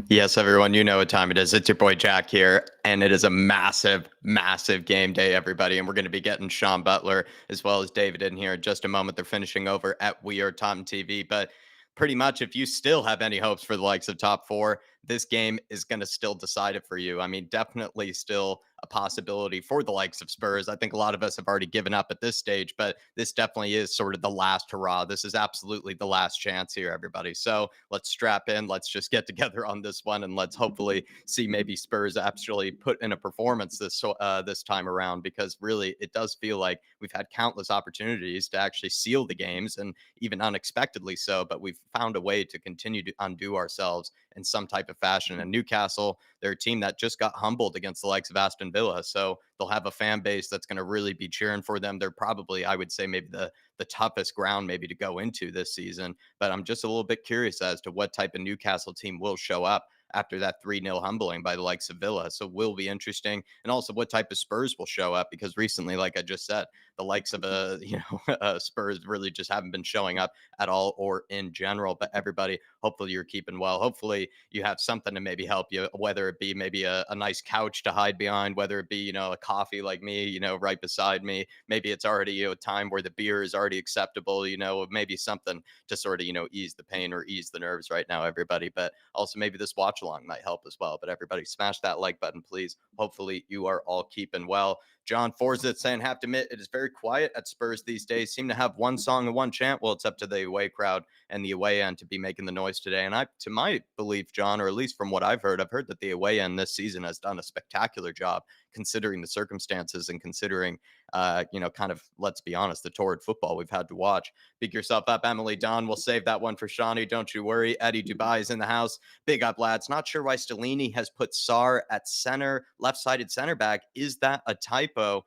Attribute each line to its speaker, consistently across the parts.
Speaker 1: Yes, everyone, you know what time it is. It's your boy Jack here, and it is a massive, massive game day, everybody. And we're going to be getting Sean Butler as well as David in here in just a moment. They're finishing over at We Are Tottenham TV. But pretty much, if you still have any hopes for the likes of top four, this game is going to still decide it for you. I mean, definitely still a possibility for the likes of Spurs. I think a lot of us have already given up at this stage, but this definitely is sort of the last hurrah. This is absolutely the last chance here, everybody. So let's strap in. Let's just get together on this one, and let's hopefully see maybe Spurs actually put in a performance this time around. Because really, it does feel like we've had countless opportunities to actually seal the games, and even unexpectedly so. But we've found a way to continue to undo ourselves in some type of fashion. And Newcastle, they're a team that just got humbled against the likes of Aston Villa. So they'll have a fan base that's going to really be cheering for them. They're probably, I would say, maybe the toughest ground maybe to go into this season. But I'm just a little bit curious as to what type of Newcastle team will show up after that 3-0 humbling by the likes of Villa. So will be interesting. And also what type of Spurs will show up, because recently, like I just said, the likes of Spurs really just haven't been showing up at all or in general. But everybody, hopefully you're keeping well. Hopefully you have something to maybe help you, whether it be maybe a nice couch to hide behind, whether it be, a coffee like me, right beside me. Maybe it's already, a time where the beer is already acceptable, maybe something to sort of, ease the pain or ease the nerves right now, everybody. But also maybe this watch along might help as well. But everybody, smash that like button, please. Hopefully you are all keeping well. John Forsyth saying, have to admit, it is very quiet at Spurs these days. Seem to have one song and one chant. Well, it's up to the away crowd and the away end to be making the noise today. And to my belief, John, or at least from what I've heard that the away end this season has done a spectacular job considering the circumstances and considering, kind of, let's be honest, the torrid football we've had to watch. Pick yourself up, Emily Don. We'll save that one for Shawnee. Don't you worry. Eddie Dubai is in the house. Big up, lads. Not sure why Stellini has put Sar at center, left-sided center back. Is that a typo?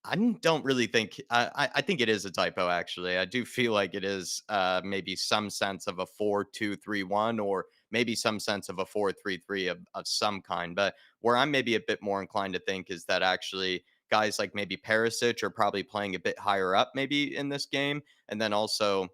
Speaker 1: I don't really think. I think it is a typo. Actually, I do feel like it is maybe some sense of a 4-2-3-1, or maybe some sense of a 4-3-3 of some kind. But where I'm maybe a bit more inclined to think is that actually guys like maybe Perisic are probably playing a bit higher up, maybe in this game, and then also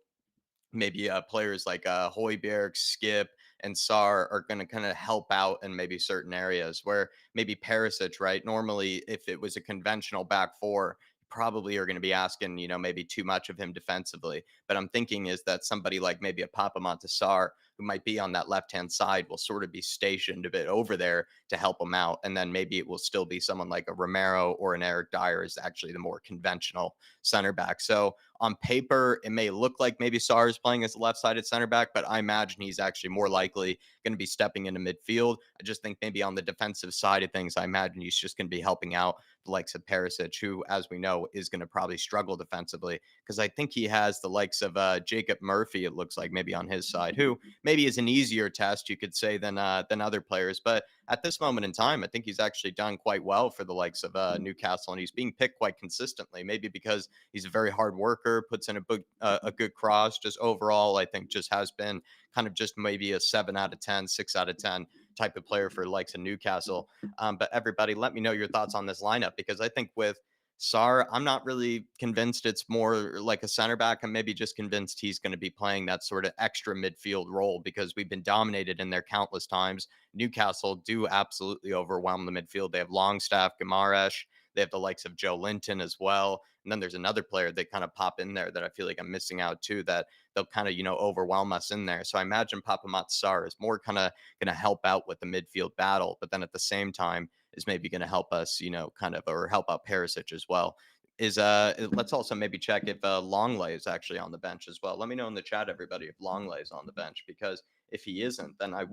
Speaker 1: maybe players like Hoiberg, Skip, and Sar are going to kind of help out in maybe certain areas where maybe Perisic, right? Normally, if it was a conventional back four, probably are going to be asking, maybe too much of him defensively. But I'm thinking is that somebody like maybe a Papa Montessar who might be on that left hand side will sort of be stationed a bit over there to help him out. And then maybe it will still be someone like a Romero or an Eric Dyer is actually the more conventional center back. So on paper, it may look like maybe Sarr is playing as a left-sided center back, but I imagine he's actually more likely going to be stepping into midfield. I just think maybe on the defensive side of things, I imagine he's just going to be helping out the likes of Perisic, who, as we know, is going to probably struggle defensively, because I think he has the likes of Jacob Murphy, it looks like, maybe on his side, who maybe is an easier test, you could say, than other players. But at this moment in time, I think he's actually done quite well for the likes of Newcastle, and he's being picked quite consistently, maybe because he's a very hard worker, puts in a good cross. Just overall, I think just has been kind of just maybe a 7 out of 10, 6 out of 10 type of player for likes of Newcastle. But everybody, let me know your thoughts on this lineup, because I think with Sar, I'm not really convinced it's more like a center back. I'm maybe just convinced he's going to be playing that sort of extra midfield role, because we've been dominated in there countless times. Newcastle do absolutely overwhelm the midfield. They have Longstaff, Gamaresh. They have the likes of Joe Linton as well. And then there's another player that kind of pop in there that I feel like I'm missing out too, that they'll kind of, overwhelm us in there. So I imagine Papa Matsar is more kind of going to help out with the midfield battle, but then at the same time is maybe going to help us, kind of, or help out Perisic as well. Let's also maybe check if Longley is actually on the bench as well. Let me know in the chat, everybody, if Longley is on the bench, because if he isn't, then I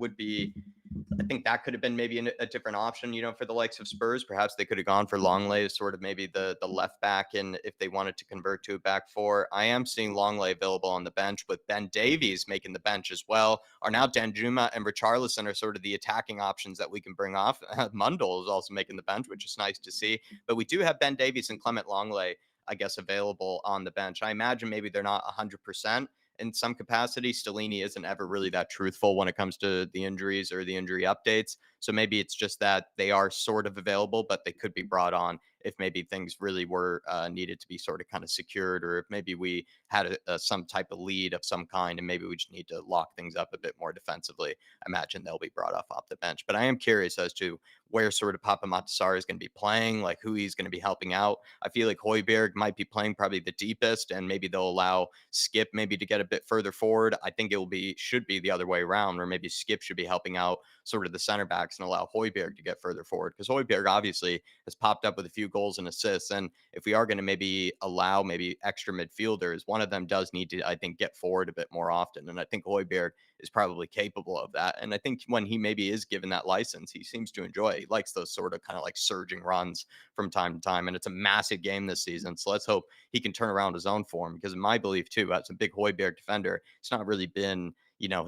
Speaker 1: think that could have been maybe a different option, for the likes of Spurs. Perhaps they could have gone for Longley as sort of maybe the left back, and if they wanted to convert to a back four. I am seeing Longley available on the bench, with Ben Davies making the bench as well. Are now Danjuma and Richarlison are sort of the attacking options that we can bring off. Mundell is also making the bench, which is nice to see. But we do have Ben Davies and Clement Longley, I guess, available on the bench. I imagine maybe they're not 100% in some capacity. Stellini isn't ever really that truthful when it comes to the injuries or the injury updates. So maybe it's just that they are sort of available, but they could be brought on if maybe things really were needed to be sort of kind of secured, or if maybe we had some type of lead of some kind and maybe we just need to lock things up a bit more defensively. I imagine they'll be brought off the bench. But I am curious as to where sort of Papa Matasar is going to be playing, like who he's going to be helping out. I feel like Hoiberg might be playing probably the deepest, and maybe they'll allow Skip maybe to get a bit further forward. I think it will be should be the other way around, where maybe Skip should be helping out sort of the center backs and allow Hoiberg to get further forward, because Hoiberg obviously has popped up with a few goals and assists. And if we are going to maybe allow maybe extra midfielders, one of them does need to, I think, get forward a bit more often. And I think Hoiberg is probably capable of that. And I think when he maybe is given that license, he seems to enjoy it. He likes those sort of kind of like surging runs from time to time. And it's a massive game this season. So let's hope he can turn around his own form, because in my belief, too, as a big Hoiberg defender, it's not really been,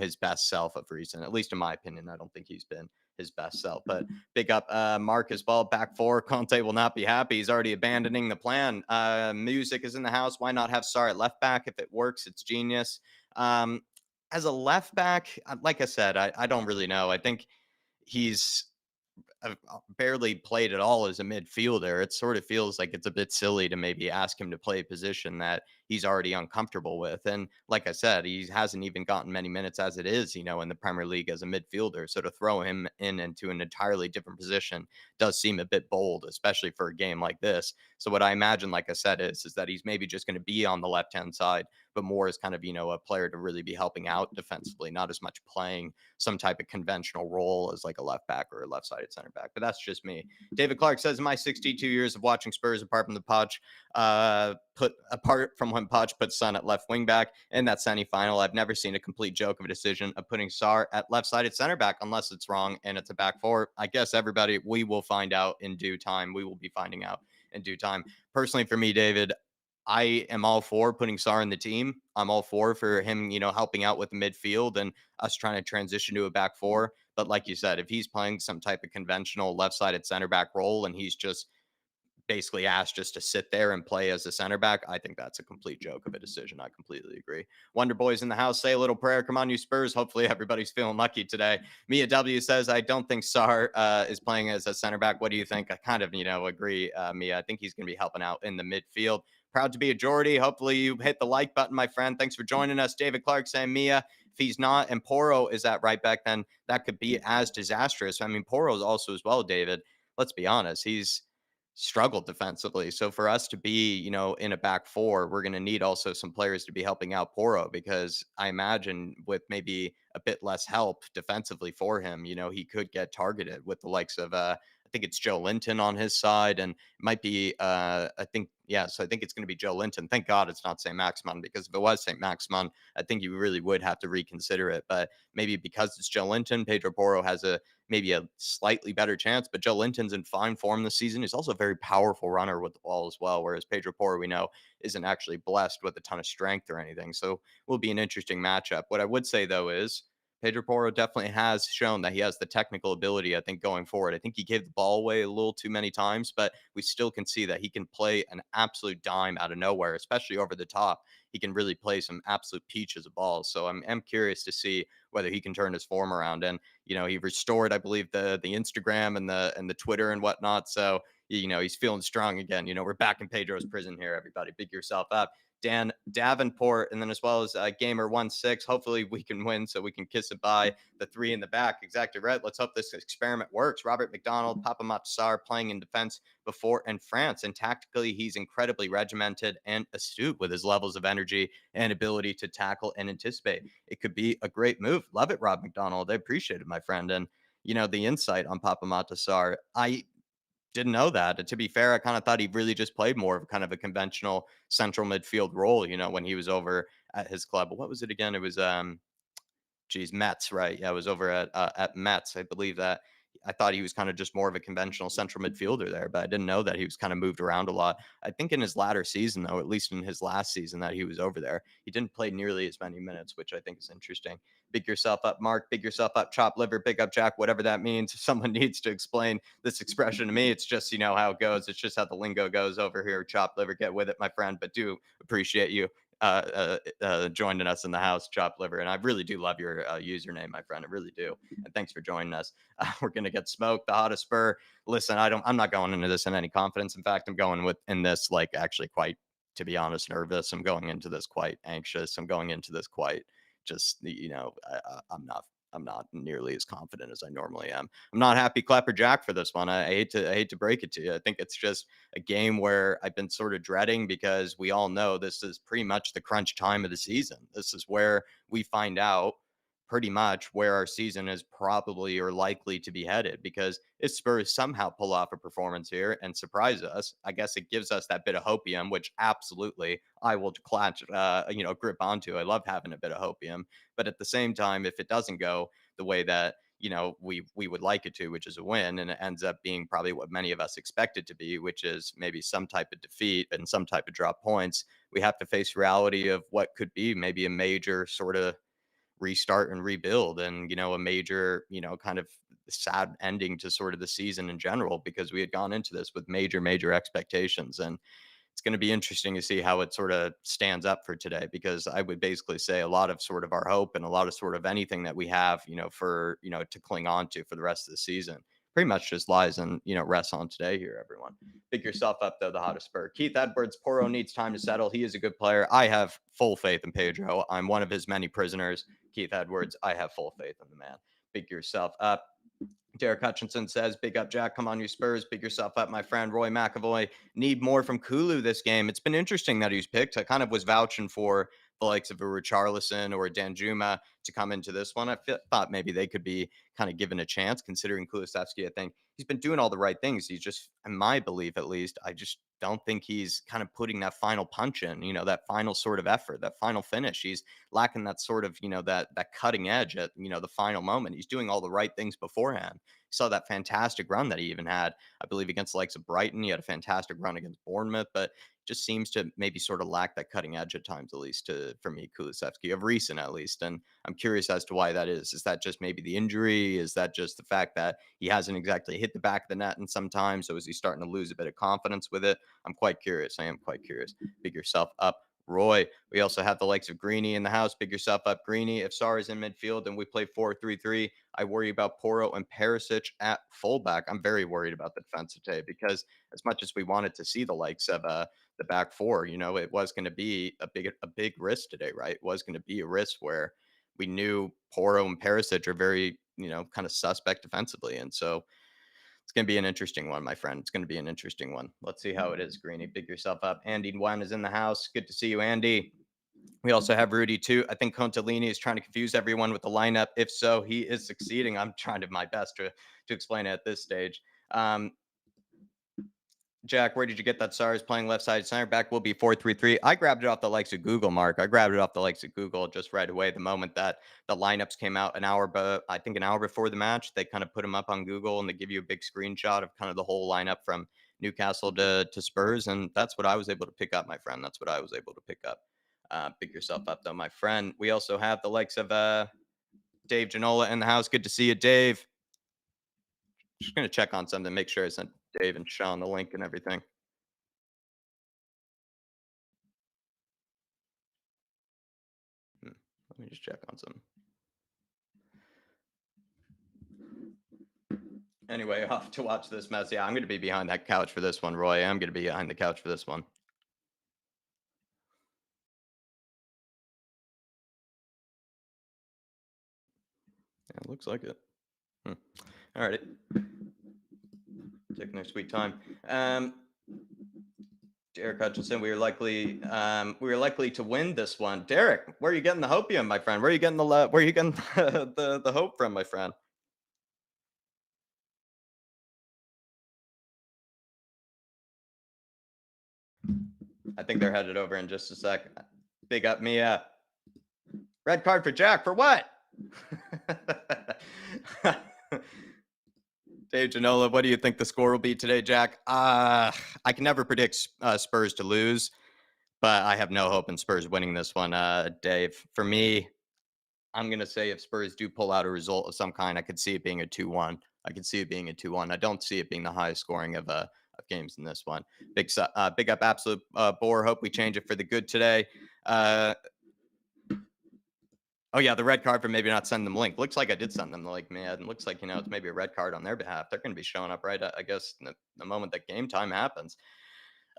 Speaker 1: his best self of recent, at least in my opinion. I don't think he's been his best self. But big up Mark as well. Back four. Conte will not be happy. He's already abandoning the plan. Music is in the house. Why not have Sarr at left back? If it works, it's genius. Um, as a left back, like I said, I don't really know. I think he's barely played at all as a midfielder. It sort of feels like it's a bit silly to maybe ask him to play a position that he's already uncomfortable with. And like I said, he hasn't even gotten many minutes as it is, in the Premier League as a midfielder. So to throw him into an entirely different position does seem a bit bold, especially for a game like this. So what I imagine, like I said, is that he's maybe just going to be on the left hand side, but more as kind of, a player to really be helping out defensively, not as much playing some type of conventional role as like a left back or a left sided center back. But that's just me. David Clark says, in my 62 years of watching Spurs, apart from the Poch, apart from when Poch put Son at left wing back in that semifinal, I've never seen a complete joke of a decision of putting Sarr at left sided center back unless it's wrong and it's a back four. I guess everybody, we will find out in due time. We will be finding out in due time. Personally, for me, David, I am all for putting Sarr in the team. I'm all for him, helping out with the midfield and us trying to transition to a back four. But like you said, if he's playing some type of conventional left-sided center back role and he's just basically asked just to sit there and play as a center back, I think that's a complete joke of a decision. I completely agree. Wonder Boys in the house, say a little prayer. Come on, you Spurs. Hopefully everybody's feeling lucky today. Mia W says, I don't think Sarr is playing as a center back. What do you think? I kind of, agree, Mia. I think he's going to be helping out in the midfield. Proud to be a Geordie. Hopefully you hit the like button, my friend. Thanks for joining us. David Clark saying, Mia, if he's not and Poro is at right back, then that could be as disastrous. I mean, Poro's also as well, David. Let's be honest. He's struggled defensively. So for us to be, in a back four, we're going to need also some players to be helping out Poro, because I imagine with maybe a bit less help defensively for him, he could get targeted with the likes of I think it's Joe Linton on his side, and it might be I think so I think it's going to be Joe Linton. Thank God it's not St. Maximin, because if it was St. Maximin, I think you really would have to reconsider it. But maybe because it's Joe Linton, Pedro Porro has maybe a slightly better chance. But Joe Linton's in fine form this season. He's also a very powerful runner with the ball as well, whereas Pedro Porro, we know, isn't actually blessed with a ton of strength or anything. So will be an interesting matchup. What I would say, though, is Pedro Porro definitely has shown that he has the technical ability, I think, going forward. I think he gave the ball away a little too many times, but we still can see that he can play an absolute dime out of nowhere, especially over the top. He can really play some absolute peaches of balls. So I'm curious to see whether he can turn his form around. And, he restored, I believe, the Instagram and the Twitter and whatnot. So, he's feeling strong again. We're back in Pedro's prison here, everybody. Big yourself up. Dan Davenport, and then as well as Gamer16. Hopefully we can win so we can kiss it by the three in the back. Exactly right. Let's hope this experiment works. Robert McDonald, Papa Matsar playing in defense before in France. And tactically, he's incredibly regimented and astute with his levels of energy and ability to tackle and anticipate. It could be a great move. Love it, Rob McDonald. I appreciate it, my friend. And, the insight on Papa Matasar. I didn't know that. And to be fair, I kind of thought he really just played more of kind of a conventional central midfield role, when he was over at his club. What was it again? It was Mets, right? Yeah, I was over at Mets. I believe that I thought he was kind of just more of a conventional central midfielder there, but I didn't know that he was kind of moved around a lot. I think in his latter season, though, at least in his last season that he was over there, he didn't play nearly as many minutes, which I think is interesting. Big yourself up, Mark. Big yourself up, chop liver. Big up, Jack. Whatever that means. If someone needs to explain this expression to me, it's just how it goes. It's just how the lingo goes over here. Chop liver. Get with it, my friend. But do appreciate you joining us in the house, Chop Liver. And I really do love your username, my friend. I really do. And thanks for joining us. We're gonna get smoked. The hottest spur. Listen, I'm not going into this in any confidence. In fact, I'm going with in this like actually quite, to be honest, nervous. I'm going into this quite anxious. I'm going into this quite just I'm not nearly as confident as I normally am. I'm not happy Clapper Jack for this one. I hate to break it to you. I think it's just a game where I've been sort of dreading because we all know this is pretty much the crunch time of the season. This is where we find out pretty much where our season is probably or likely to be headed, because if Spurs somehow pull off a performance here and surprise us, I guess it gives us that bit of hopium, which absolutely I will clutch, grip onto. I love having a bit of hopium, but at the same time, if it doesn't go the way that we would like it to, which is a win, and it ends up being probably what many of us expect it to be, which is maybe some type of defeat and some type of drop points, we have to face reality of what could be maybe a major sort of restart and rebuild, and a major kind of sad ending to sort of the season in general, because we had gone into this with major expectations. And it's going to be interesting to see how it sort of stands up for today, because I would basically say a lot of sort of our hope and a lot of sort of anything that we have, for, to cling on to for the rest of the season pretty much just lies and, rests on today here, everyone. Pick yourself up, though, the hottest spur. Keith Edwards, Poro needs time to settle. He is a good player. I have full faith in Pedro. I'm one of his many prisoners. Keith Edwards, I have full faith in the man. Pick yourself up. Derek Hutchinson says, big up, Jack. Come on, you Spurs. Pick yourself up, my friend. Roy McAvoy, need more from Kulu this game. It's been interesting that he's picked. I kind of was vouching for the likes of a Richarlison or a Danjuma to come into this one. Thought maybe they could be kind of given a chance, considering Kulusevski. I think he's been doing all the right things. He's just, in my belief at least, I just don't think he's kind of putting that final punch in, that final sort of effort, that final finish. He's lacking that sort of, that cutting edge at, the final moment. He's doing all the right things beforehand. Saw that fantastic run that he even had, I believe, against the likes of Brighton. He had a fantastic run against Bournemouth, but just seems to maybe sort of lack that cutting edge at times, at least for me, Kulusevski, of recent at least. And I'm curious as to why that is. Is that just maybe the injury? Is that just the fact that he hasn't exactly hit the back of the net in some time? So is he starting to lose a bit of confidence with it? I'm quite curious. I am quite curious. Pick yourself up, Roy. We also have the likes of Greeny in the house. Pick yourself up, Greeny. If Sarr is in midfield and we play 4-3-3, I worry about Poro and Perisic at fullback. I'm very worried about the defense today, because as much as we wanted to see the likes of the back four, it was going to be a big risk today, right? It was going to be a risk where we knew Poro and Perisic are very, kind of suspect defensively. And so it's going to be an interesting one, my friend. It's going to be an interesting one. Let's see how it is, Greeny. Pick yourself up. Andy Nguyen is in the house. Good to see you, Andy. We also have Rudy too. I think Contalini is trying to confuse everyone with the lineup. If so, he is succeeding. I'm trying to my best to explain it at this stage. Jack, where did you get that? SARS playing left side center back will be 4-3-3. I grabbed it off the likes of Google, Mark. I grabbed it off the likes of Google just right away. The moment that the lineups came out I think an hour before the match, they kind of put them up on Google and they give you a big screenshot of kind of the whole lineup from Newcastle to Spurs. And that's what I was able to pick up, my friend. That's what I was able to pick up. Pick yourself up, though, my friend. We also have the likes of Dave Janola in the house. Good to see you, Dave. Just going to check on something, make sure I sent Dave and Sean the link and everything. Let me just check on some. Anyway, off to watch this mess. Yeah, I'm going to be behind that couch for this one, Roy. I'm going to be behind the couch for this one. Yeah, it looks like it. All right. Taking their sweet time. Derek Hutchinson, we were likely to win this one. Derek, where are you getting the hopium, my friend? Where are you getting the hope from, my friend? I think they're headed over in just a sec. Big up Mia. Red card for Jack. For what? Dave Janola, what do you think the score will be today, Jack? I can never predict Spurs to lose, but I have no hope in Spurs winning this one, Dave. For me, I'm going to say if Spurs do pull out a result of some kind, I could see it being a 2-1. I could see it being a 2-1. I don't see it being the highest scoring of games in this one. Big up, absolute bore. Hope we change it for the good today. Uh, oh yeah, the red card for maybe not sending them link. Looks like I did send them the link, man. It looks like it's maybe a red card on their behalf. They're going to be showing up right, I guess, in the moment that game time happens.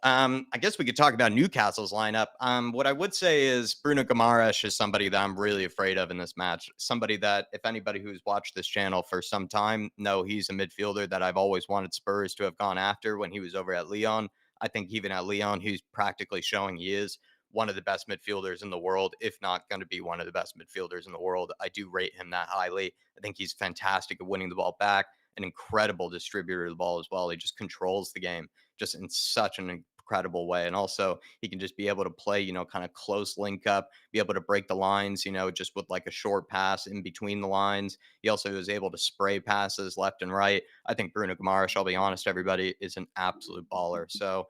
Speaker 1: I guess we could talk about Newcastle's lineup. What I would say is Bruno Guimaraes is somebody that I'm really afraid of in this match. Somebody that, if anybody who's watched this channel for some time, know he's a midfielder that I've always wanted Spurs to have gone after when he was over at Lyon. I think even at Lyon, he's practically showing he is one of the best midfielders in the world, if not going to be one of the best midfielders in the world. I do rate him that highly. I think he's fantastic at winning the ball back, an incredible distributor of the ball as well. He just controls the game just in such an incredible way. And also, he can just be able to play, kind of close link up, be able to break the lines, just with like a short pass in between the lines. He also is able to spray passes left and right. I think Bruno Guimaraes, I'll be honest, everybody, is an absolute baller. So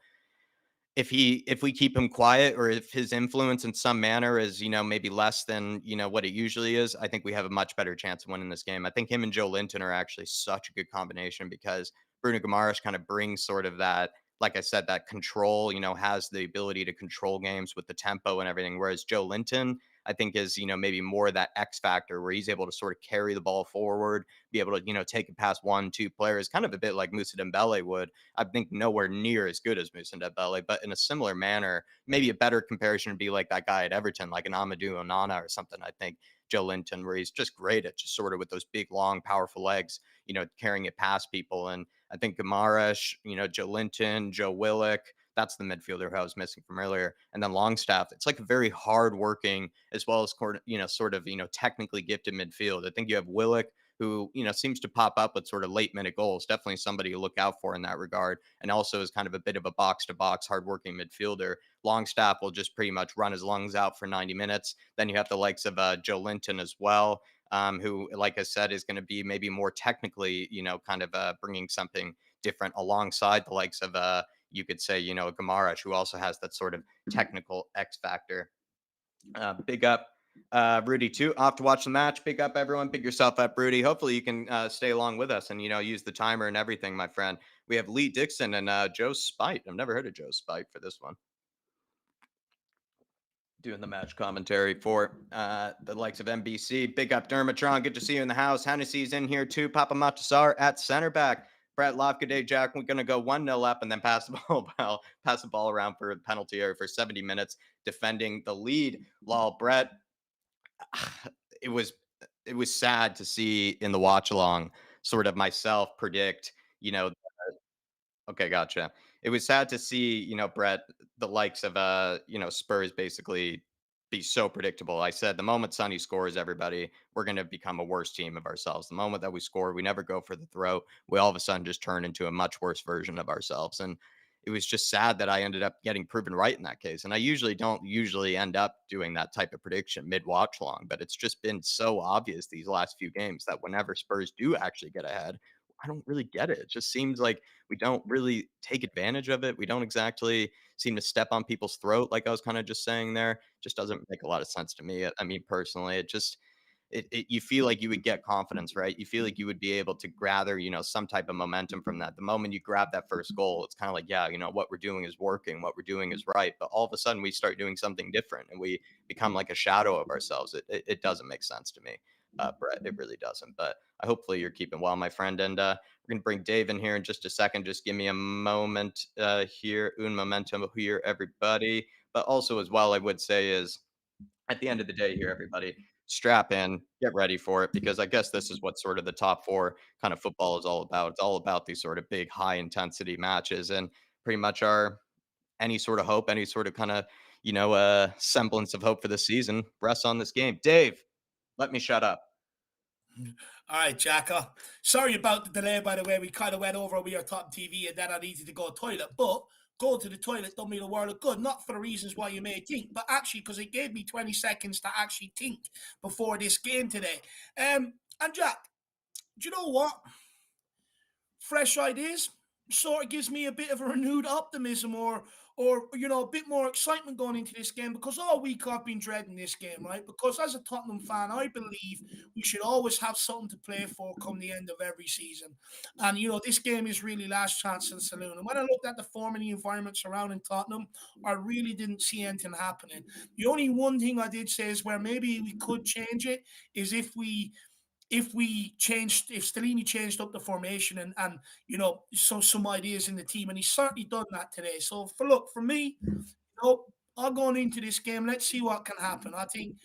Speaker 1: if we keep him quiet, or if his influence in some manner is maybe less than what it usually is, I think we have a much better chance of winning this game. I think him and Joe Linton are actually such a good combination, because Bruno Guimaraes kind of brings sort of that, like I said, that control, has the ability to control games with the tempo and everything, whereas Joe Linton, I think, is maybe more that X factor where he's able to sort of carry the ball forward, be able to take it past one two players, kind of a bit like Moussa Dembele would. I think nowhere near as good as Moussa Dembele, but in a similar manner. Maybe a better comparison would be like that guy at Everton, like an Amadou Onana or something. I think Joe Linton, where he's just great at just sort of with those big, long, powerful legs, carrying it past people. And I think Gamarash, Joe Linton, Joe Willock, that's the midfielder who I was missing from earlier. And then Longstaff, it's like a very hard-working, as well as sort of technically gifted midfield. I think you have Willock, who seems to pop up with sort of late minute goals. Definitely somebody to look out for in that regard, and also is kind of a bit of a box to box, hardworking midfielder. Longstaff will just pretty much run his lungs out for 90 minutes. Then you have the likes of Joe Linton as well, who, like I said, is going to be maybe more technically, kind of bringing something different alongside the likes of you could say, Gamarash, who also has that sort of technical X factor. Big up Rudy too. Off to watch the match. Big up everyone. Big yourself up, Rudy. Hopefully you can stay along with us and use the timer and everything, my friend. We have Lee Dixon and Joe Spite. I've never heard of Joe Spite for this one. Doing the match commentary for the likes of NBC. Big up Dermatron. Good to see you in the house. Hennessy's in here too. Papa Matasar at center back. Brett Love, good day, Jack. We're going to go 1-0 up and then pass pass the ball around for a penalty area for 70 minutes, defending the lead. Lol, Brett, it was sad to see in the watch along sort of myself predict, you know, okay, gotcha. It was sad to see, Brett, the likes of Spurs basically be so predictable. I said the moment Sonny scores, everybody, we're gonna become a worse team of ourselves. The moment that we score, we never go for the throat. We all of a sudden just turn into a much worse version of ourselves. And it was just sad that I ended up getting proven right in that case. And I usually don't usually end up doing that type of prediction mid watch long, but it's just been so obvious these last few games that whenever Spurs do actually get ahead, I don't really get it. It just seems like we don't really take advantage of it. We don't exactly seem to step on people's throat, like I was kind of just saying there. Just doesn't make a lot of sense to me. I mean, personally, it just you feel like you would get confidence, right? You feel like you would be able to gather, some type of momentum from that. The moment you grab that first goal, it's kind of like, yeah, what we're doing is working, what we're doing is right. But all of a sudden, we start doing something different, and we become like a shadow of ourselves. It doesn't make sense to me, Brett. It really doesn't. But hopefully you're keeping well, my friend. And we're gonna bring Dave in here in just a second. Just give me a moment here, un momentum here, everybody. But also as well, I would say is at the end of the day here, everybody, strap in, get ready for it, because I guess this is what sort of the top four kind of football is all about. It's all about these sort of big, high intensity matches, and pretty much our any sort of hope, any sort of kind of semblance of hope for this season rests on this game. Dave, let me shut up.
Speaker 2: All right, Jacko. Sorry about the delay, by the way. We kind of went over We Are Top TV and then I needed to go to the toilet. But going to the toilet done me the world of good. Not for the reasons why you may think, but actually because it gave me 20 seconds to actually think before this game today. And Jack, do you know what? Fresh ideas sort of gives me a bit of a renewed optimism, or a bit more excitement going into this game, because all week I've been dreading this game, right? Because as a Tottenham fan, I believe we should always have something to play for come the end of every season. And this game is really last chance in the saloon. And when I looked at the form and the environment surrounding Tottenham, I really didn't see anything happening. The only one thing I did say is where maybe we could change it is if Stellini changed up the formation and some ideas in the team, and he's certainly done that today. So for me, I'm going into this game. Let's see what can happen. I think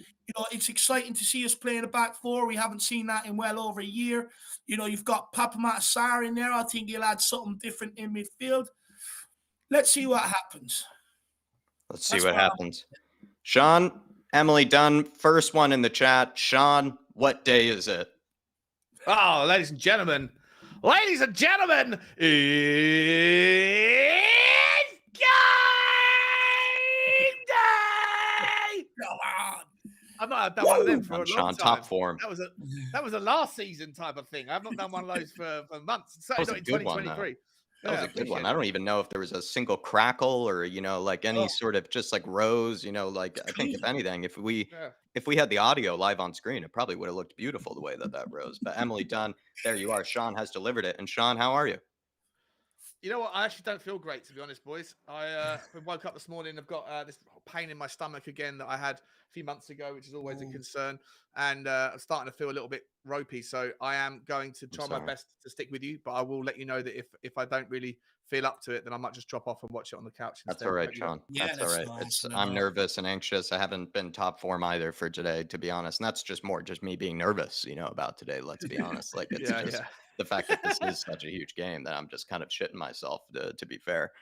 Speaker 2: it's exciting to see us playing a back four. We haven't seen that in well over a year. You've got Papa Matasar in there. I think he'll add something different in midfield. Let's see what happens.
Speaker 1: Let's see what happens. Sean, Emily Dunn, first one in the chat. Sean, what day is it?
Speaker 3: Oh, ladies and gentlemen, it's game day!
Speaker 2: Come on.
Speaker 3: I've not done one of them for a long
Speaker 1: Sean,
Speaker 3: time.
Speaker 1: top form.
Speaker 3: That was a last season type of thing. I've not done one of those for months. Certainly not in 2023.
Speaker 1: That was a good one. I don't even know if there was a single crackle or, like any sort of just like rose, like I think if anything, if we had the audio live on screen, it probably would have looked beautiful the way that rose. But Emily Dunn, there you are. Sean has delivered it. And Sean, how are you?
Speaker 3: You know what? I actually don't feel great, to be honest, boys. I woke up this morning. I've got this pain in my stomach again that I had a few months ago, which is always a concern. And I'm starting to feel a little bit ropey. So I am going to try my best to stick with you. But I will let you know that if I don't really feel up to it, then I might just drop off and watch it on the couch instead.
Speaker 1: That's all right, Sean.
Speaker 2: Yeah,
Speaker 1: that's all right. I'm nervous and anxious. I haven't been top form either for today, to be honest. And that's just me being nervous, about today. Let's be honest. Like it's the fact that this is such a huge game that I'm just kind of shitting myself, to be fair.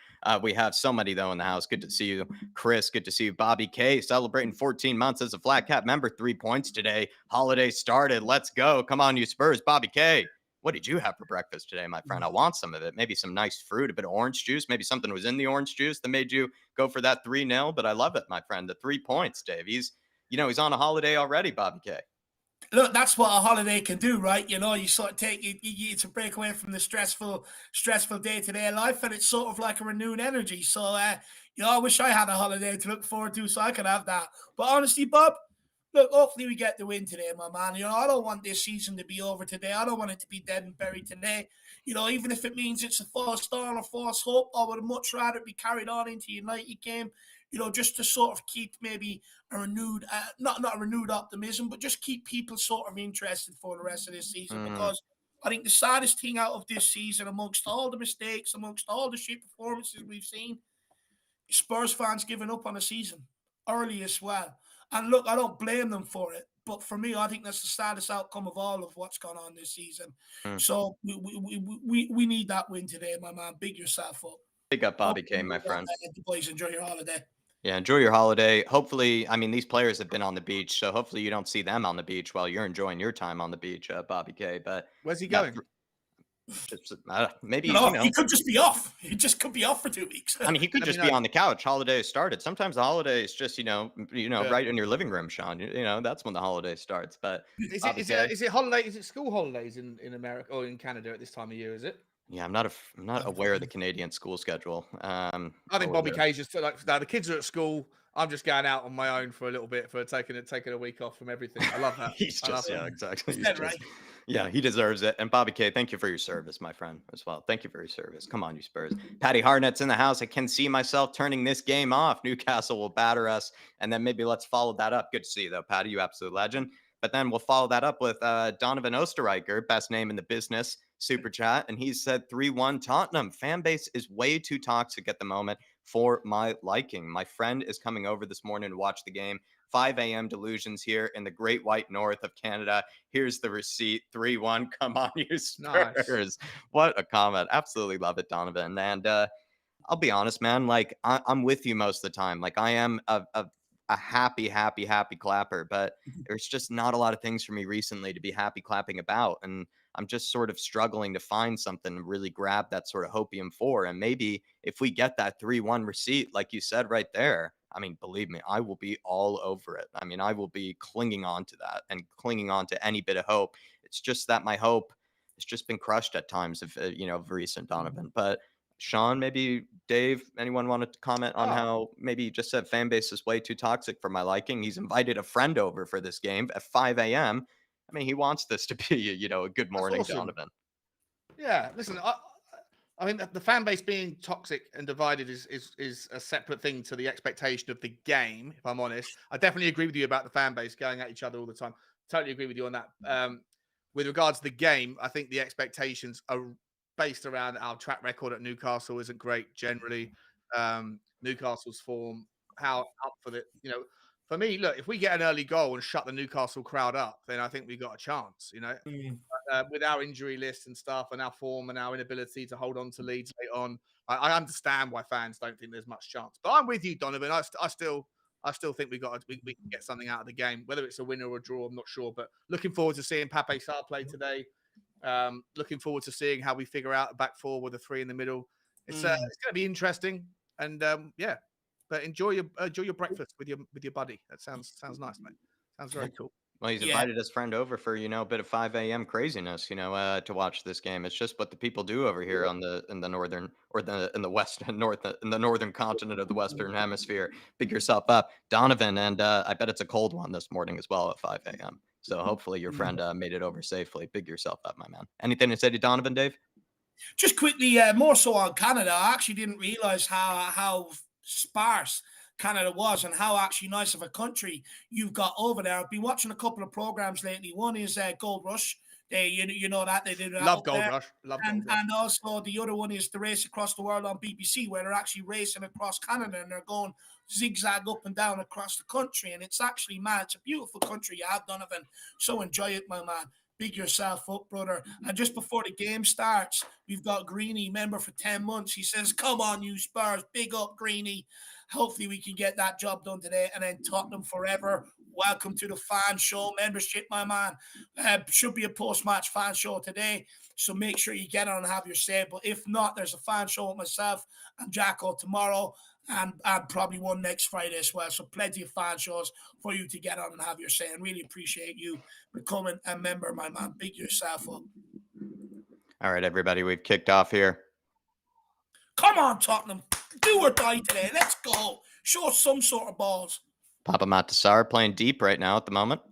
Speaker 1: We have somebody, though, in the house. Good to see you, Chris. Good to see you, Bobby K. Celebrating 14 months as a Flat Cap member. 3 points today. Holiday started. Let's go. Come on, you Spurs. Bobby K. What did you have for breakfast today, my friend? I want some of it. Maybe some nice fruit, a bit of orange juice. Maybe something was in the orange juice that made you go for that 3-0. But I love it, my friend. The 3 points, Dave. He's on a holiday already, Bobby K.
Speaker 2: Look, that's what a holiday can do, right? You sort of take it's a break away from the stressful day-to-day life, and it's sort of like a renewed energy. So, I wish I had a holiday to look forward to so I could have that. But honestly, Bob, look, hopefully we get the win today, my man. I don't want this season to be over today. I don't want it to be dead and buried today. Even if it means it's a false start or false hope, I would much rather be carried on into the United game. Just to sort of keep maybe a renewed, not a renewed optimism, but just keep people sort of interested for the rest of this season. Because I think the saddest thing out of this season, amongst all the mistakes, amongst all the shit performances we've seen, Spurs fans giving up on the season early as well. And look, I don't blame them for it. But for me, I think that's the saddest outcome of all of what's gone on this season. So we need that win today, my man. Big yourself up.
Speaker 1: Big up, Bobby K, my friend.
Speaker 2: Boys, enjoy your holiday.
Speaker 1: Yeah, enjoy your holiday. Hopefully, these players have been on the beach, so hopefully you don't see them on the beach while you're enjoying your time on the beach, Bobby K. But
Speaker 3: where's he going?
Speaker 1: Maybe
Speaker 2: he could just be off. He just could be off for 2 weeks.
Speaker 1: He could just be on the couch. Holiday started. Sometimes the holiday is just right in your living room, Sean. That's when the holiday starts. But
Speaker 3: is it holiday? Is it school holidays in America or in Canada at this time of year? Is it?
Speaker 1: Yeah, I'm not aware of the Canadian school schedule.
Speaker 3: I think Bobby K's just like the kids are at school. I'm just going out on my own for a little bit for taking a week off from everything. I love that.
Speaker 1: Exactly.
Speaker 2: Right.
Speaker 1: Yeah, he deserves it. And Bobby K, thank you for your service, my friend, as well. Thank you for your service. Come on, you Spurs. Patty Hartnett's in the house. I can see myself turning this game off. Newcastle will batter us, and then maybe let's follow that up. Good to see you, though, Patty. You absolute legend. But then we'll follow that up with Donovan Osterreicher, best name in the business, super chat. And he said 3-1 Tottenham. Fan base is way too toxic at the moment for my liking. My friend is coming over this morning to watch the game. 5 a.m. delusions here in the great white north of Canada. Here's the receipt. 3-1. Come on, you Spurs. Nice. What a comment. Absolutely love it, Donovan. And I'll be honest, man. Like, I'm with you most of the time. Like, I am a happy clapper, but there's just not a lot of things for me recently to be happy clapping about. And I'm just sort of struggling to find something to really grab that sort of hopium for. And maybe if we get that 3-1 receipt, like you said right there, believe me, I will be all over it. I will be clinging on to that and clinging on to any bit of hope. It's just that my hope has just been crushed at times of recent, Donovan. But Sean, maybe Dave, anyone want to comment on
Speaker 3: Oh.
Speaker 1: how maybe just said fan base is way too toxic for my liking? He's invited a friend over for this game at 5 a.m. I mean, he wants this to be, a good morning,
Speaker 3: awesome.
Speaker 1: Donovan.
Speaker 3: Yeah, listen, I mean, the fan base being toxic and divided is a separate thing to the expectation of the game, if I'm honest. I definitely agree with you about the fan base going at each other all the time. Totally agree with you on that. With regards to the game, I think the expectations are based around our track record at Newcastle isn't great generally. Newcastle's form, how up for the, for me, look, if we get an early goal and shut the Newcastle crowd up, then I think we got a chance, with our injury list and stuff and our form and our inability to hold on to leads late on. I understand why fans don't think there's much chance, but I'm with you, Donovan. I still think we can get something out of the game, whether it's a win or a draw. I'm not sure, but looking forward to seeing Pape Sarr play today. Looking forward to seeing how we figure out a back four with a three in the middle. It's going to be interesting, and yeah. But enjoy your breakfast with your buddy. That sounds nice, mate. Sounds very cool.
Speaker 1: Well, he's invited his friend over for a bit of 5 a.m. craziness, to watch this game. It's just what the people do over here in the northern or in the west and north in the northern continent of the Western Hemisphere. Pick yourself up, Donovan, and I bet it's a cold one this morning as well at 5 a.m. So hopefully your friend made it over safely. Big yourself up, my man. Anything to say to Donovan, Dave?
Speaker 2: Just quickly, more so on Canada. I actually didn't realize how sparse Canada was and how actually nice of a country you've got over there. I've been watching a couple of programs lately. One is Gold Rush. You know that they do that.
Speaker 3: Love Gold Rush. Love Gold Rush.
Speaker 2: And also the other one is the Race Across the World on BBC, where they're actually racing across Canada and they're going zigzag up and down across the country. And it's actually, man, it's a beautiful country you have, Donovan. So enjoy it, my man. Big yourself up, brother. And just before the game starts, we've got Greeny, member for 10 months. He says, come on, you Spurs. Big up, Greeny. Hopefully we can get that job done today. And then Tottenham forever. Welcome to the fan show membership, my man. Should be a post-match fan show today. So make sure you get on and have your say. But if not, there's a fan show with myself and Jacko tomorrow. And probably one next Friday as well. So plenty of fan shows for you to get on and have your say. And really appreciate you becoming a member, my man. Big yourself up.
Speaker 1: All right, everybody, we've kicked off here.
Speaker 2: Come on, Tottenham. Do or die today. Let's go. Show us some sort of balls.
Speaker 1: Papa Matasar playing deep right now at the moment.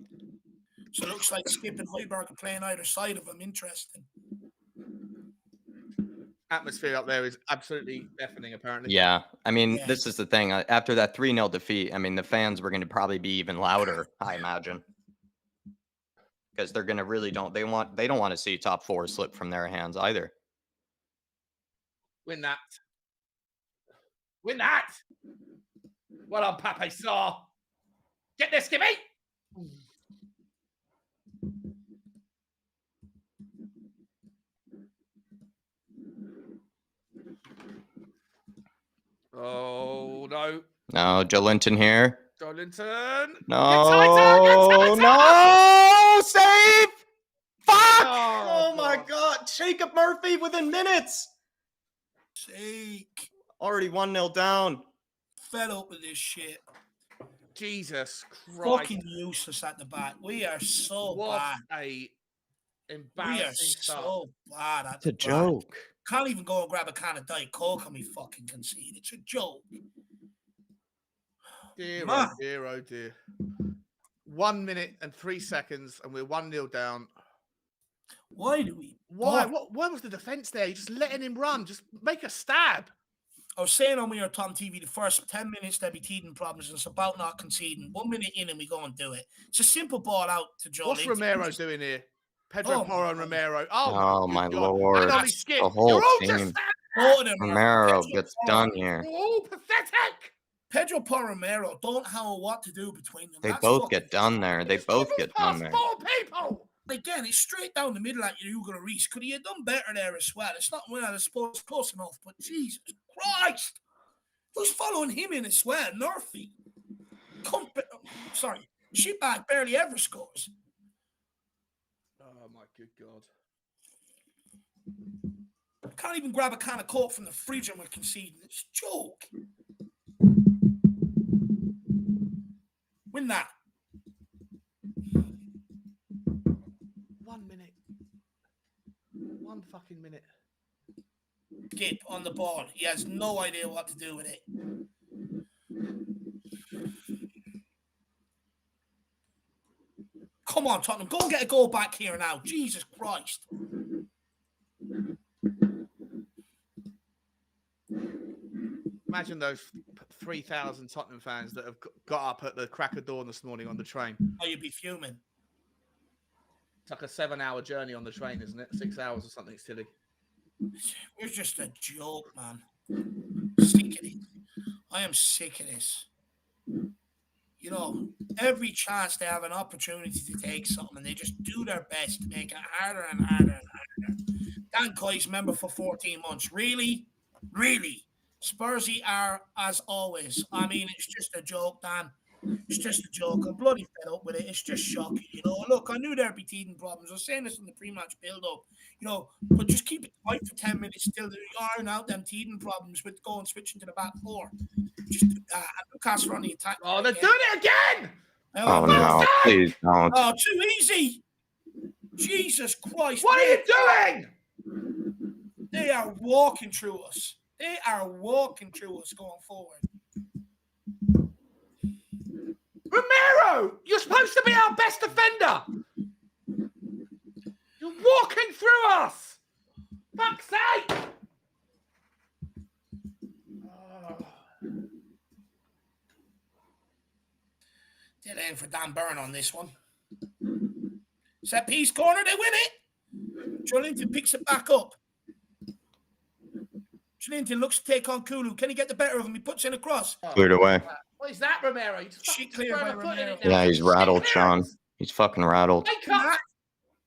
Speaker 2: So it looks like Skip and Højbjerg are playing either side of him. Interesting.
Speaker 3: Atmosphere up there is absolutely deafening, apparently.
Speaker 1: Yeah. I mean, this is the thing. After that 3-0 defeat, I mean, the fans were going to probably be even louder, I imagine. Because they're going to really they don't want to see top four slip from their hands either.
Speaker 3: Win that. Win that. Well on, Pape Sarr. Get this, Skippy. Oh, no.
Speaker 1: No, Joe Linton here.
Speaker 3: Joe Linton.
Speaker 1: No. No. Save. Fuck. Oh my God. Jacob Murphy within minutes.
Speaker 2: Sake.
Speaker 1: Already 1-0 down.
Speaker 2: Fed up with this shit.
Speaker 3: Jesus Christ.
Speaker 2: Fucking useless at the back. We are so bad.
Speaker 3: What a embarrassing
Speaker 2: We are
Speaker 3: start.
Speaker 2: so bad at
Speaker 1: It's a joke.
Speaker 2: Can't even go and grab a can of Diet Coke and we fucking concede. It's a joke.
Speaker 3: Dear,
Speaker 2: Man.
Speaker 3: oh dear, oh dear. 1 minute and 3 seconds and we're 1-0 down.
Speaker 2: Why do we?
Speaker 3: Why? Why was the defense there? You're just letting him run. Just make a stab.
Speaker 2: I was saying on We Are Tom TV, the first 10 minutes there'll be teething problems and it's about not conceding. 1 minute in and we go and do it. It's a simple ball out to Joe.
Speaker 3: What's Romero doing here? Pedro Porro and Romero.
Speaker 1: Oh my
Speaker 3: God.
Speaker 1: Lord.
Speaker 3: And only Skip.
Speaker 1: The whole
Speaker 3: You're all
Speaker 1: team.
Speaker 3: just
Speaker 1: Romero gets done here.
Speaker 3: Oh, pathetic.
Speaker 2: Pedro Porro Romero don't know what to do between them.
Speaker 1: They
Speaker 2: That's
Speaker 1: both
Speaker 2: fucking
Speaker 1: get done there. They both get done there.
Speaker 3: 4 people.
Speaker 2: Again, it's straight down the middle at you, Hugo Reese. Could he have done better there as well? It's not when I suppose close enough, but Jesus Christ. Who's following him in as well? Murphy. Sorry. Shitbag barely ever scores.
Speaker 3: Oh, my good God.
Speaker 2: Can't even grab a can of Coke from the fridge and we're conceding. It's a joke. Win that.
Speaker 3: 1 minute. 1 fucking minute.
Speaker 2: Gip on the ball. He has no idea what to do with it. Come on, Tottenham. Go and get a goal back here now. Jesus Christ.
Speaker 3: Imagine those 3,000 Tottenham fans that have got up at the crack of dawn this morning on the train.
Speaker 2: Oh, you'd be fuming.
Speaker 3: It's like a 7-hour journey on the train, isn't it? 6 hours or something silly.
Speaker 2: It's just a joke, man. Sick of it. I am sick of this. You know, every chance they have an opportunity to take something, and they just do their best to make it harder and harder and harder. Dan Coy's member for 14 months. Really? Really? Spursy are, as always. I mean, it's just a joke, Dan. It's just a joke. I'm bloody fed up with it. It's just shocking. You know, look, I knew there'd be teething problems. I was saying this in the pre-match build-up. You know, but just keep it tight for 10 minutes till they iron out them teething problems with going switching to the back four. Just do that. Newcastle on the attack.
Speaker 3: Oh, they're doing it again!
Speaker 1: Oh, no. Please don't.
Speaker 2: Oh, too easy. Jesus Christ.
Speaker 3: What are you doing?
Speaker 2: They are walking through us. They are walking through us going forward.
Speaker 3: Romero, you're supposed to be our best defender. You're walking through us. Fuck's sake.
Speaker 2: Dead end for Dan Burn on this one. Set piece corner, they win it. Joelinton picks it back up. Joelinton looks to take on Kulu. Can he get the better of him? He puts in a cross.
Speaker 1: Cleared away.
Speaker 3: What is that, Romero? You just
Speaker 2: Shit clear by Romero.
Speaker 1: Yeah, he's rattled, Sean. He's fucking rattled.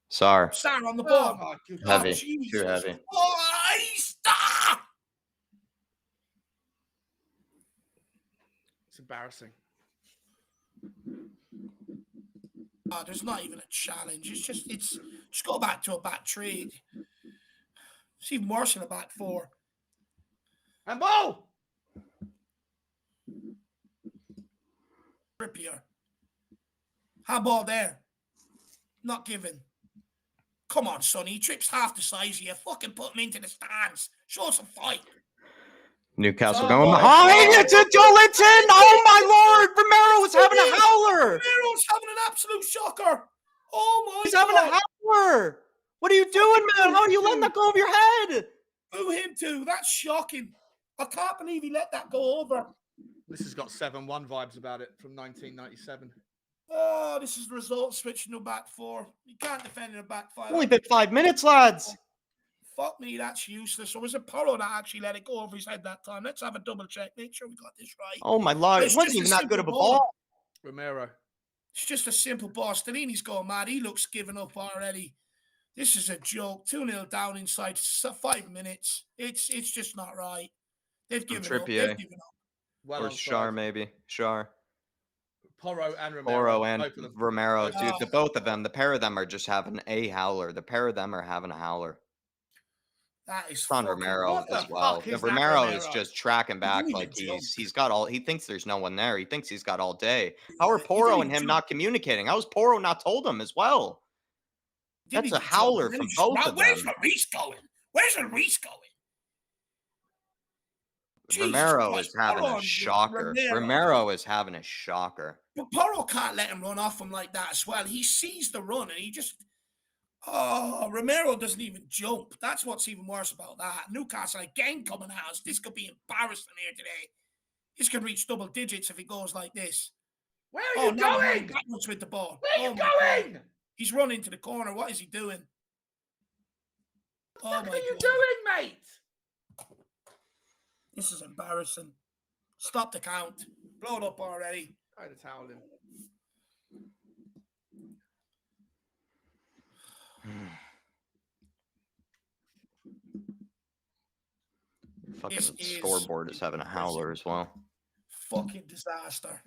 Speaker 1: Sorry.
Speaker 2: Sar on the ball.
Speaker 3: Oh,
Speaker 1: Heavy.
Speaker 2: Jesus
Speaker 1: Too heavy.
Speaker 2: Christ.
Speaker 3: It's embarrassing.
Speaker 2: Oh, there's not even a challenge. It's just go back to a back three. It's even worse than a back four.
Speaker 3: And ball.
Speaker 2: Trippier. Handball there. Not given. Come on, Sonny. He trips half the size of you. Fucking put him into the stands. Show us a fight.
Speaker 1: Newcastle going behind. It's a Joelinton. Oh, my Lord. Romero was having a howler.
Speaker 2: Romero's having an absolute shocker. Oh, my
Speaker 1: He's
Speaker 2: God.
Speaker 1: having a howler. What are you doing, man? How are you letting that go over your head?
Speaker 2: Boo him too. That's shocking. I can't believe he let that go over.
Speaker 3: This has got 7-1 vibes about it from 1997.
Speaker 2: Oh, this is the result switching to back four. You can't defend in a back five.
Speaker 1: Only been 5 minutes, lads.
Speaker 2: Fuck me, that's useless. Or was it Porro that actually let it go over his head that time? Let's have a double check. Make sure we got this right.
Speaker 1: Oh, my Lord. It
Speaker 2: It's
Speaker 1: wasn't
Speaker 2: just
Speaker 1: even
Speaker 2: a
Speaker 1: that good of a
Speaker 2: simple
Speaker 1: ball.
Speaker 3: Romero.
Speaker 2: It's just a simple ball. Stellini's going mad. He looks given up already. This is a joke. 2-0 down inside 5 minutes. It's just not right. They've given up.
Speaker 1: Trippier.
Speaker 2: They've given up.
Speaker 3: Well
Speaker 1: Or
Speaker 3: onside.
Speaker 1: Shar, maybe. Shar.
Speaker 3: Porro and Romero.
Speaker 1: Porro and
Speaker 3: both of them.
Speaker 1: Romero. Dude,
Speaker 2: Oh.
Speaker 1: the both of them, the pair of them are just having a howler. The pair of them are having a howler.
Speaker 2: That is
Speaker 1: It's on
Speaker 2: fucking-
Speaker 1: Romero
Speaker 3: What
Speaker 1: as
Speaker 3: the
Speaker 1: well.
Speaker 3: fuck
Speaker 1: The
Speaker 3: is that,
Speaker 1: Romero is
Speaker 3: Romero?
Speaker 1: just tracking back
Speaker 2: didn't
Speaker 1: like
Speaker 2: even
Speaker 1: he's got all. He thinks there's no one there. He thinks he's got all day. How are
Speaker 2: He
Speaker 1: Porro
Speaker 2: didn't
Speaker 1: and him
Speaker 2: even
Speaker 1: not communicating? How is Porro not told him as well?
Speaker 2: Didn't
Speaker 1: That's a
Speaker 2: even jump.
Speaker 1: howler
Speaker 2: Then
Speaker 1: from
Speaker 2: he just
Speaker 1: both
Speaker 2: ran.
Speaker 1: of
Speaker 2: Where's
Speaker 1: them.
Speaker 2: Reese going? Where's Reese going? Jesus
Speaker 1: Romero
Speaker 2: Christ,
Speaker 1: is having
Speaker 2: Porro
Speaker 1: a
Speaker 2: and
Speaker 1: shocker. Romero is having a shocker.
Speaker 2: But Porro can't let him run off him like that as well. He sees the run and he just... Oh, Romero doesn't even jump. That's what's even worse about that. Newcastle again coming out. This could be embarrassing here today. This could reach double digits if it goes like this.
Speaker 3: Where are you
Speaker 2: now he's
Speaker 3: going?
Speaker 2: running backwards with the ball.
Speaker 3: Where are you
Speaker 2: my God.
Speaker 3: going?
Speaker 2: He's running to the corner. What is he doing? Oh
Speaker 3: What
Speaker 2: my
Speaker 3: are you
Speaker 2: God.
Speaker 3: doing, mate?
Speaker 2: This is embarrassing. Stop the count. Blow it up already.
Speaker 3: Throw the towel in.
Speaker 1: Fucking
Speaker 2: This is
Speaker 1: scoreboard is having a howler as well.
Speaker 2: Fucking disaster.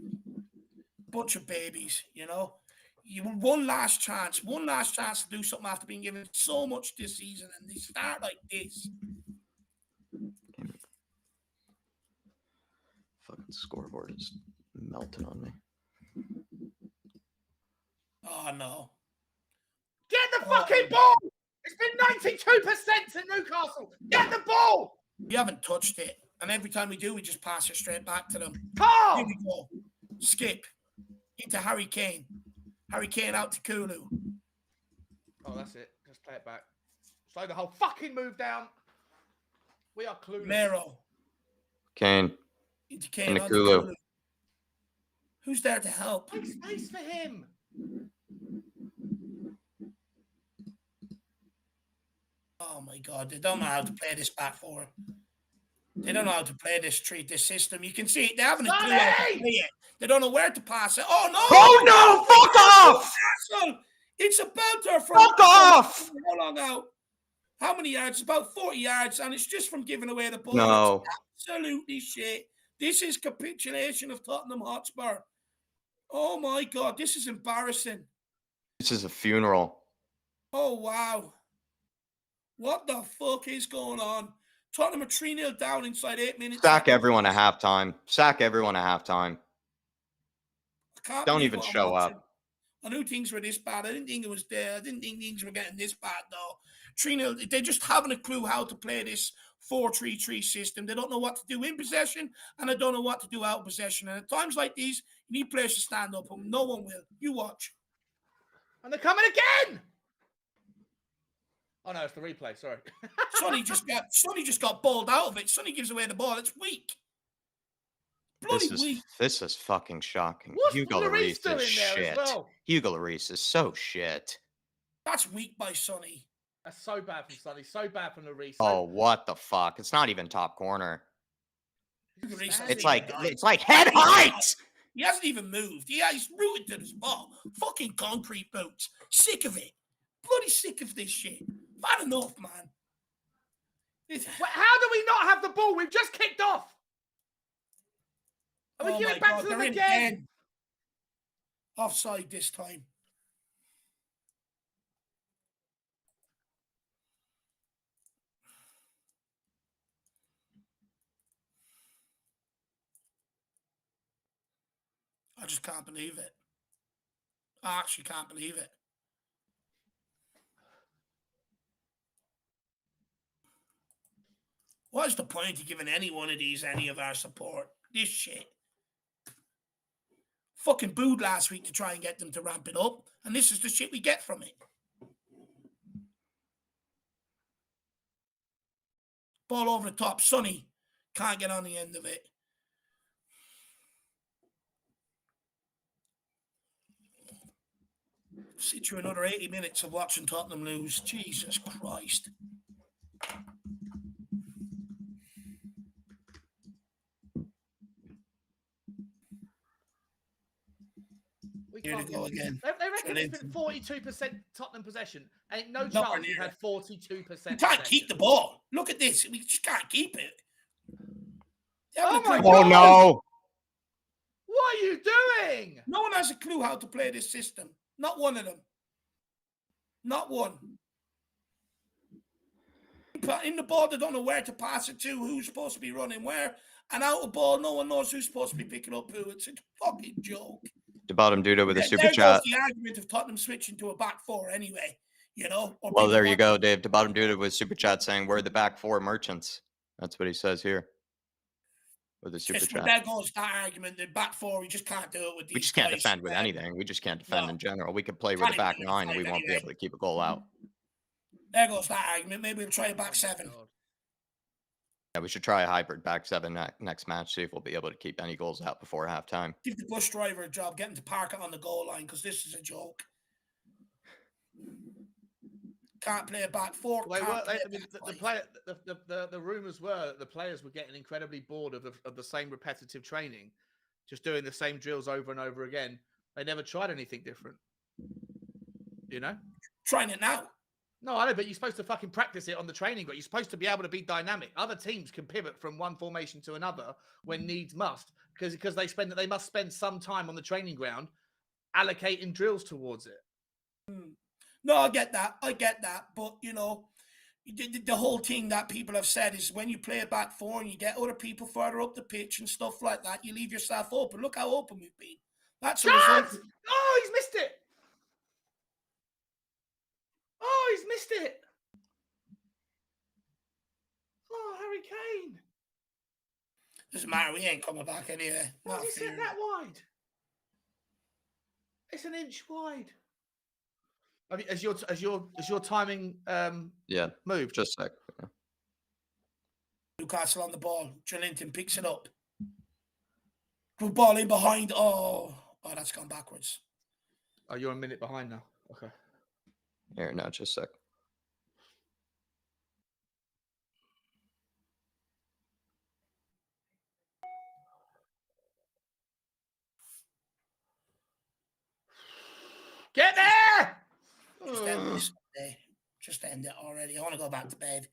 Speaker 2: Bunch of babies, you know. You want one last chance to do something after being given so much this season, and they start like this.
Speaker 1: Fucking scoreboard is melting on me.
Speaker 2: Oh no.
Speaker 3: Get the fucking ball! It's been 92% to Newcastle. Get the ball!
Speaker 2: We haven't touched it. And every time we do, we just pass it straight back to them. Here we go. Skip into Harry Kane. Harry Kane out to Kulu.
Speaker 3: Oh, that's it. Just play it back. Slow the whole fucking move down. We are clueless.
Speaker 2: Mero.
Speaker 1: Kane.
Speaker 2: Into Kane
Speaker 1: Into
Speaker 2: onto
Speaker 1: Kulu.
Speaker 2: Kulu. Who's there to help?
Speaker 3: Make space for him.
Speaker 2: Oh my God, they don't know how to play this back four. They don't know how to play this system. You can see it. They haven't a clue how to play it. They don't know where to pass it. Oh no!
Speaker 1: Oh no! Fuck off!
Speaker 2: Asshole. It's a belter from
Speaker 1: Fuck off!
Speaker 2: How long out? How many yards? About 40 yards, and it's just from giving away the ball.
Speaker 1: No.
Speaker 2: It's absolutely shit. This is capitulation of Tottenham Hotspur. Oh my God, this is embarrassing.
Speaker 1: This is a funeral.
Speaker 2: Oh wow. What the fuck is going on? Tottenham are 3-0 down inside 8 minutes.
Speaker 1: Sack everyone at halftime. Sack everyone at halftime. Don't even show up.
Speaker 2: I knew things were this bad. I didn't think it was there. I didn't think things were getting this bad, though. 3-0. They just haven't a clue how to play this 4-3-3 system. They don't know what to do in possession, and they don't know what to do out of possession. And at times like these, you need players to stand up, and no one will. You watch.
Speaker 3: And they're coming again. Oh no, it's the replay. Sorry.
Speaker 2: Sonny just got balled out of it. Sonny gives away the ball. It's weak. Bloody weak.
Speaker 1: This is fucking shocking.
Speaker 3: What's
Speaker 1: Hugo
Speaker 3: Lloris
Speaker 1: Lloris
Speaker 3: doing
Speaker 1: is
Speaker 3: there
Speaker 1: shit.
Speaker 3: as well?
Speaker 1: Hugo Lloris is so shit.
Speaker 2: That's weak by Sonny.
Speaker 3: That's so bad from Sonny. So bad from Lloris.
Speaker 1: Oh, what the fuck? It's not even top corner.
Speaker 2: It's
Speaker 1: like head height.
Speaker 2: He hasn't even moved. He's rooted to the ball. Fucking concrete boots. Sick of it. Bloody sick of this shit. Bad enough, man.
Speaker 3: How do we not have the ball? We've just kicked off. And we give it back to them again.
Speaker 2: Offside this time. I just can't believe it. I actually can't believe it. What is the point of giving any one of these any of our support? This shit. Fucking booed last week to try and get them to ramp it up, and this is the shit we get from it. Ball over the top. Sonny can't get on the end of it. Sit through another 80 minutes of watching Tottenham lose. Jesus Christ. Here to go again.
Speaker 3: They reckon it's been 42% Tottenham possession. Ain't no
Speaker 2: Nowhere
Speaker 3: chance we've
Speaker 2: near
Speaker 3: had 42%.
Speaker 2: We can't keep the ball. Look at this. We just can't keep it.
Speaker 3: Oh my
Speaker 1: Oh
Speaker 3: God.
Speaker 1: no.
Speaker 3: What are you doing?
Speaker 2: No one has a clue how to play this system. Not one of them. Not one. In the ball, they don't know where to pass it to, who's supposed to be running where. And out of ball, no one knows who's supposed to be picking up who. It's a fucking joke.
Speaker 1: The bottom dude with a super
Speaker 2: There
Speaker 1: chat.
Speaker 2: goes the argument of Tottenham switching to a back four anyway, you know.
Speaker 1: Well, there you go, Dave. The bottom dude with super chat saying we're the back four merchants. That's what he says here. With the super chat.
Speaker 2: There goes that argument. The back four, we just can't do it with these
Speaker 1: We just can't
Speaker 2: guys.
Speaker 1: defend with anything. We just can't defend
Speaker 2: No.
Speaker 1: in general. We could play with a back nine and we won't be able to keep a goal out.
Speaker 2: There goes that argument. Maybe we'll try a back seven.
Speaker 1: Yeah, we should try a hybrid back seven next match, see if we'll be able to keep any goals out before halftime.
Speaker 2: Give the bus driver a job, get him to park it on the goal line, because this is a joke. Can't play a back four.
Speaker 3: The rumours were that the players were getting incredibly bored of the same repetitive training, just doing the same drills over and over again. They never tried anything different. You know?
Speaker 2: Trying it now.
Speaker 3: No, I know, but you're supposed to fucking practice it on the training ground. You're supposed to be able to be dynamic. Other teams can pivot from one formation to another when needs must, because they must spend some time on the training ground allocating drills towards it.
Speaker 2: No, I get that. But, you know, the whole thing that people have said is when you play a back four and you get other people further up the pitch and stuff like that, you leave yourself open. Look how open we've been. That's a result.
Speaker 3: Oh, he's missed it. Oh, he's missed it. Oh, Harry Kane.
Speaker 2: Doesn't matter. We ain't coming back anyway.
Speaker 3: Why
Speaker 2: Not
Speaker 3: has he set
Speaker 2: fearing
Speaker 3: that
Speaker 2: it.
Speaker 3: wide? It's an inch wide. I mean, as your timing
Speaker 1: Yeah,
Speaker 3: moved.
Speaker 1: just a sec.
Speaker 2: Newcastle on the ball. Joelinton picks it up. Good ball in behind. Oh, that's gone backwards.
Speaker 3: Oh, you're a minute behind now. Okay.
Speaker 1: Here, no, just a sec.
Speaker 3: Get there!
Speaker 2: Just end this day. Just end it already. I want to go back to bed.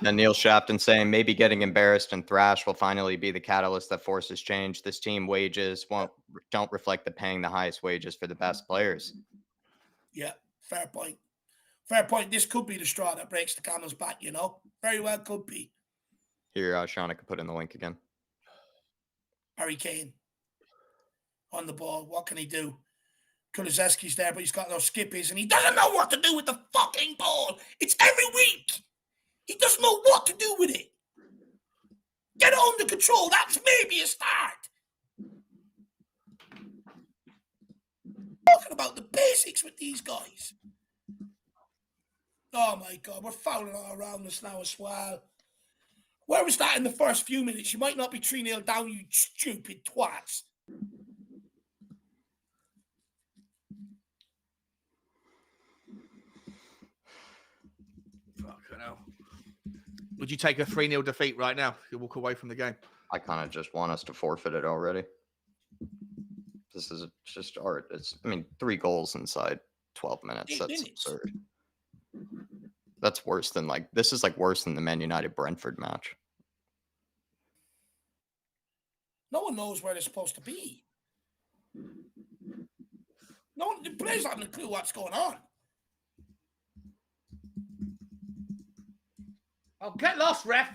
Speaker 1: And Neil Shapton saying maybe getting embarrassed and thrashed will finally be the catalyst that forces change. This team wages don't reflect the paying the highest wages for the best players.
Speaker 2: Yeah, fair point. Fair point. This could be the straw that breaks the camel's back, you know? Very well could be.
Speaker 1: Here, Shauna could put in the link again.
Speaker 2: Harry Kane on the ball. What can he do? Kulusevski's there, but he's got no skippies, and he doesn't know what to do with the fucking ball. It's every week. He doesn't know what to do with it. Get it under control. That's maybe a start. Talking about the basics with these guys. Oh my God, we're fouling all around us now as well. Where was that in the first few minutes? You might not be 3-0 down, you stupid twats.
Speaker 3: Fucking hell. Would you take a 3-0 defeat right now? You walk away from the game.
Speaker 1: I kind of just want us to forfeit it already. This is just art. I mean, 3 goals inside 12 minutes.
Speaker 2: 8
Speaker 1: That's
Speaker 2: minutes.
Speaker 1: absurd. That's worse than this is worse than the Man United Brentford match.
Speaker 2: No one knows where they're supposed to be. No one, the players haven't a clue what's going on.
Speaker 3: Oh, get lost, ref.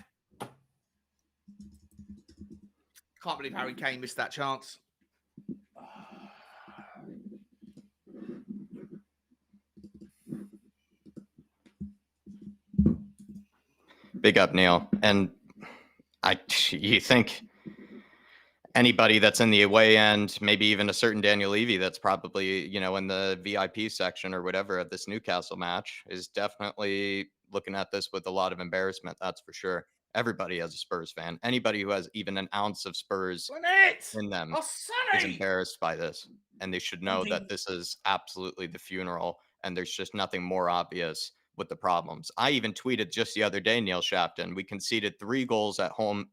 Speaker 3: Can't believe Harry Kane missed that chance.
Speaker 1: Big up, Neil. And you think anybody that's in the away end, maybe even a certain Daniel Levy that's probably, in the VIP section or whatever at this Newcastle match is definitely looking at this with a lot of embarrassment. That's for sure. Everybody as a Spurs fan, anybody who has even an ounce of Spurs in them is embarrassed by this. And they should know that this is absolutely the funeral and there's just nothing more obvious with the problems. I even tweeted just the other day, Neil Shapton, we conceded 3 goals at home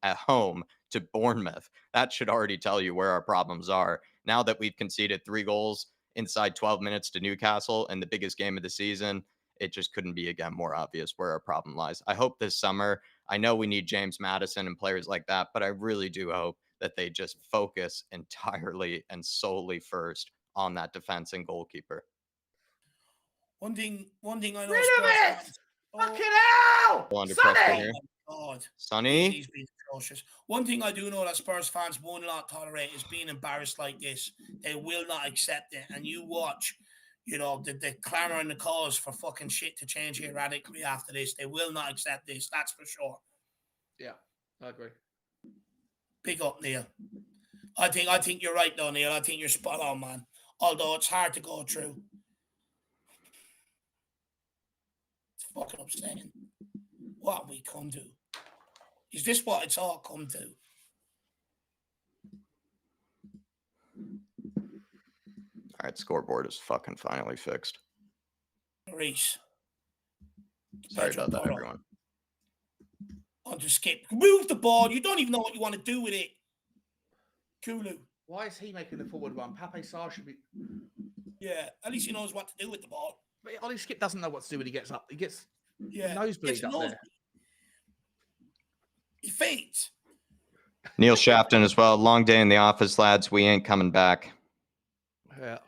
Speaker 1: to Bournemouth. That should already tell you where our problems are. Now that we've conceded 3 goals inside 12 minutes to Newcastle in the biggest game of the season, it just couldn't be, again, more obvious where our problem lies. I hope this summer, I know we need James Maddison and players like that, but I really do hope that they just focus entirely and solely first on that defense and goalkeeper.
Speaker 2: One thing I know.
Speaker 3: Rid of it! Fucking hell!
Speaker 1: Under pressure here.
Speaker 2: Oh God.
Speaker 1: Sonny?
Speaker 2: He's been atrocious. One thing I do know that Spurs fans will not tolerate is being embarrassed like this. They will not accept it. And you watch, the clamour and the cause for fucking shit to change here radically after this. They will not accept this. That's for sure.
Speaker 3: Yeah, I agree.
Speaker 2: Big up, Neil. I think you're right, though, Neil. I think you're spot on, man. Although it's hard to go through. It's fucking upsetting. What have we come to? Is this what it's all come to?
Speaker 1: All right, scoreboard is fucking finally fixed.
Speaker 2: Reese.
Speaker 1: Sorry about that, everyone.
Speaker 2: On to skip. Move the ball. You don't even know what you want to do with it. Kulu.
Speaker 3: Why is he making the forward one? Pape Sarr should be...
Speaker 2: Yeah, at least he knows what to do with the ball.
Speaker 3: But Ollie Skip doesn't know what to do when he gets up. He gets
Speaker 2: Yeah,
Speaker 3: nosebleed up there.
Speaker 2: He faints.
Speaker 1: Neil Shapton as well. Long day in the office, lads. We ain't coming back.
Speaker 3: Yeah.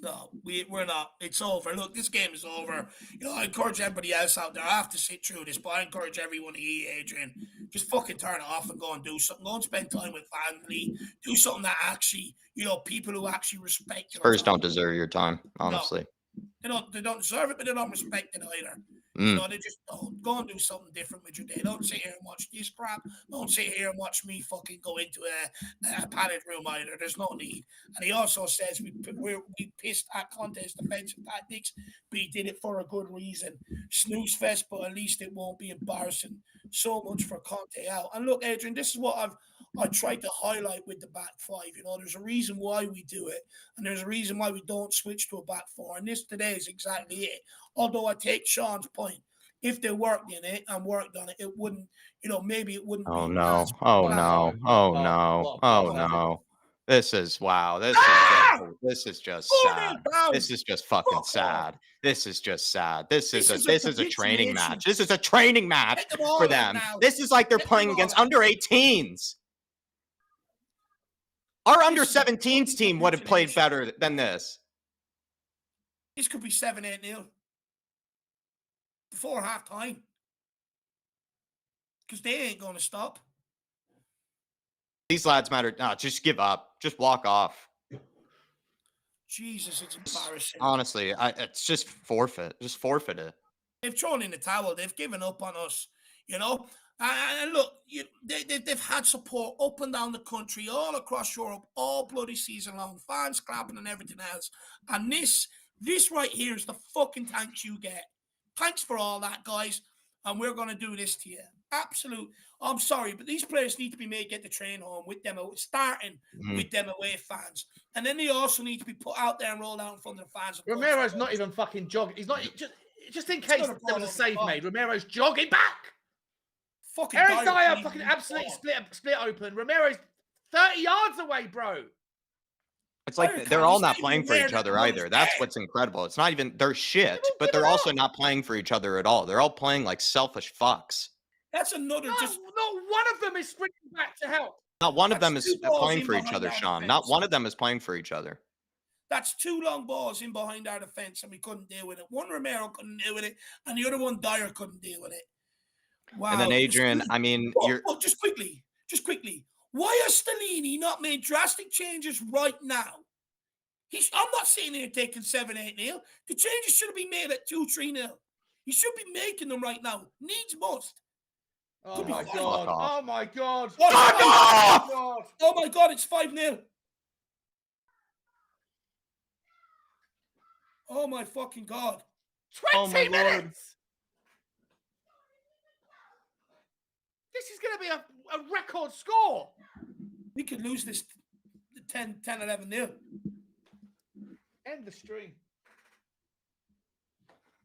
Speaker 2: No, We're not. It's over. Look, this game is over. You know, I encourage everybody else out there. I have to sit through this, but I encourage everyone to eat, Adrian. Just fucking turn it off and go and do something. Go and spend time with family. Do something that actually, you know, people who actually respect your
Speaker 1: Spurs
Speaker 2: time.
Speaker 1: don't deserve your time, honestly.
Speaker 2: No, they don't deserve it, but they don't respect it either. You know, they just don't. Go and do something different with your day. Don't sit here and watch this crap. Don't sit here and watch me fucking go into a padded room either. There's no need. And he also says we pissed at contest defensive tactics, but he did it for a good reason. Snooze fest, but at least it won't be embarrassing. So much for Conte out. And look, Adrian, this is what I tried to highlight with the back five. You know, there's a reason why we do it, and there's a reason why we don't switch to a back four. And this today is exactly it. Although I take Sean's point, if they worked in it and worked on it, it wouldn't, you know, maybe it wouldn't
Speaker 1: Oh
Speaker 2: be
Speaker 1: no.
Speaker 2: as
Speaker 1: Oh
Speaker 2: bad.
Speaker 1: no. Oh no. Oh no. This is wow. This is just sad. This is just fucking sad. This is just sad. This is a training match. This is a training match for them. This is like they're playing against under 18s. Our under 17s team would have played better than this.
Speaker 2: This could be 7-8-0 before halftime, because they ain't going to stop.
Speaker 1: These lads matter. No, just give up. Just walk off.
Speaker 2: Jesus, it's embarrassing.
Speaker 1: Honestly, it's just forfeit. Just forfeit it.
Speaker 2: They've thrown in the towel. They've given up on us, you know. And look, they've had support up and down the country, all across Europe, all bloody season long, fans clapping and everything else. And this right here is the fucking thanks you get. Thanks for all that, guys. And we're going to do this to you. Absolute. I'm sorry, but these players need to be made get the train home with them, starting with them away fans. And then they also need to be put out there and rolled out in front of the fans.
Speaker 3: Romero's not even fucking jogging. He's not just in case there was a save made. Romero's jogging back.
Speaker 2: Fucking
Speaker 3: Eric Dyer fucking absolutely split open. Romero's 30 yards away, bro.
Speaker 1: It's like they're all not playing for each other either. That's what's incredible. It's not even they're shit, but they're also not playing for each other at all. They're all playing like selfish fucks.
Speaker 2: That's another
Speaker 3: Not one of them is sprinting back to help.
Speaker 1: Not one of them is playing for each other, Sean. Not one of them is playing for each other.
Speaker 2: That's two long balls in behind our defense, and we couldn't deal with it. One Romero couldn't deal with it, and the other one Dyer couldn't deal with it. Wow.
Speaker 1: And then Adrian, I mean,
Speaker 2: just quickly. Why has Stellini not made drastic changes right now? I'm not sitting here taking 7-8-0. The changes should have been made at 2-3-0. He should be making them right now. Needs must.
Speaker 3: Oh my god. Oh my god.
Speaker 2: Oh my god, it's 5-0. Oh my fucking god.
Speaker 3: 20 minutes. This is going to be a record score.
Speaker 2: We could lose this 10-11-0.
Speaker 3: End the stream.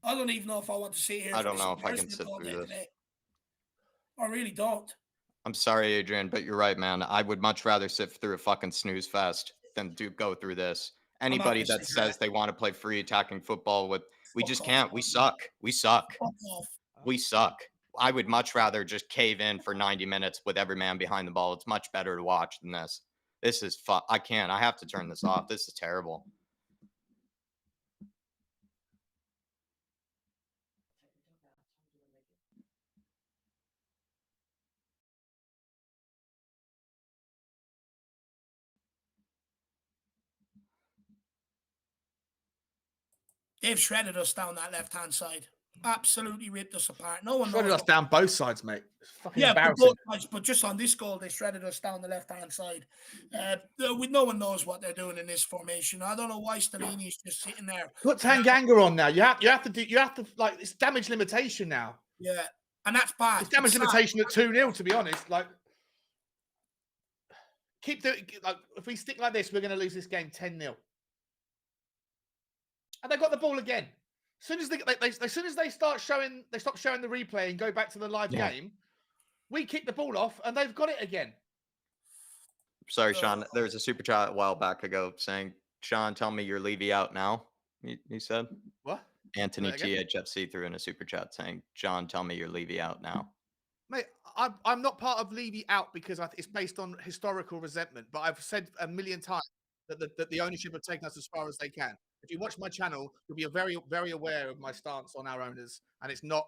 Speaker 2: I don't even know if I want to sit here.
Speaker 1: I don't know if I can sit through this.
Speaker 2: I really don't.
Speaker 1: I'm sorry, Adrian, but you're right, man. I would much rather sit through a fucking snooze fest than go through this. Anybody that says they want to play free attacking football we just can't. We suck. We suck. We suck. I would much rather just cave in for 90 minutes with every man behind the ball. It's much better to watch than this. This is I can't. I have to turn this off. This is terrible.
Speaker 2: They've shredded us down that left-hand side. Absolutely ripped us apart. No one
Speaker 3: shredded us down both sides, mate. It's fucking embarrassing.
Speaker 2: Both sides, but just on this goal, they shredded us down the left-hand side. No one knows what they're doing in this formation. I don't know why Stellini's just sitting there.
Speaker 3: Put Tanganga on now. You have to like it's damage limitation now.
Speaker 2: Yeah, and that's bad.
Speaker 3: It's damage limitation at 2-0. To be honest, like if we stick like this, we're going to lose this game 10-0. And they got the ball again. As soon as they stop showing the replay and go back to the live game, we kick the ball off and they've got it again.
Speaker 1: Sorry, Sean. There was a super chat a while back ago saying, "Sean, tell me you're Levy out now." He said,
Speaker 3: "What?"
Speaker 1: Anthony THFC threw in a super chat saying, "John, tell me you're Levy out now."
Speaker 3: Mate, I'm not part of Levy out because it's based on historical resentment. But I've said a million times that the ownership have taken us as far as they can. if you watch my channel, you'll be very, very aware of my stance on our owners, and it's not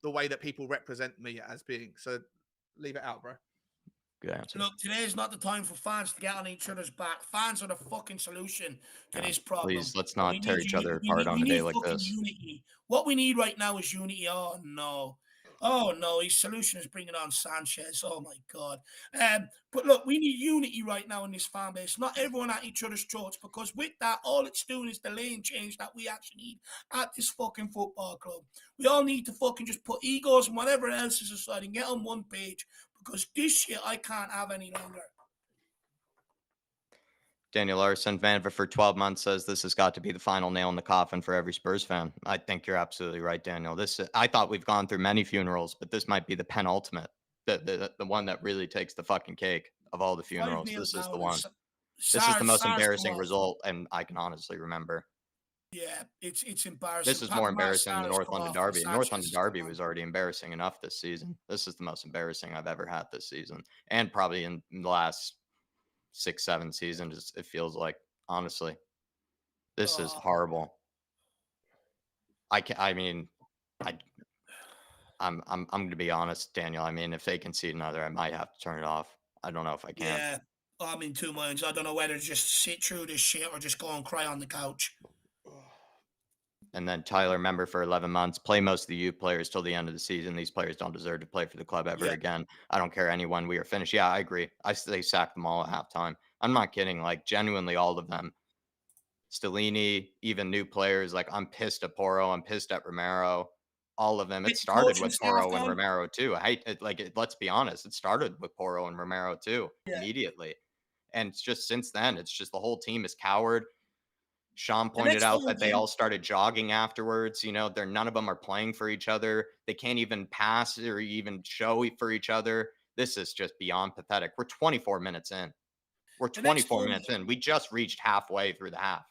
Speaker 3: the way that people represent me as being. So leave it out, bro.
Speaker 1: Good answer.
Speaker 2: Look, today is not the time for fans to get on each other's back. Fans are the fucking solution to this problem.
Speaker 1: Please, let's not tear each other apart on
Speaker 2: we
Speaker 1: a day
Speaker 2: need
Speaker 1: like
Speaker 2: fucking
Speaker 1: this.
Speaker 2: unity. What we need right now is unity. Oh no. Oh no, his solution is bringing on Sanchez. Oh my god. But look, we need unity right now in this fan base. Not everyone at each other's throats, because with that, all it's doing is delaying change that we actually need at this fucking football club. We all need to fucking just put egos and whatever else is aside and get on one page, because this shit I can't have any longer.
Speaker 1: Daniel Larson, Vanva for 12 months says this has got to be the final nail in the coffin for every Spurs fan. I think you're absolutely right, Daniel. I thought we've gone through many funerals, but this might be the penultimate, the one that really takes the fucking cake of all the funerals. This is the one. This is the most embarrassing result, and I can honestly remember.
Speaker 2: Yeah, it's embarrassing.
Speaker 1: This is more embarrassing than North London Derby. North London Derby was already embarrassing enough this season. This is the most embarrassing I've ever had this season, and probably in the last 6-7 seasons. It feels like, honestly, this is horrible. I'm going to be honest, Daniel. I mean, if they concede another, I might have to turn it off. I don't know if I can.
Speaker 2: Yeah, I'm in two minds. I don't know whether to just sit through this shit or just go and cry on the couch.
Speaker 1: And then Tyler, member for 11 months, play most of the youth players till the end of the season. These players don't deserve to play for the club ever again. I don't care anyone. We are finished. Yeah, I agree. They sacked them all at halftime. I'm not kidding. Like, genuinely, all of them. Stellini, even new players. Like, I'm pissed at Porro. I'm pissed at Romero. All of them. It started with Porro and Romero too. I hate it. Like, let's be honest. It started with Porro and Romero too, immediately. And it's just since then, it's just the whole team is coward. Sean pointed out that they all started jogging afterwards. You know, none of them are playing for each other. They can't even pass or even show for each other. This is just beyond pathetic. We're 24 minutes in. We're 24 minutes in. We just reached halfway through the half.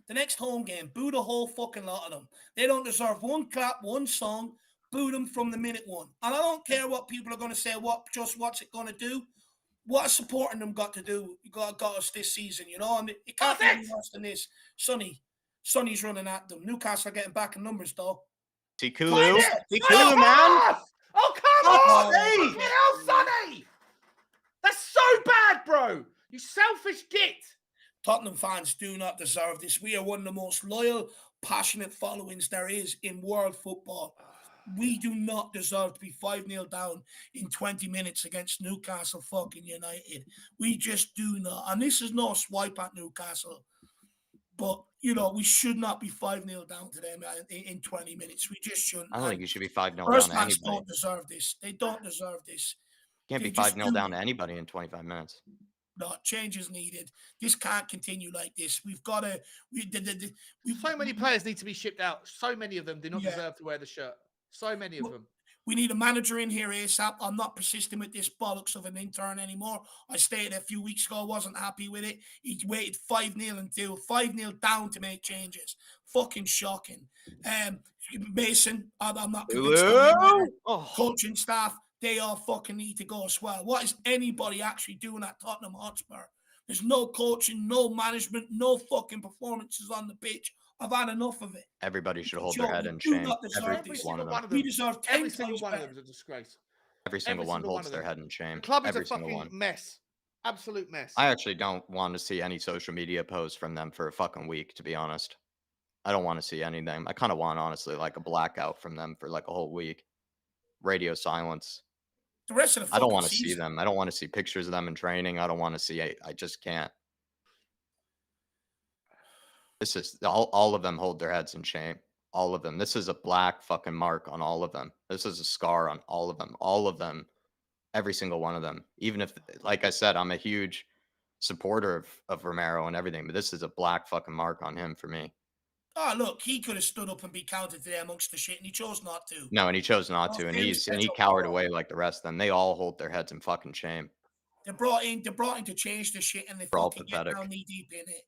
Speaker 2: The next home game, boo the whole fucking lot of them. They don't deserve one clap, one song. Boo them from the minute one. And I don't care what people are going to say. What's it going to do? What has supporting them got to do? Got us this season, you know? I mean, it can't be any worse than this. Sonny's running at them. Newcastle are getting back in numbers, though.
Speaker 1: Tikulu, man.
Speaker 3: Oh, come on! Hey! Hell, Sonny! That's so bad, bro. You selfish git.
Speaker 2: Tottenham fans do not deserve this. We are one of the most loyal, passionate followings there is in world football. We do not deserve to be 5-0 down in 20 minutes against Newcastle fucking United. We just do not. And this is no swipe at Newcastle. But, you know, we should not be 5-0 down to them in 20 minutes. We just shouldn't.
Speaker 1: I don't think you should be 5-0 down to anybody.
Speaker 2: Don't deserve this. They don't deserve this.
Speaker 1: You can't be 5-0 down to anybody in 25 minutes.
Speaker 2: No, change is needed. This can't continue like this. We've got to.
Speaker 3: So many players need to be shipped out. So many of them do not deserve to wear the shirt. So many of them.
Speaker 2: We need a manager in here ASAP. I'm not persisting with this bollocks of an intern anymore. I stated a few weeks ago I wasn't happy with it. He waited 5-0 until 5-0 down to make changes. Fucking shocking. Mason, I'm not convinced. Coaching staff, they all fucking need to go as well. What is anybody actually doing at Tottenham Hotspur? There's no coaching, no management, no fucking performances on the pitch. I've had enough of it.
Speaker 1: Everybody should hold their head in shame.
Speaker 3: Every single one of them.
Speaker 2: We deserve 10
Speaker 3: every single one of them is a disgrace.
Speaker 1: Every single one holds their head in shame.
Speaker 3: The club is a fucking mess. Absolute mess.
Speaker 1: I actually don't want to see any social media posts from them for a fucking week, to be honest. I don't want to see anything. I kind of want, honestly, like a blackout from them for like a whole week. Radio silence.
Speaker 2: The rest of the
Speaker 1: I don't want to see them. I don't want to see pictures of them in training. I don't want to see it. I just can't. This is all of them hold their heads in shame. All of them. This is a black fucking mark on all of them. This is a scar on all of them. All of them. Every single one of them. Even if, like I said, I'm a huge supporter of Romero and everything, but this is a black fucking mark on him for me.
Speaker 2: Oh, look, he could have stood up and be counted today amongst the shit, and he chose not to.
Speaker 1: No, and he chose not to, and he cowered away like the rest of them. They all hold their heads in fucking shame.
Speaker 2: They're brought in to change the shit, and they fucking get down knee deep in it.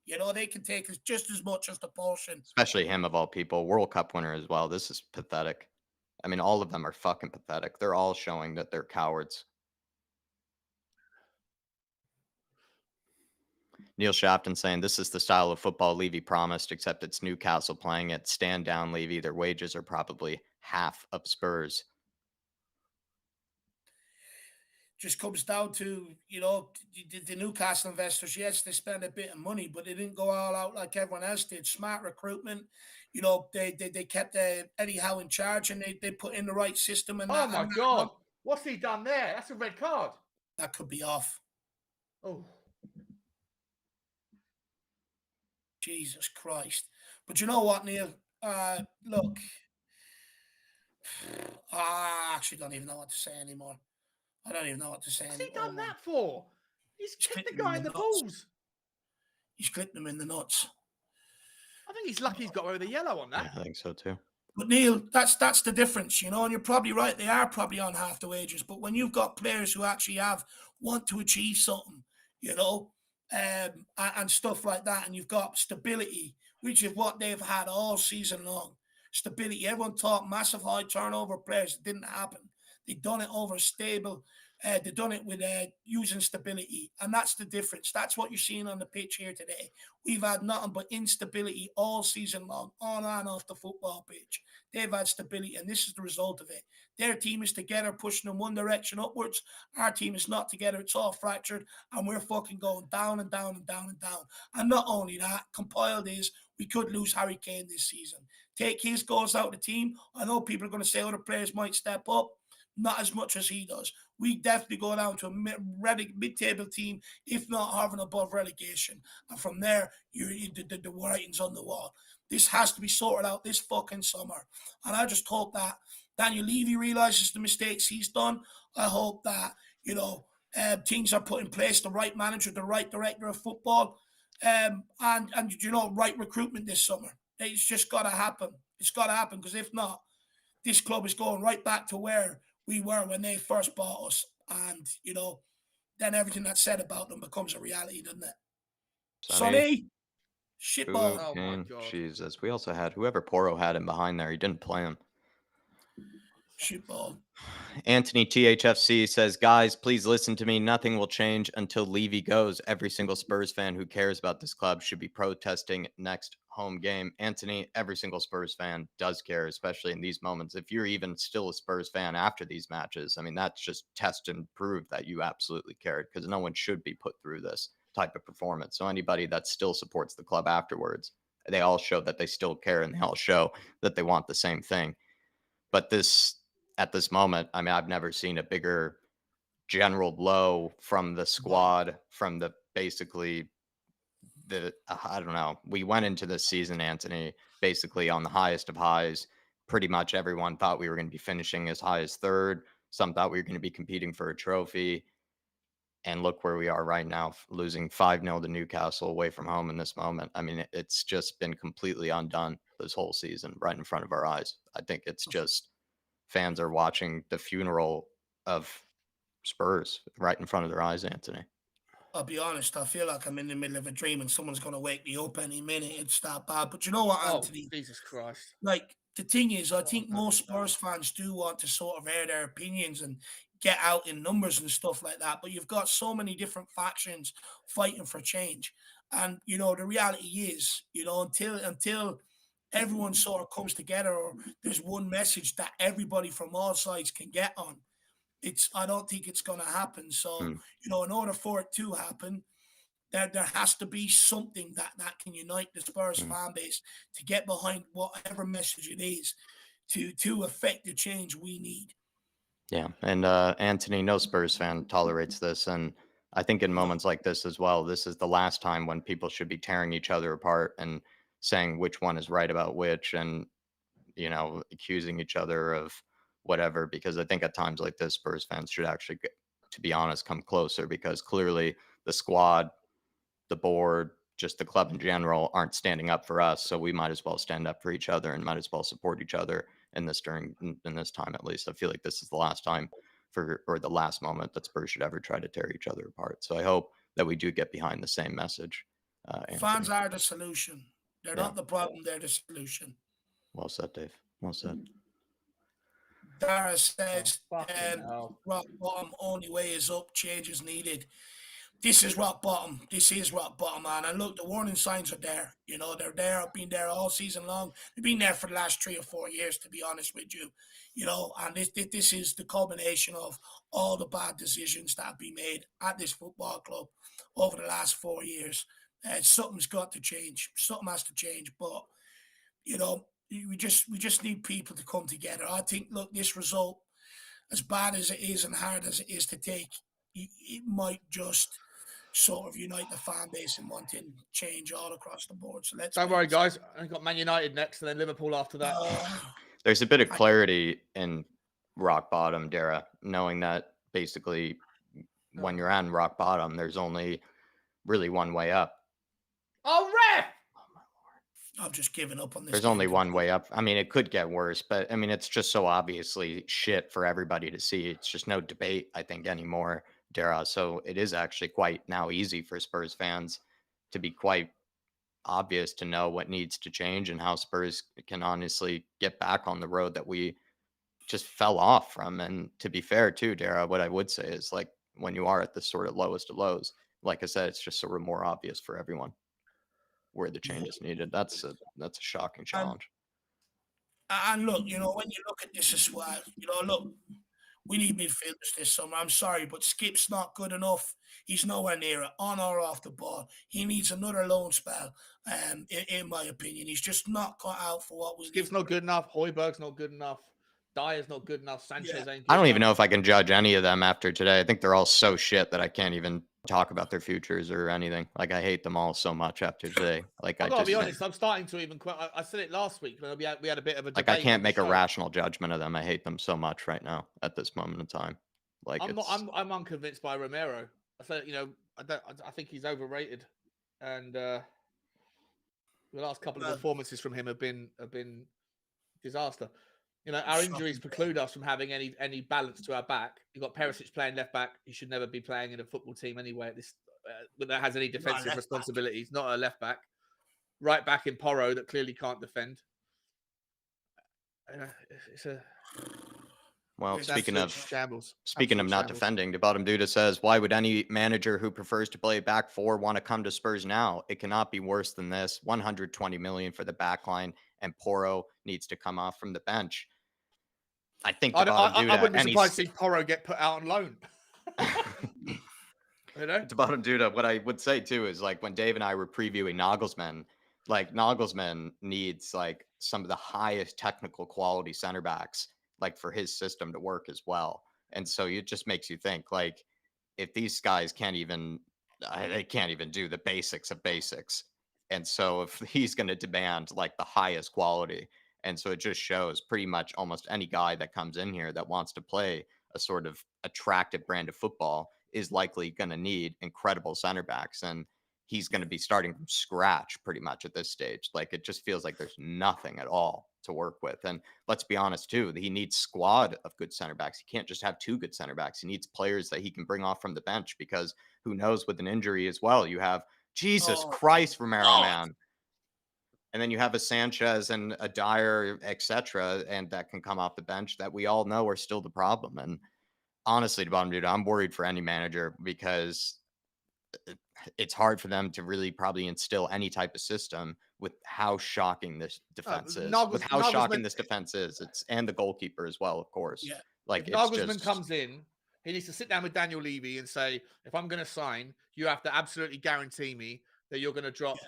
Speaker 2: You know, they can take us just as much as the Paulson.
Speaker 1: Especially him, of all people. World Cup winner as well. This is pathetic. I mean, all of them are fucking pathetic. They're all showing that they're cowards. Neil Shafton saying this is the style of football Levy promised, except it's Newcastle playing it. Stand down, Levy. Their wages are probably half of Spurs.
Speaker 2: Just comes down to, the Newcastle investors. Yes, they spend a bit of money, but they didn't go all out like everyone else did. Smart recruitment. They kept Eddie Howe in charge, and they put in the right system. And
Speaker 3: Oh my God. What's he done there? That's a red card.
Speaker 2: that could be off.
Speaker 3: Oh.
Speaker 2: Jesus Christ. But you know what, Neil? Look, I actually don't even know what to say anymore. I don't even know what to say
Speaker 3: What's he
Speaker 2: anymore.
Speaker 3: done that for? He's kicked the
Speaker 2: clipped him
Speaker 3: guy in the balls.
Speaker 2: He's clipped him in the nuts.
Speaker 3: I think he's lucky he's got away with the yellow on that.
Speaker 1: Yeah, I think so too.
Speaker 2: But Neil, that's the difference, and you're probably right. They are probably on half the wages. But when you've got players who actually want to achieve something, and stuff like that, and you've got stability, which is what they've had all season long. Stability. Everyone thought massive high turnover players. It didn't happen. They've done it over stable. They've done it with using stability, and that's the difference. That's what you're seeing on the pitch here today. We've had nothing but instability all season long, on and off the football pitch. They've had stability, and this is the result of it. Their team is together, pushing in one direction upwards. Our team is not together. It's all fractured, and we're fucking going down and down and down and down. And not only that, compiled is we could lose Harry Kane this season. Take his goals out of the team. I know people are going to say other players might step up. Not as much as he does. We definitely go down to a mid-table team, if not having above relegation. And from there, the writing's on the wall. This has to be sorted out this fucking summer. And I just hope that Daniel Levy realizes the mistakes he's done. I hope that, things are put in place, the right manager, the right director of football, and right recruitment this summer. It's just got to happen. It's got to happen, because if not, this club is going right back to where we were when they first bought us. And, then everything that's said about them becomes a reality, doesn't it? Sonny, shitball.
Speaker 3: Oh my God.
Speaker 1: Jesus. We also had whoever Poro had him behind there. He didn't play him.
Speaker 2: Shitball.
Speaker 1: Anthony THFC says, guys, please listen to me. Nothing will change until Levy goes. Every single Spurs fan who cares about this club should be protesting next home game. Anthony, every single Spurs fan does care, especially in these moments. If you're even still a Spurs fan after these matches, I mean, that's just test and prove that you absolutely cared, because no one should be put through this type of performance. So anybody that still supports the club afterwards, they all show that they still care, and they all show that they want the same thing. But at this moment, I mean, I've never seen a bigger general blow from the squad, from basically I don't know. We went into this season, Anthony, basically on the highest of highs. Pretty much everyone thought we were going to be finishing as high as third. Some thought we were going to be competing for a trophy. And look where we are right now, losing 5-0 to Newcastle away from home in this moment. I mean, it's just been completely undone this whole season right in front of our eyes. I think it's just fans are watching the funeral of Spurs right in front of their eyes, Anthony.
Speaker 2: I'll be honest, I feel like I'm in the middle of a dream and someone's going to wake me up any minute. It's that bad. But you know what, Anthony?
Speaker 3: Jesus Christ.
Speaker 2: Like, the thing is, I think most Spurs fans do want to sort of air their opinions and get out in numbers and stuff like that. But you've got so many different factions fighting for change. And, the reality is, until everyone sort of comes together, or there's one message that everybody from all sides can get on, I don't think it's going to happen. So, in order for it to happen, there has to be something that can unite the Spurs fan base to get behind whatever message it is to affect the change we need.
Speaker 1: Yeah, and Anthony, no Spurs fan tolerates this, and I think in moments like this as well, this is the last time when people should be tearing each other apart and saying which one is right about which, and accusing each other of whatever, because I think at times like this, Spurs fans should actually, to be honest, come closer, because clearly the squad, the board, just the club in general aren't standing up for us. So we might as well stand up for each other and might as well support each other in this time, at least. I feel like this is the last time or the last moment that Spurs should ever try to tear each other apart. So I hope that we do get behind the same message.
Speaker 2: Fans are the solution. They're not the problem. They're the solution.
Speaker 1: Well said, Dave. Well said.
Speaker 2: Dara says,
Speaker 3: rock bottom,
Speaker 2: only way is up, change is needed. this is rock bottom. This is rock bottom, man. And look, the warning signs are there. You know, they're there, been there all season long. They've been there for the last 3 or 4 years, to be honest with you. You know, and this is the culmination of all the bad decisions that have been made at this football club over the last 4 years. Something's got to change. Something has to change. But, you know, we just need people to come together. I think, look, this result, as bad as it is and hard as it is to take, it might just sort of unite the fan base in wanting change all across the board. So let's
Speaker 3: Don't worry, guys. I've got Man United next and then Liverpool after that.
Speaker 1: There's a bit of clarity in rock bottom, Dara, knowing that basically when you're on rock bottom, there's only really one way up.
Speaker 3: Oh, ref!
Speaker 2: I'm just giving up on this.
Speaker 1: There's only one way up. I mean, it could get worse, but I mean, it's just so obviously shit for everybody to see. It's just no debate, I think, anymore, Dara. So it is actually quite now easy for Spurs fans to be quite obvious to know what needs to change and how Spurs can honestly get back on the road that we just fell off from. And to be fair too, Dara, what I would say is, like, when you are at the sort of lowest of lows, like I said, it's just sort of more obvious for everyone where the change is needed. That's a shocking challenge.
Speaker 2: And look, you know, when you look at this as well, you know, look, we need midfielders this summer. I'm sorry, but Skip's not good enough. He's nowhere near it, on or off the ball. He needs another loan spell, in my opinion. He's just not cut out for what we
Speaker 3: Skip's not good enough. Højbjerg's not good enough. Dyer's not good enough. Sanchez ain't good
Speaker 1: I don't even
Speaker 3: enough.
Speaker 1: know if I can judge any of them after today. I think they're all so shit that I can't even talk about their futures or anything. Like, I hate them all so much after today. Like,
Speaker 3: I've got to be honest, I'm starting to even quite. I said it last week when we had a bit of a debate.
Speaker 1: Like, I can't
Speaker 3: on the
Speaker 1: make a
Speaker 3: show.
Speaker 1: rational judgment of them. I hate them so much right now at this moment in time. Like,
Speaker 3: I'm unconvinced by Romero. I said, you know, I think he's overrated, and the last couple of performances from him have been disaster. You know, our injuries preclude us from having any balance to our back. You've got Perisic playing left back. He should never be playing in a football team anyway. At this, that has any defensive responsibilities. Not a left back. Right back in Porro that clearly can't defend.
Speaker 1: Well, speaking of
Speaker 3: shambles.
Speaker 1: Speaking of not defending, the bottom Duda says, why would any manager who prefers to play back four want to come to Spurs now? It cannot be worse than this. 120 million for the back line, and Porro needs to come off from the bench. I think the bottom Duda...
Speaker 3: I wouldn't be surprised to see Porro get put out on loan. You know?
Speaker 1: The bottom Duda, what I would say too is, like, when Dave and I were previewing Nagelsmann, like, Nagelsmann needs, like, some of the highest technical quality center backs, like, for his system to work as well. And so it just makes you think, like, if these guys can't even do the basics of basics. And so if he's going to demand, like, the highest quality, and so it just shows pretty much almost any guy that comes in here that wants to play a sort of attractive brand of football is likely going to need incredible center backs. And he's going to be starting from scratch pretty much at this stage. Like, it just feels like there's nothing at all to work with. And let's be honest too, he needs squad of good center backs. He can't just have two good center backs. He needs players that he can bring off from the bench, because who knows, with an injury as well, you have Jesus Christ, Romero, man. And then you have a Sanchez and a Dyer, etc., and that can come off the bench that we all know are still the problem. And honestly, bottom dude, I'm worried for any manager, because it's hard for them to really probably instill any type of system with how shocking this defense is. With how shocking this defense is, and the goalkeeper as well, of course.
Speaker 2: Yeah.
Speaker 1: Like,
Speaker 3: if Nagelsmann comes in, he needs to sit down with Daniel Levy and say, if I'm going to sign, you have to absolutely guarantee me that you're going to drop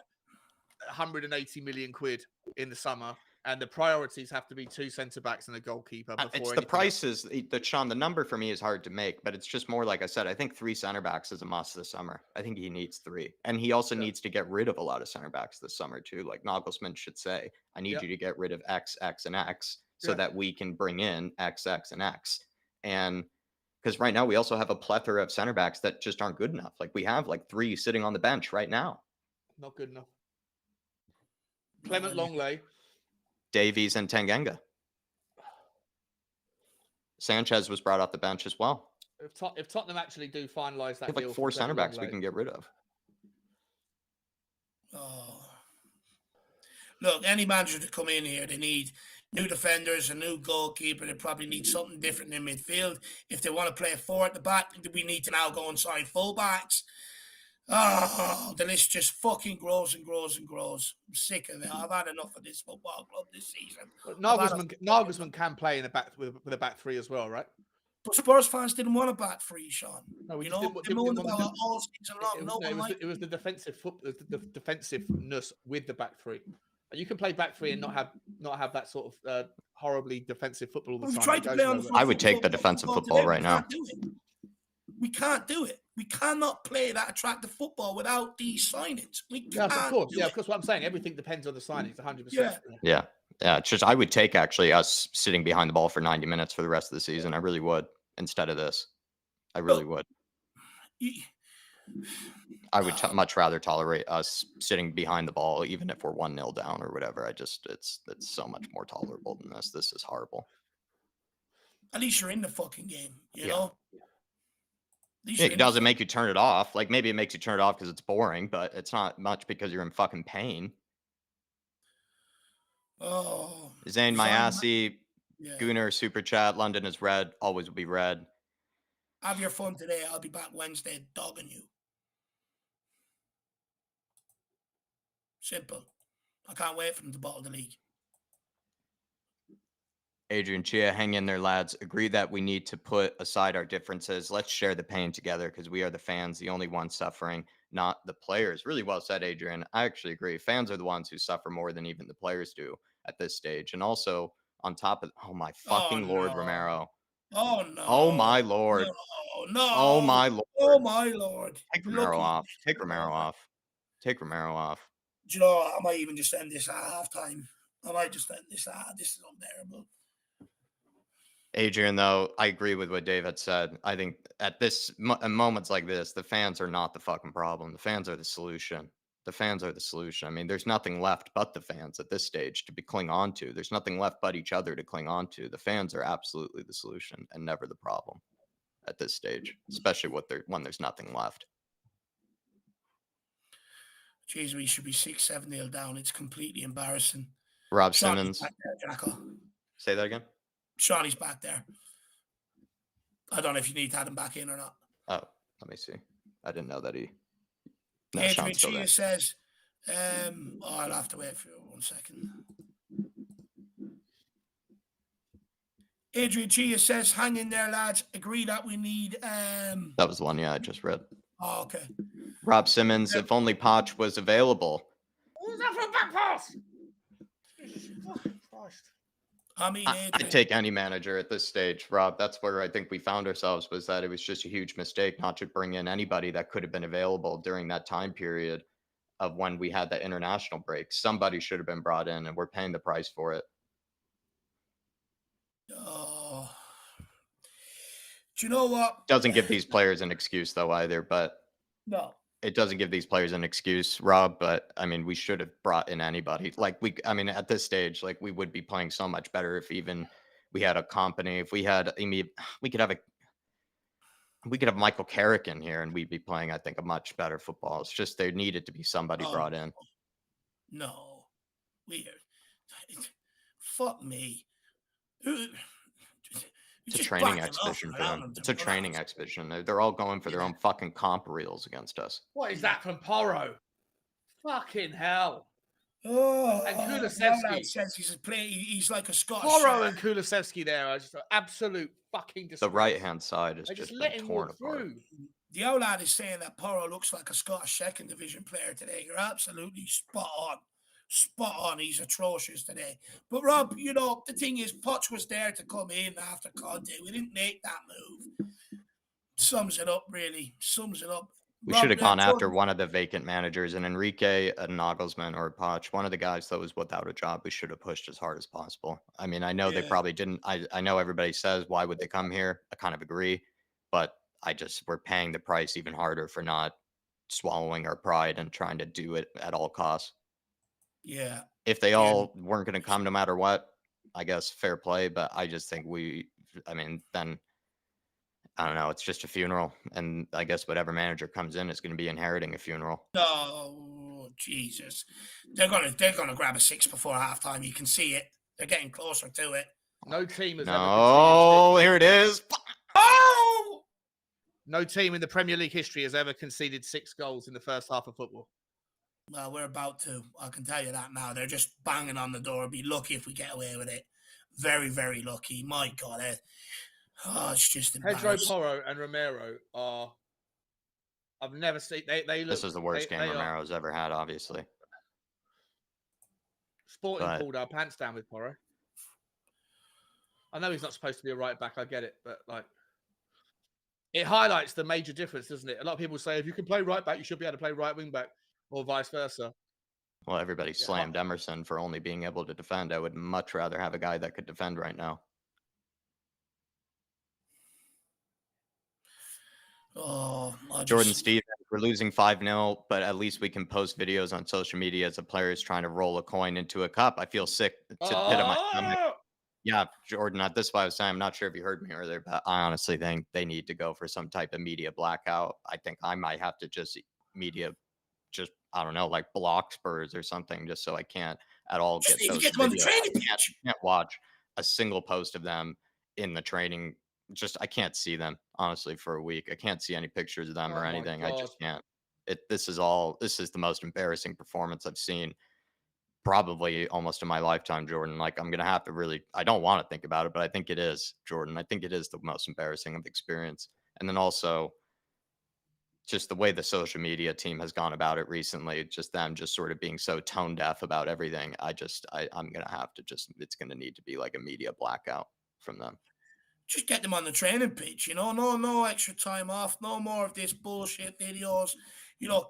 Speaker 3: 180 million quid in the summer, and the priorities have to be two centre backs and a goalkeeper.
Speaker 1: It's the prices. Sean, the number for me is hard to make, but it's just more, like I said, I think 3 center backs is a must this summer. I think he needs 3, and he also needs to get rid of a lot of center backs this summer too. Like, Nagelsmann should say, I need you to get rid of X, X, and X, so that we can bring in X, X, and X. And because right now we also have a plethora of center backs that just aren't good enough. Like, we have like 3 sitting on the bench right now.
Speaker 3: Not good enough. Clement Longley,
Speaker 1: Davies, and Tanganga. Sanchez was brought off the bench as well.
Speaker 3: If Tottenham actually do finalise that,
Speaker 1: like 4 center backs we can get rid of.
Speaker 2: Look, any manager to come in here, they need new defenders, a new goalkeeper. They probably need something different in midfield. If they want to play 4 at the back, we need to now go and sign fullbacks. Oh, the list just fucking grows and grows and grows. I'm sick of it. I've had enough of this football club this season.
Speaker 3: But Nagelsmann can play in a back with a back three as well, right?
Speaker 2: But Spurs fans didn't want a back three, Sean.
Speaker 3: No, we
Speaker 2: you
Speaker 3: just
Speaker 2: know,
Speaker 3: didn't,
Speaker 2: they moaned
Speaker 3: want
Speaker 2: about
Speaker 3: to
Speaker 2: it all season long. No one liked
Speaker 3: it was the defensive the defensiveness with the back three. You can play back three and not have that sort of horribly defensive football all the
Speaker 2: We've
Speaker 3: time.
Speaker 2: tried to play on the front
Speaker 1: I would
Speaker 2: foot
Speaker 1: take the defensive football
Speaker 2: today.
Speaker 1: right now.
Speaker 2: We can't do it. We cannot play that attractive football without these signings. We can't.
Speaker 3: Yeah, of course. Yeah, of course. What I'm saying, everything depends on the signings, 100%.
Speaker 1: Yeah. It's just I would take actually us sitting behind the ball for 90 minutes for the rest of the season. I really would instead of this. I really would. I would much rather tolerate us sitting behind the ball, even if we're 1-0 down or whatever. It's so much more tolerable than this. This is horrible.
Speaker 2: At least you're in the fucking game, you know?
Speaker 1: It doesn't make you turn it off. Like, maybe it makes you turn it off because it's boring, but it's not much because you're in fucking pain.
Speaker 2: Oh.
Speaker 1: Zane Mayasi, Gunnar, Super Chat, London is red, always will be red.
Speaker 2: Have your fun today. I'll be back Wednesday dogging you. Simple. I can't wait for them to bottle the league.
Speaker 1: Adrian Chia, hang in there, lads. Agree that we need to put aside our differences. Let's share the pain together because we are the fans, the only ones suffering, not the players. Really well said, Adrian. I actually agree. Fans are the ones who suffer more than even the players do at this stage. And also, on top of, oh my fucking Lord, Romero.
Speaker 2: Oh, no.
Speaker 1: Oh, my Lord.
Speaker 2: No.
Speaker 1: Oh, my Lord.
Speaker 2: Oh, my Lord.
Speaker 1: Take Romero off. Take Romero off. Take Romero off.
Speaker 2: Do you know what? I might even just end this at halftime. I might just end this at, this is unbearable.
Speaker 1: Adrian, though, I agree with what Dave had said. I think at this moments like this, the fans are not the fucking problem. The fans are the solution. The fans are the solution. I mean, there's nothing left but the fans at this stage to cling on to. There's nothing left but each other to cling on to. The fans are absolutely the solution and never the problem at this stage, especially when there's nothing left.
Speaker 2: Jeez, we should be 6-7-0 down. It's completely embarrassing.
Speaker 1: Rob Simmons. Say that again.
Speaker 2: Shawnee's back there. I don't know if you need to add him back in or not.
Speaker 1: Oh, let me see. I didn't know that he.
Speaker 2: No, Adrian Chia says, I'll have to wait for 1 second. Adrian Chia says, hang in there, lads. Agree that we need.
Speaker 1: That was the one, I just read.
Speaker 2: Oh, okay.
Speaker 1: Rob Simmons, if only Poch was available.
Speaker 3: Who's that for a back pass? Jesus Christ.
Speaker 2: I mean,
Speaker 1: I'd take any manager at this stage, Rob. That's where I think we found ourselves, was that it was just a huge mistake not to bring in anybody that could have been available during that time period of when we had that international break. Somebody should have been brought in, and we're paying the price for it.
Speaker 2: Oh. Do you know what?
Speaker 1: Doesn't give these players an excuse, though, either, but
Speaker 2: no.
Speaker 1: It doesn't give these players an excuse, Rob, but I mean, we should have brought in anybody. At this stage, like, we would be playing so much better if even we had a company. If we had, we could have Michael Carrick in here and we'd be playing, I think, a much better football. It's just there needed to be somebody brought in.
Speaker 2: No. Fuck me.
Speaker 1: It's a training expedition for them. It's a training expedition. They're all going for their own fucking comp reels against us.
Speaker 3: What is that from Porro? Fucking hell.
Speaker 2: Oh,
Speaker 3: and Kulusevski
Speaker 2: says he's like a Scottish.
Speaker 3: Porro and Kulusevski there are just an absolute fucking disgrace.
Speaker 1: The right-hand side is just been torn apart.
Speaker 3: Through.
Speaker 2: The old lad is saying that Porro looks like a Scottish second division player today. You're absolutely spot on. Spot on. He's atrocious today. But Rob, the thing is, Poch was there to come in after Conte. We didn't make that move. Sums it up, really. Sums it up.
Speaker 1: We should have gone after one of the vacant managers, an Enrique, a Nagelsmann, or a Poch. One of the guys that was without a job, we should have pushed as hard as possible. I mean, I know they probably didn't. I know everybody says, why would they come here? I kind of agree. But we're paying the price even harder for not swallowing our pride and trying to do it at all costs.
Speaker 2: Yeah.
Speaker 1: If they all weren't going to come no matter what, I guess fair play. But I just think then I don't know. It's just a funeral. And I guess whatever manager comes in is going to be inheriting a funeral.
Speaker 2: Oh, Jesus. They're gonna grab a 6 before halftime. You can see it. They're getting closer to it.
Speaker 3: No team has
Speaker 1: ever. Oh, here it is.
Speaker 2: Oh!
Speaker 3: No team in the Premier League history has ever conceded 6 goals in the first half of football.
Speaker 2: Well, we're about to. I can tell you that now. They're just banging on the door. Be lucky if we get away with it. Very, very lucky. My God. It's just
Speaker 3: Pedro
Speaker 2: embarrassing.
Speaker 3: Porro and Romero are... I've never seen... They look...
Speaker 1: This is the worst game Romero's ever had, obviously.
Speaker 3: Sporting pulled our pants down with Porro. I know he's not supposed to be a right back. I get it. But, like... It highlights the major difference, doesn't it? A lot of people say, if you can play right back, you should be able to play right wing back, or vice versa.
Speaker 1: Well, everybody slammed Emerson for only being able to defend. I would much rather have a guy that could defend right now. Jordan Stevens, we're losing 5-0, but at least we can post videos on social media as a player is trying to roll a coin into a cup. I feel sick to the pit of my stomach. Yeah, Jordan, this is why I was saying, I'm not sure if you heard me earlier, but I honestly think they need to go for some type of media blackout. I think I might have to I don't know, like block Spurs or something, just so I can't at all get those videos. I can't watch a single post of them in the training. I can't see them, honestly, for a week. I can't see any pictures of them or anything. I just can't. This is the most embarrassing performance I've seen probably almost in my lifetime, Jordan. Like, I'm going to have to I don't want to think about it, but I think it is, Jordan. I think it is the most embarrassing of the experience. And then also just the way the social media team has gone about it recently, just them just sort of being so tone deaf about everything. I'm going to have to it's going to need to be like a media blackout from them.
Speaker 2: Just get them on the training pitch, no extra time off, no more of this bullshit videos,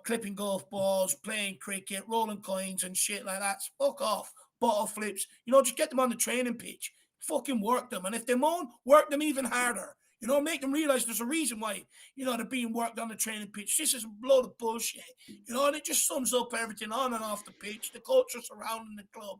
Speaker 2: clipping golf balls, playing cricket, rolling coins and shit like that. Fuck off, bottle flips, just get them on the training pitch, fucking work them. And if they moan, work them even harder, make them realize there's a reason why, they're being worked on the training pitch. This is a load of bullshit, and it just sums up everything on and off the pitch, the culture surrounding the club,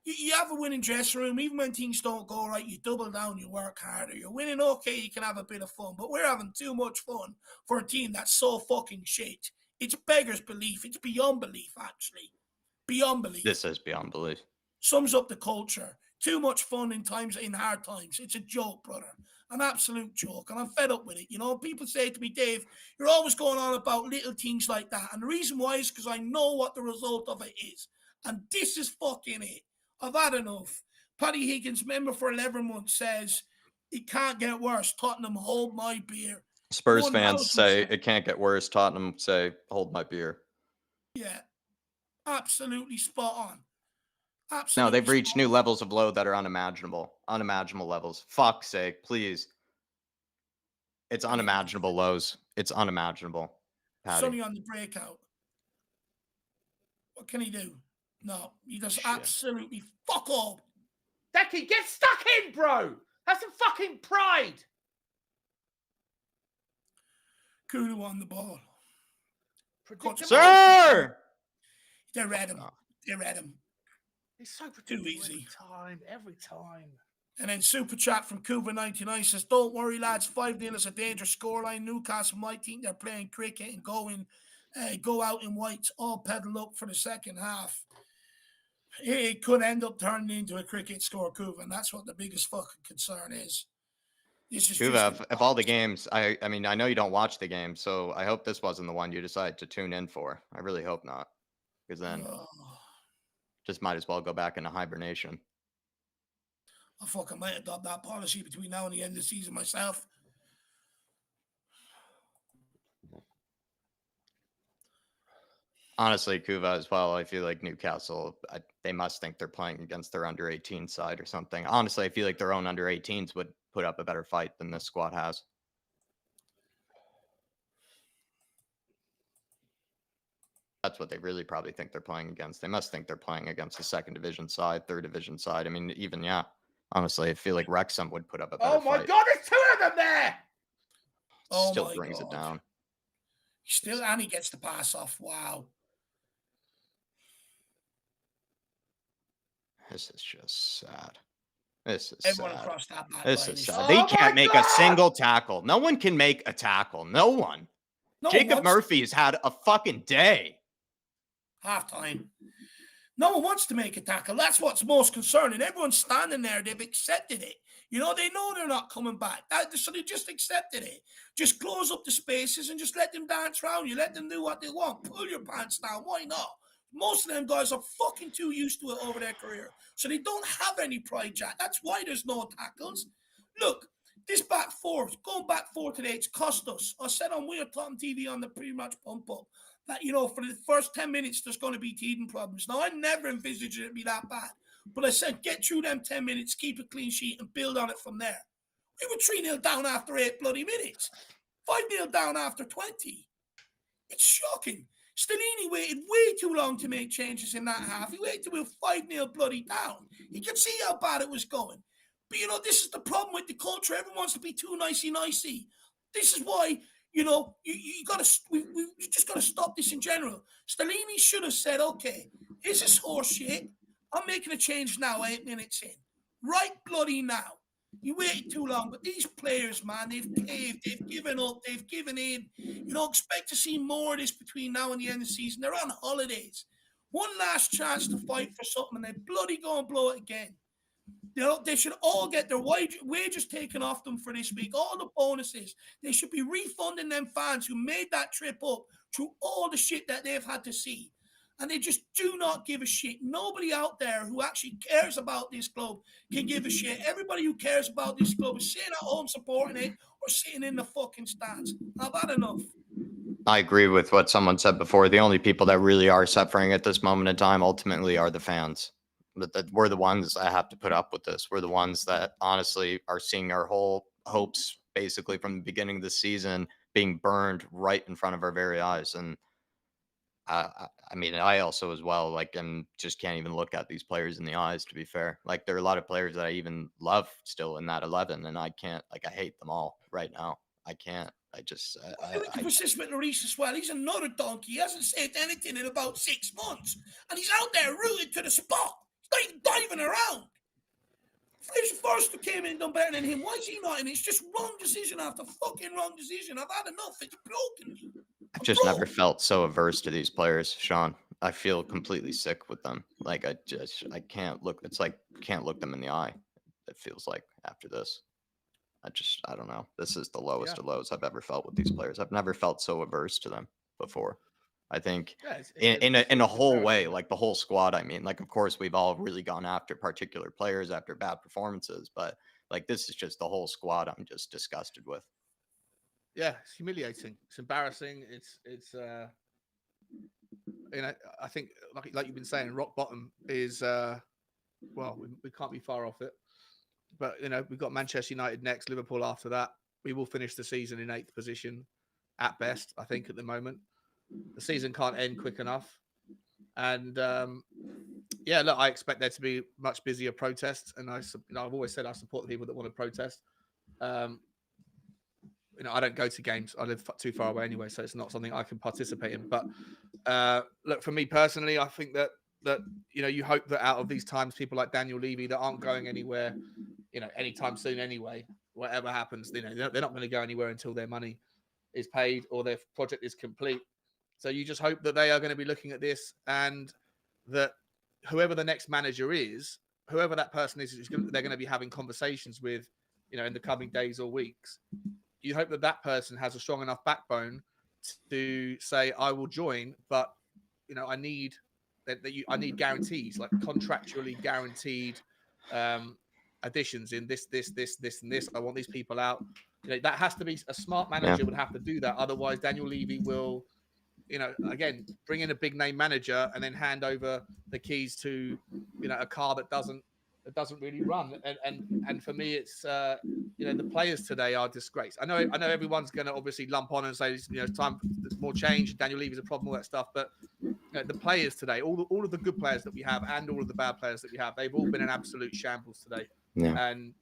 Speaker 2: You have a winning dressing room. Even when things don't go right, you double down, you work harder. You're winning, okay, you can have a bit of fun. But we're having too much fun for a team that's so fucking shit. It's beggars belief. It's beyond belief, actually. Beyond belief.
Speaker 1: This is beyond belief.
Speaker 2: Sums up the culture. Too much fun in hard times. It's a joke, brother. An absolute joke. And I'm fed up with it. People say to me, Dave, you're always going on about little things like that. And the reason why is because I know what the result of it is. And this is fucking it. I've had enough. Paddy Higgins, member for 11 months, says it can't get worse. Tottenham, hold my beer.
Speaker 1: Spurs fans say it can't get worse. Tottenham say, hold my beer.
Speaker 2: Yeah, absolutely spot on. Absolutely.
Speaker 1: No, they've reached new levels of low that are unimaginable. Unimaginable levels. Fuck's sake, please. It's unimaginable lows. It's unimaginable. Paddy.
Speaker 2: Sonny on the breakout. What can he do? No, he does absolutely fuck all.
Speaker 3: Decky, get stuck in, bro. Have some fucking pride.
Speaker 2: Kudu on the ball.
Speaker 1: Sir!
Speaker 2: They read him. They read him.
Speaker 3: He's so predictable.
Speaker 2: Too easy.
Speaker 3: Every time.
Speaker 2: And then super chat from Cuba99 says, don't worry, lads. 5-0 is a dangerous scoreline. Newcastle might think they're playing cricket and go out in whites, all pedal up for the second half. It could end up turning into a cricket score, Kuva, and that's what the biggest fucking concern is.
Speaker 1: Kuva, if all the games, I mean, I know you don't watch the game, so I hope this wasn't the one you decided to tune in for. I really hope not, because then just might as well go back into hibernation.
Speaker 2: I fucking might adopt that policy between now and the end of the season myself.
Speaker 1: Honestly, Kuva as well, I feel like Newcastle, they must think they're playing against their under-18 side or something. Honestly, I feel like their own under-18s would put up a better fight than this squad has. That's what they really probably think they're playing against. They must think they're playing against the second division side, third division side. I mean, even, honestly, I feel like Wrexham would put up a better fight.
Speaker 3: Oh my God, there's 2 of them there!
Speaker 1: Still brings it down.
Speaker 2: And he gets the pass off. Wow.
Speaker 1: This is just sad. This is
Speaker 2: Everyone
Speaker 1: sad.
Speaker 2: across that back
Speaker 1: This
Speaker 2: line
Speaker 1: is sad. They can't make a single tackle. No one can make a tackle. No one. Jacob Murphy has had a fucking day.
Speaker 2: Half time. No one wants to make a tackle. That's what's most concerning. Everyone's standing there. They've accepted it. You know, they know they're not coming back. So they just accepted it. Just close up the spaces and just let them dance around you. Let them do what they want. Pull your pants down. Why not? Most of them guys are fucking too used to it over their career. So they don't have any pride, Jack. That's why there's no tackles. Look, this back four, going back four today, it's cost us. I said on We're Talking TV on the pre-match pump-up that, you know, for the first 10 minutes, there's going to be teething problems. Now, I never envisaged it to be that bad. But I said, get through them 10 minutes, keep a clean sheet, and build on it from there. We were 3-0 down after 8 bloody minutes. 5-0 down after 20. It's shocking. Stellini waited way too long to make changes in that half. He waited till we were 5-0 bloody down. You could see how bad it was going. But, you know, this is the problem with the culture. Everyone wants to be too nicey-nicey. This is why, you know, you just got to stop this in general. Stellini should have said, okay, this is horse shit. I'm making a change now, 8 minutes in. Right bloody now. You waited too long, but these players, man, they've caved, they've given up, they've given in. You don't expect to see more of this between now and the end of the season. They're on holidays. One last chance to fight for something, and they bloody go and blow it again. You know, they should all get their wages taken off them for this week, all the bonuses. They should be refunding them fans who made that trip up through all the shit that they've had to see. And they just do not give a shit. Nobody out there who actually cares about this club can give a shit. Everybody who cares about this club is sitting at home supporting it or sitting in the fucking stands. I've had enough.
Speaker 1: I agree with what someone said before. The only people that really are suffering at this moment in time ultimately are the fans. But we're the ones that have to put up with this. We're the ones that honestly are seeing our whole hopes basically from the beginning of the season being burned right in front of our very eyes. And I mean, I also as well, like, and just can't even look at these players in the eyes, to be fair. Like, there are a lot of players that I even love still in that 11, and I can't, like, I hate them all right now. I can't. I just,
Speaker 2: I look at persist with Lloris as well. He's another donkey. He hasn't said anything in about 6 months. And he's out there rooted to the spot. He's not even diving around. Fraser Forster came in and done better than him. Why is he not in? It's just wrong decision after fucking wrong decision. I've had enough. It's broken me.
Speaker 1: I've just never felt so averse to these players, Sean. I feel completely sick with them. Like, I can't look. It's like, can't look them in the eye. It feels like after this. I don't know. This is the lowest of lows I've ever felt with these players. I've never felt so averse to them before. I think in a whole way, like the whole squad. I mean, like, of course, we've all really gone after particular players after bad performances, but like, this is just the whole squad I'm just disgusted with.
Speaker 3: Yeah, it's humiliating. It's embarrassing. It's you know, I think like you've been saying, rock bottom is well, we can't be far off it. But you know, we've got Manchester United next, Liverpool after that. We will finish the season in 8th position at best, I think, at the moment. The season can't end quick enough. And yeah, look, I expect there to be much busier protests. And I've always said I support the people that want to protest. You know, I don't go to games. I live too far away anyway, so it's not something I can participate in. But look, for me personally, I think that you know, you hope that out of these times, people like Daniel Levy that aren't going anywhere, you know, anytime soon anyway, whatever happens, you know, they're not going to go anywhere until their money is paid or their project is complete. So you just hope that they are going to be looking at this, and that whoever the next manager is, whoever that person is, they're going to be having conversations with, you know, in the coming days or weeks. You hope that that person has a strong enough backbone to say, I will join, but, you know, I need I need guarantees, like contractually guaranteed additions in this, and this. I want these people out. You know, that has to be a smart manager would have to do that. Otherwise, Daniel Levy will, you know, again, bring in a big name manager and then hand over the keys to, you know, a car that doesn't really run. And for me, it's you know, the players today are disgraced. I know everyone's going to obviously lump on and say, you know, it's time for more change. Daniel Levy's a problem, all that stuff. But you know, the players today, all of the good players that we have and all of the bad players that we have, they've all been in absolute shambles today. Yeah. And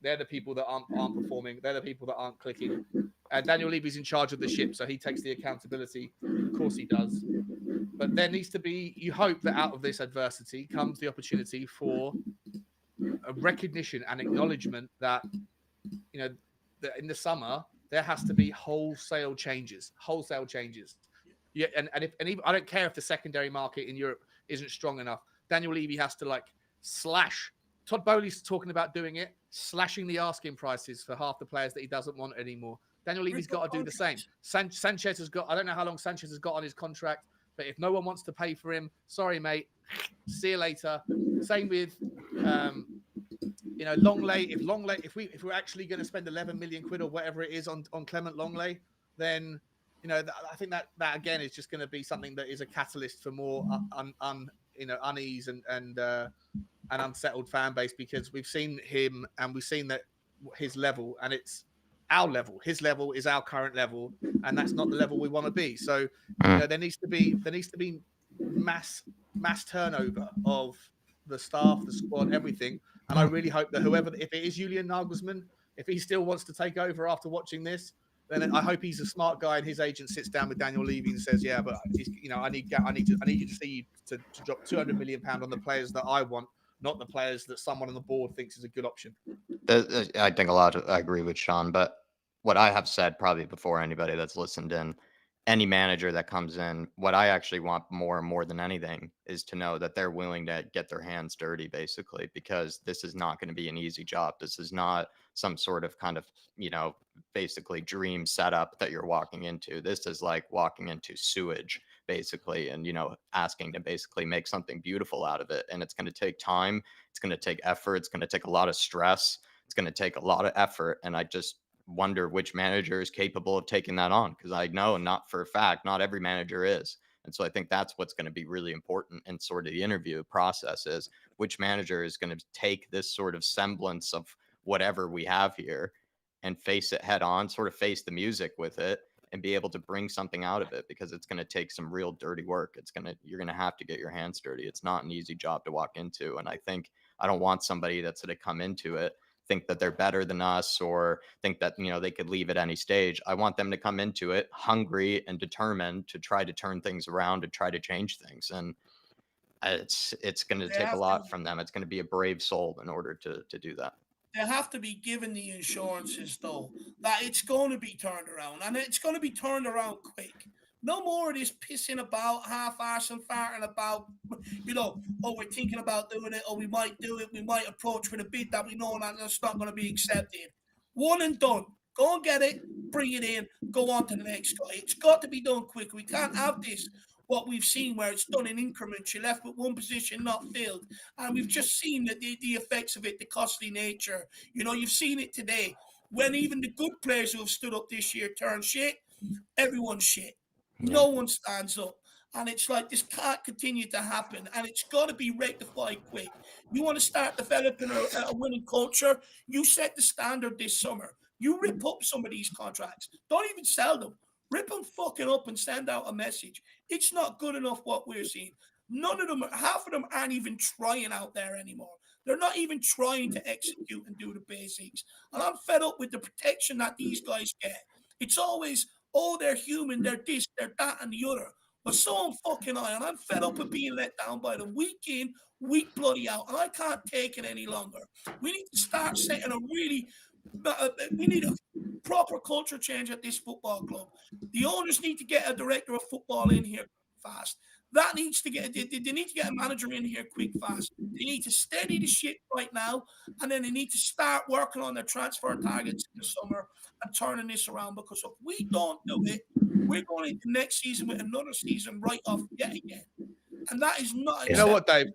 Speaker 3: they're the people that aren't performing. They're the people that aren't clicking. And Daniel Levy's in charge of the ship, so he takes the accountability. Of course he does. But there needs to be, you hope that out of this adversity comes the opportunity for a recognition and acknowledgement that, you know, that in the summer there has to be wholesale changes. Yeah, and even, I don't care if the secondary market in Europe isn't strong enough. Daniel Levy has to like slash. Todd Bowley's talking about doing it, slashing the asking prices for half the players that he doesn't want anymore. Daniel Levy's got to do the same. Sanchez has got, I don't know how long Sanchez has got on his contract, but if no one wants to pay for him, sorry, mate, see you later. Same with, Longley. If we're actually going to spend 11 million quid or whatever it is on Clement Longley, then, I think that again is just going to be something that is a catalyst for more unease and unsettled fan base, because we've seen him and we've seen that his level, and it's our level. His level is our current level, and that's not the level we want to be. So there needs to be mass turnover of the staff, the squad, everything. And I really hope that if it is Julian Nagelsmann, if he still wants to take over after watching this, then I hope he's a smart guy and his agent sits down with Daniel Levy and says, "Yeah, but I need you to see to drop £200 million on the players that I want, not the players that someone on the board thinks is a good option."
Speaker 1: I think I agree with Sean, but what I have said probably before anybody that's listened in, any manager that comes in, what I actually want more than anything is to know that they're willing to get their hands dirty, basically, because this is not going to be an easy job. This is not some sort of kind of, basically dream setup that you're walking into. This is like walking into sewage, basically, and, asking to basically make something beautiful out of it. And it's going to take time. It's going to take effort. It's going to take a lot of stress. It's going to take a lot of effort. And I just wonder which manager is capable of taking that on, because I know not for a fact, not every manager is. And so I think that's what's going to be really important in sort of the interview process, is which manager is going to take this sort of semblance of whatever we have here and face it head on, sort of face the music with it, and be able to bring something out of it, because it's going to take some real dirty work. You're going to have to get your hands dirty. It's not an easy job to walk into. And I don't want somebody that's going to come into it, think that they're better than us, or think that, they could leave at any stage. I want them to come into it hungry and determined to try to turn things around and try to change things. And it's going to take a lot from them. It's going to be a brave soul in order to do that.
Speaker 2: They have to be given the insurances, though, that it's going to be turned around, and it's going to be turned around quick. No more of this pissing about, half-arse and farting about, we're thinking about doing it, or we might do it, we might approach with a bid that we know that's not going to be accepted. One and done. Go and get it, bring it in, go on to the next guy. It's got to be done quick. We can't have this, what we've seen, where it's done in increments. You're left with one position not filled. And we've just seen the effects of it, the costly nature. You've seen it today. When even the good players who have stood up this year turn shit, everyone's shit. Yeah. No one stands up. And it's like, this can't continue to happen. And it's got to be rectified quick. You want to start developing a winning culture, you set the standard this summer. You rip up some of these contracts. Don't even sell them. Rip them fucking up and send out a message. It's not good enough what we're seeing. Half of them aren't even trying out there anymore. They're not even trying to execute and do the basics. And I'm fed up with the protection that these guys get. It's always, they're human, they're this, they're that, and the other. But so am fucking I, and I'm fed up with being let down by them week in, week bloody out, and I can't take it any longer. We need to start setting we need a proper culture change at this football club. The owners need to get a director of football in here fast. They need to get a manager in here quick, fast. They need to steady the shit right now, and then they need to start working on their transfer targets in the summer and turning this around, because if we don't do it, we're going into next season with another season right off yet again. And that is not acceptable.
Speaker 3: You know what, Dave?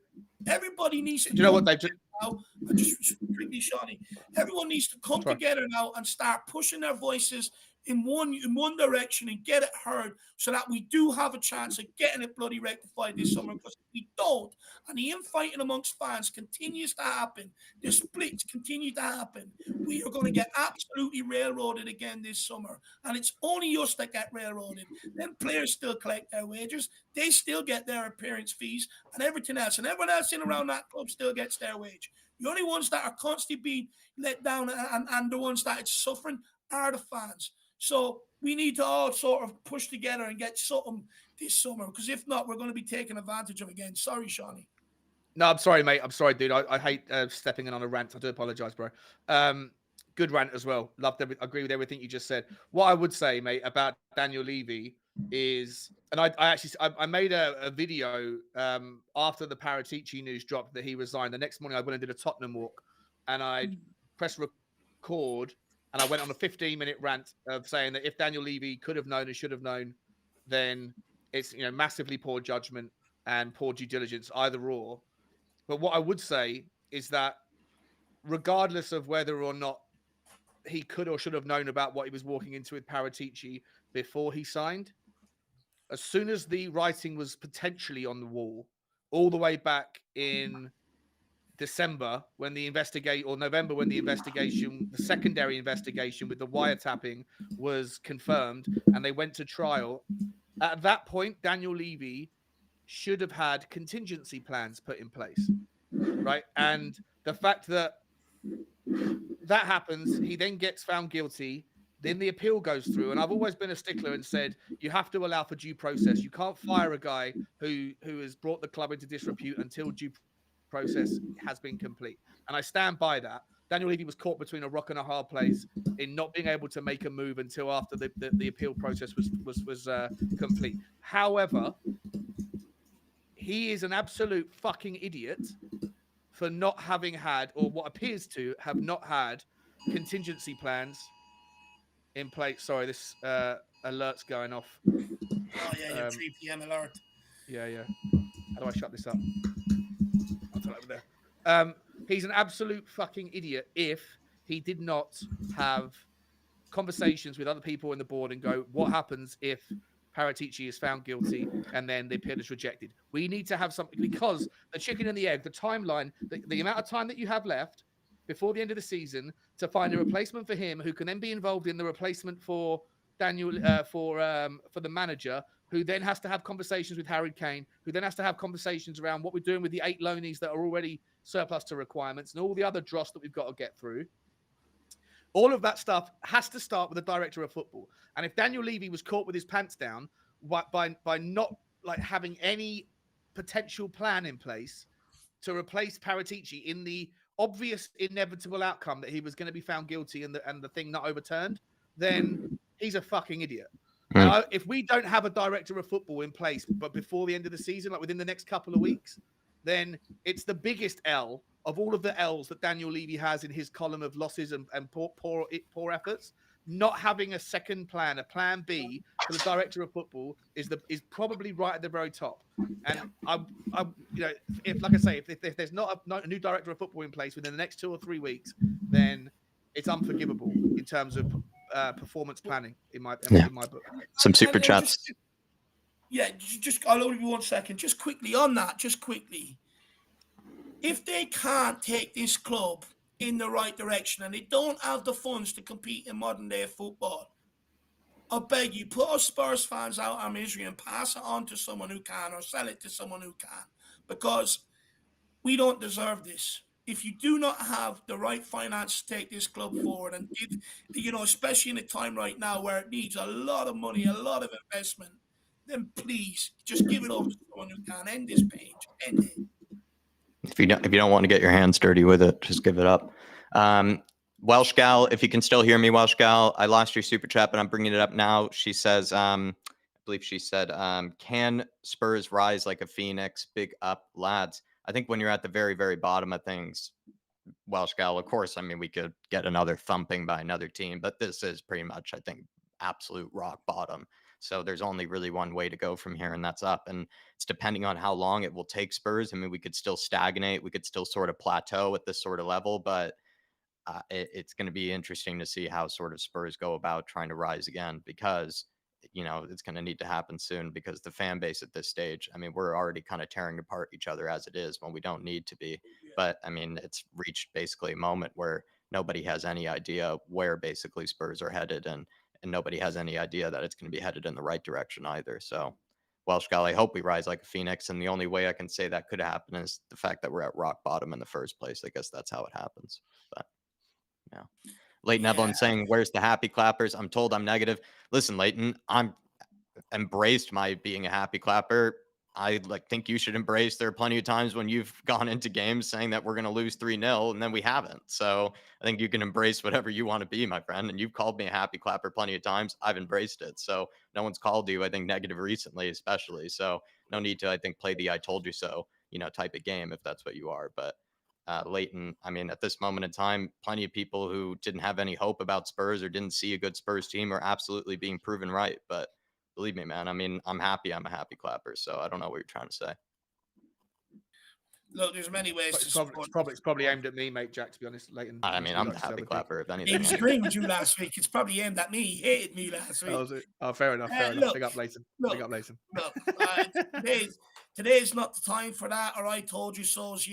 Speaker 2: Everybody needs to.
Speaker 3: Do you know what, Dave?
Speaker 2: Now, just quickly, Shawnee. Everyone needs to come together now and start pushing their voices in one direction and get it heard, so that we do have a chance of getting it bloody rectified this summer. Because if we don't, and the infighting amongst fans continues to happen, the splits continue to happen, we are going to get absolutely railroaded again this summer. And it's only us that get railroaded. Then players still collect their wages, they still get their appearance fees and everything else, and everyone else in around that club still gets their wage. The only ones that are constantly being let down and the ones that it's suffering are the fans. So we need to all sort of push together and get something this summer, because if not, we're going to be taken advantage of again. Sorry, Shawnee.
Speaker 3: No, I'm sorry, mate. I'm sorry, dude. I hate stepping in on a rant. I do apologize, bro. Good rant as well. Loved agree with everything you just said. What I would say, mate, about Daniel Levy is, and I made a video after the Paratici news dropped that he resigned. The next morning I went and did a Tottenham walk, and I pressed record, and I went on a 15-minute rant of saying that if Daniel Levy could have known and should have known, then it's massively poor judgment and poor due diligence, either or. But what I would say is that regardless of whether or not he could or should have known about what he was walking into with Paratici before he signed, as soon as the writing was potentially on the wall, all the way back in December when the November when the secondary investigation with the wiretapping was confirmed and they went to trial, at that point, Daniel Levy should have had contingency plans put in place, right? And the fact that happens, he then gets found guilty, then the appeal goes through. And I've always been a stickler and said, you have to allow for due process. You can't fire a guy who has brought the club into disrepute until due process has been complete. And I stand by that. Daniel Levy was caught between a rock and a hard place in not being able to make a move until after the appeal process was complete. However, he is an absolute fucking idiot for not having had, or what appears to have not had, contingency plans in place. Sorry, this alert's going off.
Speaker 2: Oh yeah, your 3 p.m. alert.
Speaker 3: Yeah. How do I shut this up? I'll turn it over there. He's an absolute fucking idiot if he did not have conversations with other people in the board and go, what happens if Paratici is found guilty and then the appeal is rejected? We need to have something, because the chicken and the egg, the timeline, the amount of time that you have left before the end of the season to find a replacement for him who can then be involved in the replacement for Daniel, for the manager, who then has to have conversations with Harry Kane, who then has to have conversations around what we're doing with the 8 loanees that are already surplus to requirements and all the other dross that we've got to get through. All of that stuff has to start with the director of football. And if Daniel Levy was caught with his pants down by not having any potential plan in place to replace Paratici in the obvious inevitable outcome that he was going to be found guilty and the thing not overturned, then he's a fucking idiot. And if we don't have a director of football in place, but before the end of the season, like within the next couple of weeks, then it's the biggest L of all of the L's that Daniel Levy has in his column of losses and poor efforts. Not having a second plan, a plan B for the director of football is probably right at the very top. And if like I say, if there's not a new director of football in place within the next 2 or 3 weeks, then it's unforgivable in terms of performance planning in my book.
Speaker 1: Some super chats.
Speaker 2: I'll only be 1 second. Just quickly on that. If they can't take this club in the right direction and they don't have the funds to compete in modern day football, I beg you, put us Spurs fans out our misery and pass it on to someone who can, or sell it to someone who can, because we don't deserve this. If you do not have the right finance to take this club forward and give, especially in a time right now where it needs a lot of money, a lot of investment, then please just give it over to someone who can. End this page. End it.
Speaker 1: If you don't want to get your hands dirty with it, just give it up. Welsh Gal, if you can still hear me, Welsh Gal, I lost your super chat, but I'm bringing it up now. She says, I believe she said, can Spurs rise like a phoenix? Big up, lads. I think when you're at the very, very bottom of things, Welsh Gal, of course, I mean, we could get another thumping by another team, but this is pretty much, I think, absolute rock bottom. So there's only really one way to go from here, and that's up. And it's depending on how long it will take Spurs. I mean, we could still stagnate. We could still sort of plateau at this sort of level, but it's going to be interesting to see how sort of Spurs go about trying to rise again, because, it's going to need to happen soon, because the fan base at this stage, I mean, we're already kind of tearing apart each other as it is when we don't need to be. But I mean, it's reached basically a moment where nobody has any idea where basically Spurs are headed, and nobody has any idea that it's going to be headed in the right direction either. So, Welsh Gal, I hope we rise like a phoenix. And the only way I can say that could happen is the fact that we're at rock bottom in the first place. I guess that's how it happens. But yeah. Leighton Evelyn saying, where's the happy clappers? I'm told I'm negative. Listen, Leighton, I'm embraced my being a happy clapper. I think you should embrace there are plenty of times when you've gone into games saying that we're going to lose 3-0 and then we haven't. So I think you can embrace whatever you want to be, my friend. And you've called me a happy clapper plenty of times. I've embraced it. So no one's called you, I think, negative recently, especially. So no need to, I think, play the I told you so, type of game if that's what you are. But Leighton, I mean, at this moment in time, plenty of people who didn't have any hope about Spurs or didn't see a good Spurs team are absolutely being proven right. But believe me, man, I mean, I'm happy. I'm a happy clapper. So I don't know what you're trying to say.
Speaker 2: Look, there's many ways
Speaker 3: But
Speaker 2: to
Speaker 3: it's probably aimed at me, mate, Jack, to be honest, Leighton.
Speaker 1: I mean, I'm the happy clapper, if
Speaker 2: He
Speaker 1: anything.
Speaker 2: was agreeing with you last week. It's probably aimed at me. He hated me last week.
Speaker 3: Oh, was it? Oh, fair enough. Fair enough.
Speaker 2: Look,
Speaker 3: Big up, Leighton. Big up, Leighton.
Speaker 2: Look, today's not the time for that, or I told you so's.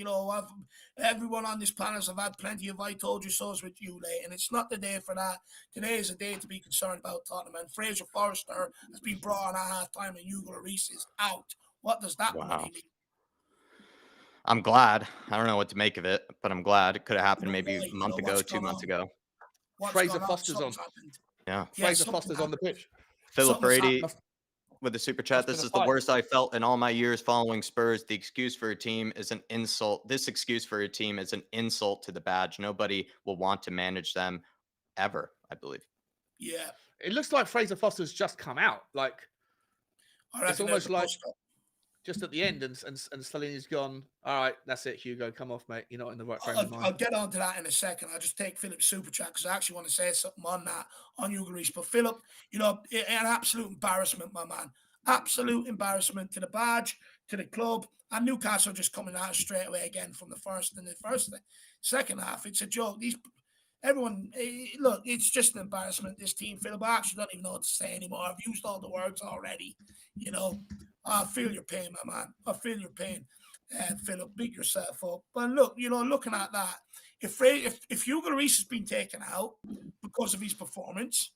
Speaker 2: Everyone on this panel have had plenty of I told you so's with you, Leighton. It's not the day for that. Today is a day to be concerned about Tottenham. And Fraser Forrester has been brought on at half-time and Hugo Lloris is out. What does that
Speaker 1: Wow.
Speaker 2: mean?
Speaker 1: I'm glad. I don't know what to make of it, but I'm glad. It could have happened maybe a month ago, 2 months ago.
Speaker 3: Fraser Foster's on.
Speaker 1: Yeah.
Speaker 3: Fraser Foster's on the pitch.
Speaker 1: Philip Brady with the super chat. This is the worst I felt in all my years following Spurs. The excuse for a team is an insult. This excuse for a team is an insult to the badge. Nobody will want to manage them ever, I believe.
Speaker 2: Yeah.
Speaker 3: It looks like Fraser Foster's just come out. Like, it's almost like just at the end, and Stellini's gone, all right, that's it, Hugo, come off, mate. You're not in the right frame of mind.
Speaker 2: I'll get on to that in a second. I'll just take Philip's super chat because I actually want to say something on that, on Hugo Lloris. But Philip, an absolute embarrassment, my man. Absolute embarrassment to the badge, to the club, and Newcastle just coming out straight away again from the second half. It's a joke. Everyone, look, it's just an embarrassment, this team, Philip. I actually don't even know what to say anymore. I've used all the words already, I feel your pain, my man. I feel your pain. Philip, beat yourself up. But look, looking at that, if Hugo Lloris has been taken out because of his performance,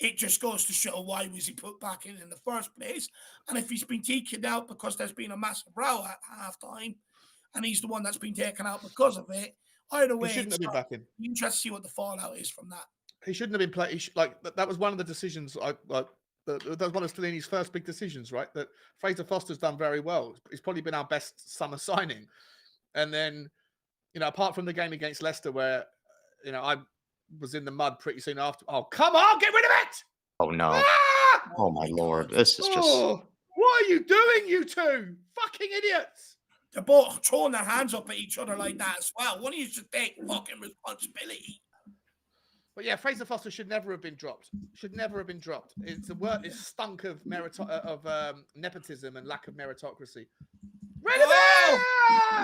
Speaker 2: it just goes to show why was he put back in the first place. And if he's been taken out because there's been a massive row at halftime, and he's the one that's been taken out because of it, either way,
Speaker 3: he shouldn't have been back in.
Speaker 2: Interesting to see what the fallout is from that.
Speaker 3: He shouldn't have been playing. That was one of the decisions. That was one of Stellini's first big decisions, right? That Fraser Foster's done very well. He's probably been our best summer signing. And then, apart from the game against Leicester, where, I was in the mud pretty soon after. Oh, come on, get rid of it!
Speaker 1: Oh, no.
Speaker 3: Ah!
Speaker 1: Oh, my Lord. This is just...
Speaker 3: What are you doing, you two? Fucking idiots!
Speaker 2: They're both throwing their hands up at each other like that as well. One of you should take fucking responsibility.
Speaker 3: But yeah, Fraser Foster should never have been dropped. Should never have been dropped. It's a word. It's stunk of nepotism and lack of meritocracy. Rid of it!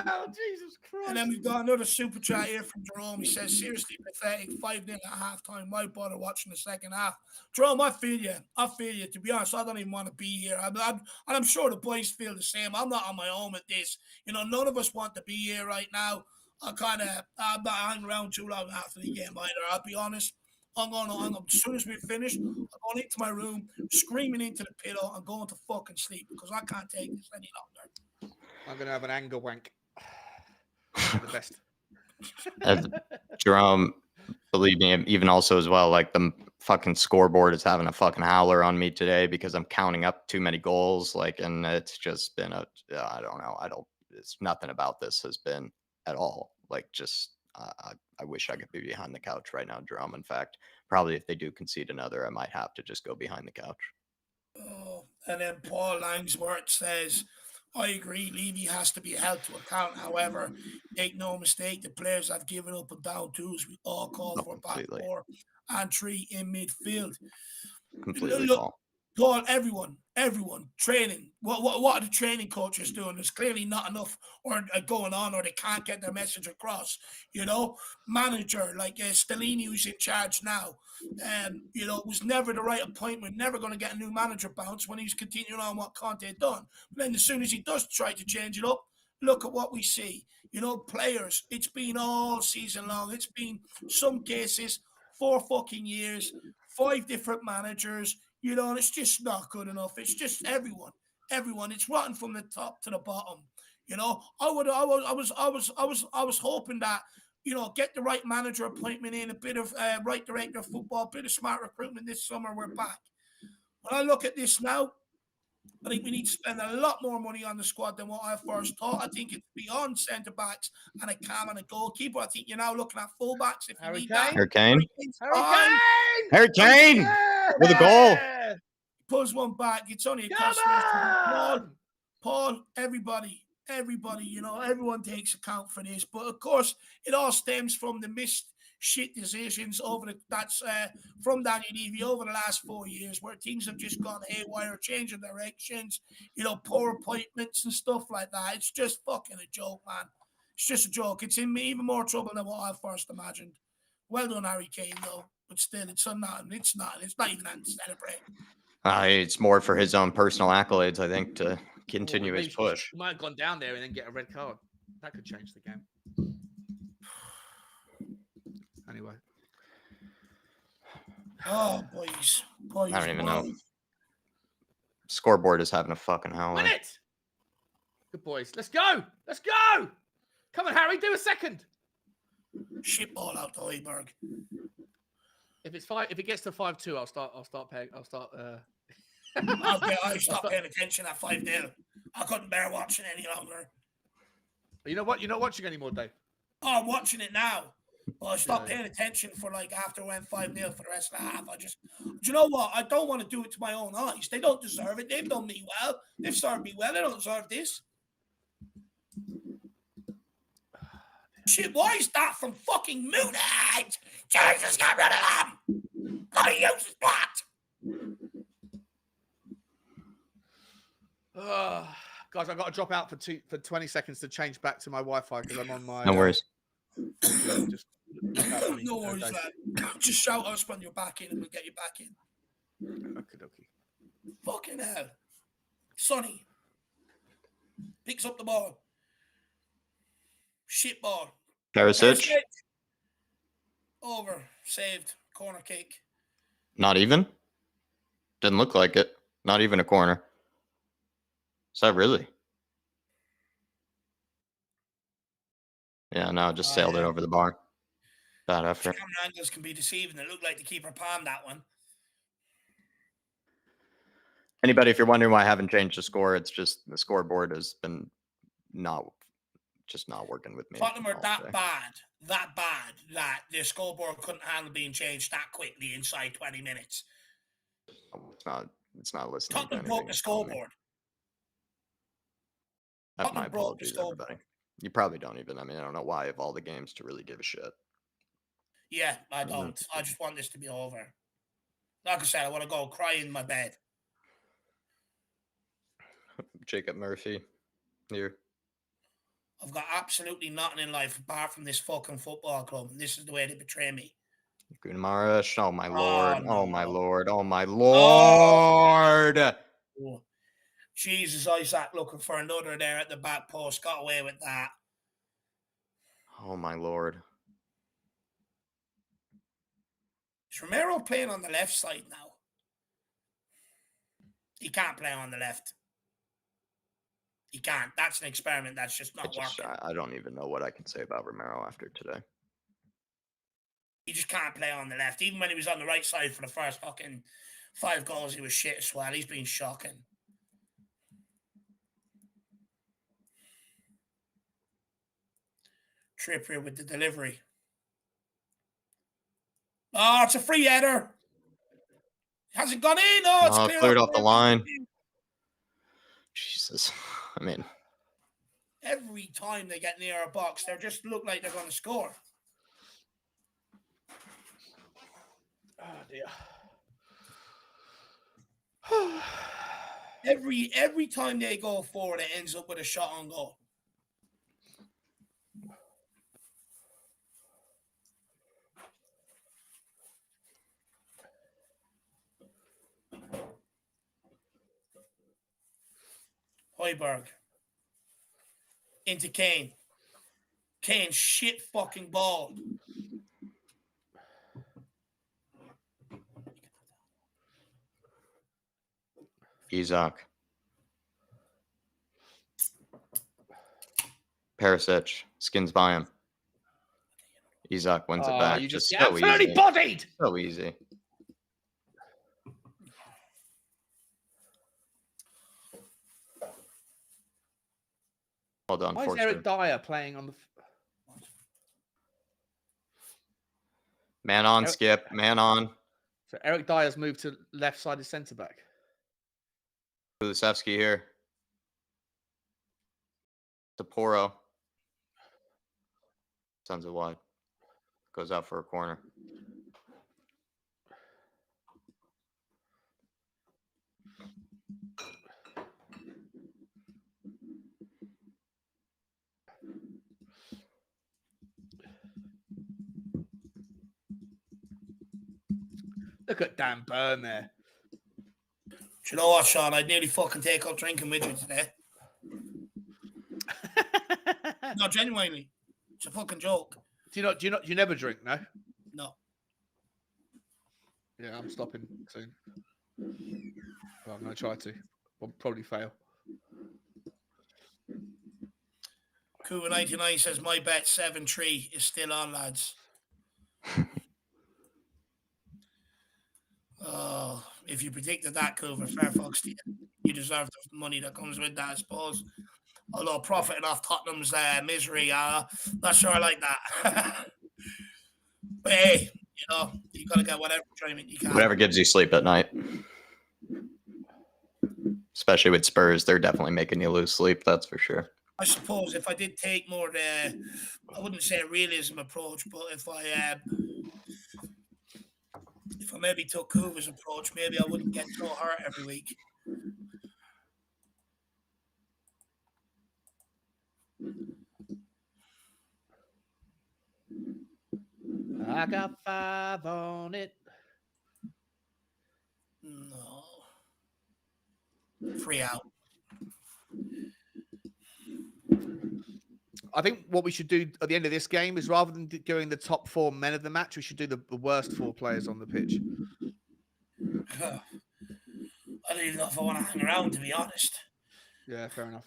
Speaker 3: Oh, Jesus Christ!
Speaker 2: And then we've got another super chat here from Jerome. He says, "Seriously pathetic. 5-0 at halftime. Why bother watching the second half?" Jerome, I feel you. To be honest, I don't even want to be here. And I'm sure the boys feel the same. I'm not on my own with this. None of us want to be here right now. I'm not hanging around too long after the game either. I'll be honest. I'm as soon as we finish, I'm going into my room, screaming into the pillow, and going to fucking sleep because I can't take this any longer.
Speaker 3: I'm going to have an anger wank. The best.
Speaker 1: Jerome, believe me, even also as well, the fucking scoreboard is having a fucking howler on me today because I'm counting up too many goals. And it's just been I don't know. It's nothing about this has been at all. I wish I could be behind the couch right now, Jerome. In fact, probably if they do concede another, I might have to just go behind the couch.
Speaker 2: Oh, and then Paul Langsworth says, I agree, Levy has to be held to account. However, make no mistake, the players have given up and down twos. We all call for back four and three in midfield.
Speaker 1: Completely,
Speaker 2: Paul, everyone, training. What are the training coaches doing? There's clearly not enough or going on, or they can't get their message across. Manager like Stellini, who's in charge now, was never the right appointment. Never going to get a new manager bounce when he's continuing on what Conte done. But then as soon as he does try to change it up, look at what we see. Players. It's been all season long. It's been some cases 4 fucking years, 5 different managers. And it's just not good enough. It's just everyone. It's rotten from the top to the bottom. I was hoping that, get the right manager appointment in, a bit of right director of football, a bit of smart recruitment this summer. We're back. When I look at this now, I think we need to spend a lot more money on the squad than what I first thought. I think it's beyond centre backs and a cam and a goalkeeper. I think you're now looking at fullbacks if you need that.
Speaker 1: Harry Kane.
Speaker 3: Harry Kane!
Speaker 1: Harry Kane
Speaker 3: Yeah!
Speaker 1: with a goal.
Speaker 2: Pulls one back. It's only a
Speaker 3: Come on!
Speaker 2: Paul, everybody, you know, everyone takes account for this. But of course, it all stems from the missed shit decisions from Daniel Levy over the last 4 years, where things have just gone haywire, changing directions, you know, poor appointments and stuff like that. It's just fucking a joke, man. It's just a joke. It's in even more trouble than what I first imagined. Well done, Harry Kane, though. But still, it's not even that to celebrate.
Speaker 1: It's more for his own personal accolades, I think, to continue his push.
Speaker 3: He might have gone down there and then get a red card. That could change the game. Anyway.
Speaker 2: Oh, boys.
Speaker 1: I don't even know. Scoreboard is having a fucking howler.
Speaker 3: Win it! Good boys. Let's go! Let's go! Come on, Harry, do a second.
Speaker 2: Shit ball out to Højbjerg.
Speaker 3: If it gets to 5-2, I'll start paying. I stopped
Speaker 2: paying attention at 5-0. I couldn't bear watching any longer.
Speaker 3: You know what? You're not watching anymore, Dave.
Speaker 2: Oh, I'm watching it now. Well, I stopped paying attention for after I went 5-0 for the rest of the half. Do you know what? I don't want to do it to my own eyes. They don't deserve it. They've done me well. They've served me well. They don't deserve this. Shit, why is that from fucking Moonhead? Jesus, get rid of them! I use that!
Speaker 3: Guys, I've got to drop out for 20 seconds to change back to my Wi-Fi because I'm on my...
Speaker 1: No worries.
Speaker 3: Just
Speaker 2: no worries, lad. Just shout us when you're back in and we'll get you back in.
Speaker 3: Okay.
Speaker 2: Fucking hell. Sonny picks up the ball. Shit ball.
Speaker 1: Perisic.
Speaker 2: Over. Saved. Corner kick.
Speaker 1: Not even? Didn't look like it. Not even a corner. Is that really? Yeah, no, just sailed it over the bar. Bad effort.
Speaker 2: Camera angles can be deceiving. It looked like the keeper palmed that one.
Speaker 1: Anybody, if you're wondering why I haven't changed the score, it's just the scoreboard has been not working with me.
Speaker 2: Tottenham are that bad that their scoreboard couldn't handle being changed that quickly inside 20 minutes.
Speaker 1: It's not listening.
Speaker 2: Tottenham broke the scoreboard.
Speaker 1: My apologies, everybody. You probably don't even. I mean, I don't know why of all the games to really give a shit.
Speaker 2: Yeah, I don't. I just want this to be over. Like I said, I want to go cry in my bed.
Speaker 1: Jacob Murphy here.
Speaker 2: I've got absolutely nothing in life apart from this fucking football club. And this is the way they betray me.
Speaker 1: Gunmarish. Oh, my Lord.
Speaker 2: No.
Speaker 1: Oh, my Lord. Oh, my Lord.
Speaker 2: Oh. Jesus, Isaac looking for another there at the back post. Got away with that.
Speaker 1: Oh, my Lord.
Speaker 2: Is Romero playing on the left side now? He can't play on the left. He can't. That's an experiment that's just not working.
Speaker 1: I don't even know what I can say about Romero after today.
Speaker 2: He just can't play on the left. Even when he was on the right side for the first fucking 5 goals, he was shit as well. He's been shocking. Trippier with the delivery. Oh, it's a free header. Hasn't gone in. Oh, it's
Speaker 1: cleared off the line. Jesus. I mean,
Speaker 2: every time they get near a box, they just look like they're going to score.
Speaker 3: Oh
Speaker 2: dear. Every time they go forward, it ends up with a shot on goal. Højbjerg. Into Kane. Kane shit fucking ball.
Speaker 1: Isak. Perisic skins by him. Isak wins it back.
Speaker 3: You just
Speaker 1: so
Speaker 3: easy. Bodied.
Speaker 1: So easy. Hold on.
Speaker 3: Why is Eric Dyer playing on the...
Speaker 1: Man on, Skip. Man on.
Speaker 3: So Eric Dyer's moved to left-sided centre-back.
Speaker 1: Kulusevski here. Sapporo. Sends it wide. Goes out for a corner.
Speaker 3: Look at Dan Burn there.
Speaker 2: Do you know what, Sean? I'd nearly fucking take up drinking with you today. No, genuinely. It's a fucking joke.
Speaker 3: Do you never drink, no?
Speaker 2: No.
Speaker 3: Yeah, I'm stopping soon. Well, I'm going to try to. I'll probably fail.
Speaker 2: Cuba99 says, my bet 7-3 is still on, lads. Oh, if you predicted that, Cuba, fair fucks to you. You deserve the money that comes with that, I suppose. Although profiting off Tottenham's misery, not sure I like that. But hey, you know, you got to get whatever enjoyment you can.
Speaker 1: Whatever gives you sleep at night. Especially with Spurs, they're definitely making you lose sleep, that's for sure.
Speaker 2: I suppose if I did take more I wouldn't say a realism approach, but if I maybe took Kuva's approach, maybe I wouldn't get so hurt every week.
Speaker 3: I got 5 on it.
Speaker 2: No. 3 out.
Speaker 3: I think what we should do at the end of this game is rather than going the top 4 men of the match, we should do the worst 4 players on the pitch.
Speaker 2: I don't even know if I want to hang around, to be honest.
Speaker 3: Yeah, fair enough.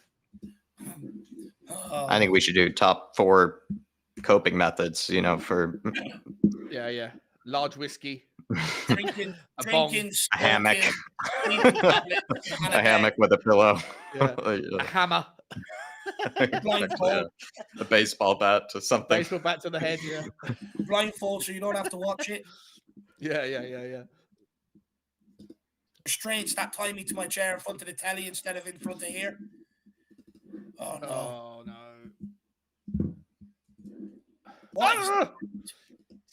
Speaker 1: I think we should do top 4 coping methods, you know, for...
Speaker 3: Yeah. Large whiskey.
Speaker 2: Drinking,
Speaker 1: a hammock.
Speaker 2: A
Speaker 1: hammock with a pillow.
Speaker 3: Yeah. A hammer.
Speaker 2: Blindfold.
Speaker 1: A baseball bat to something.
Speaker 3: Baseball bat to the head, yeah.
Speaker 2: Blindfold so you don't have to watch it.
Speaker 3: Yeah.
Speaker 2: Restraints that tie me to my chair in front of the telly instead of in front of here. Oh, no.
Speaker 3: Oh, no.
Speaker 2: What?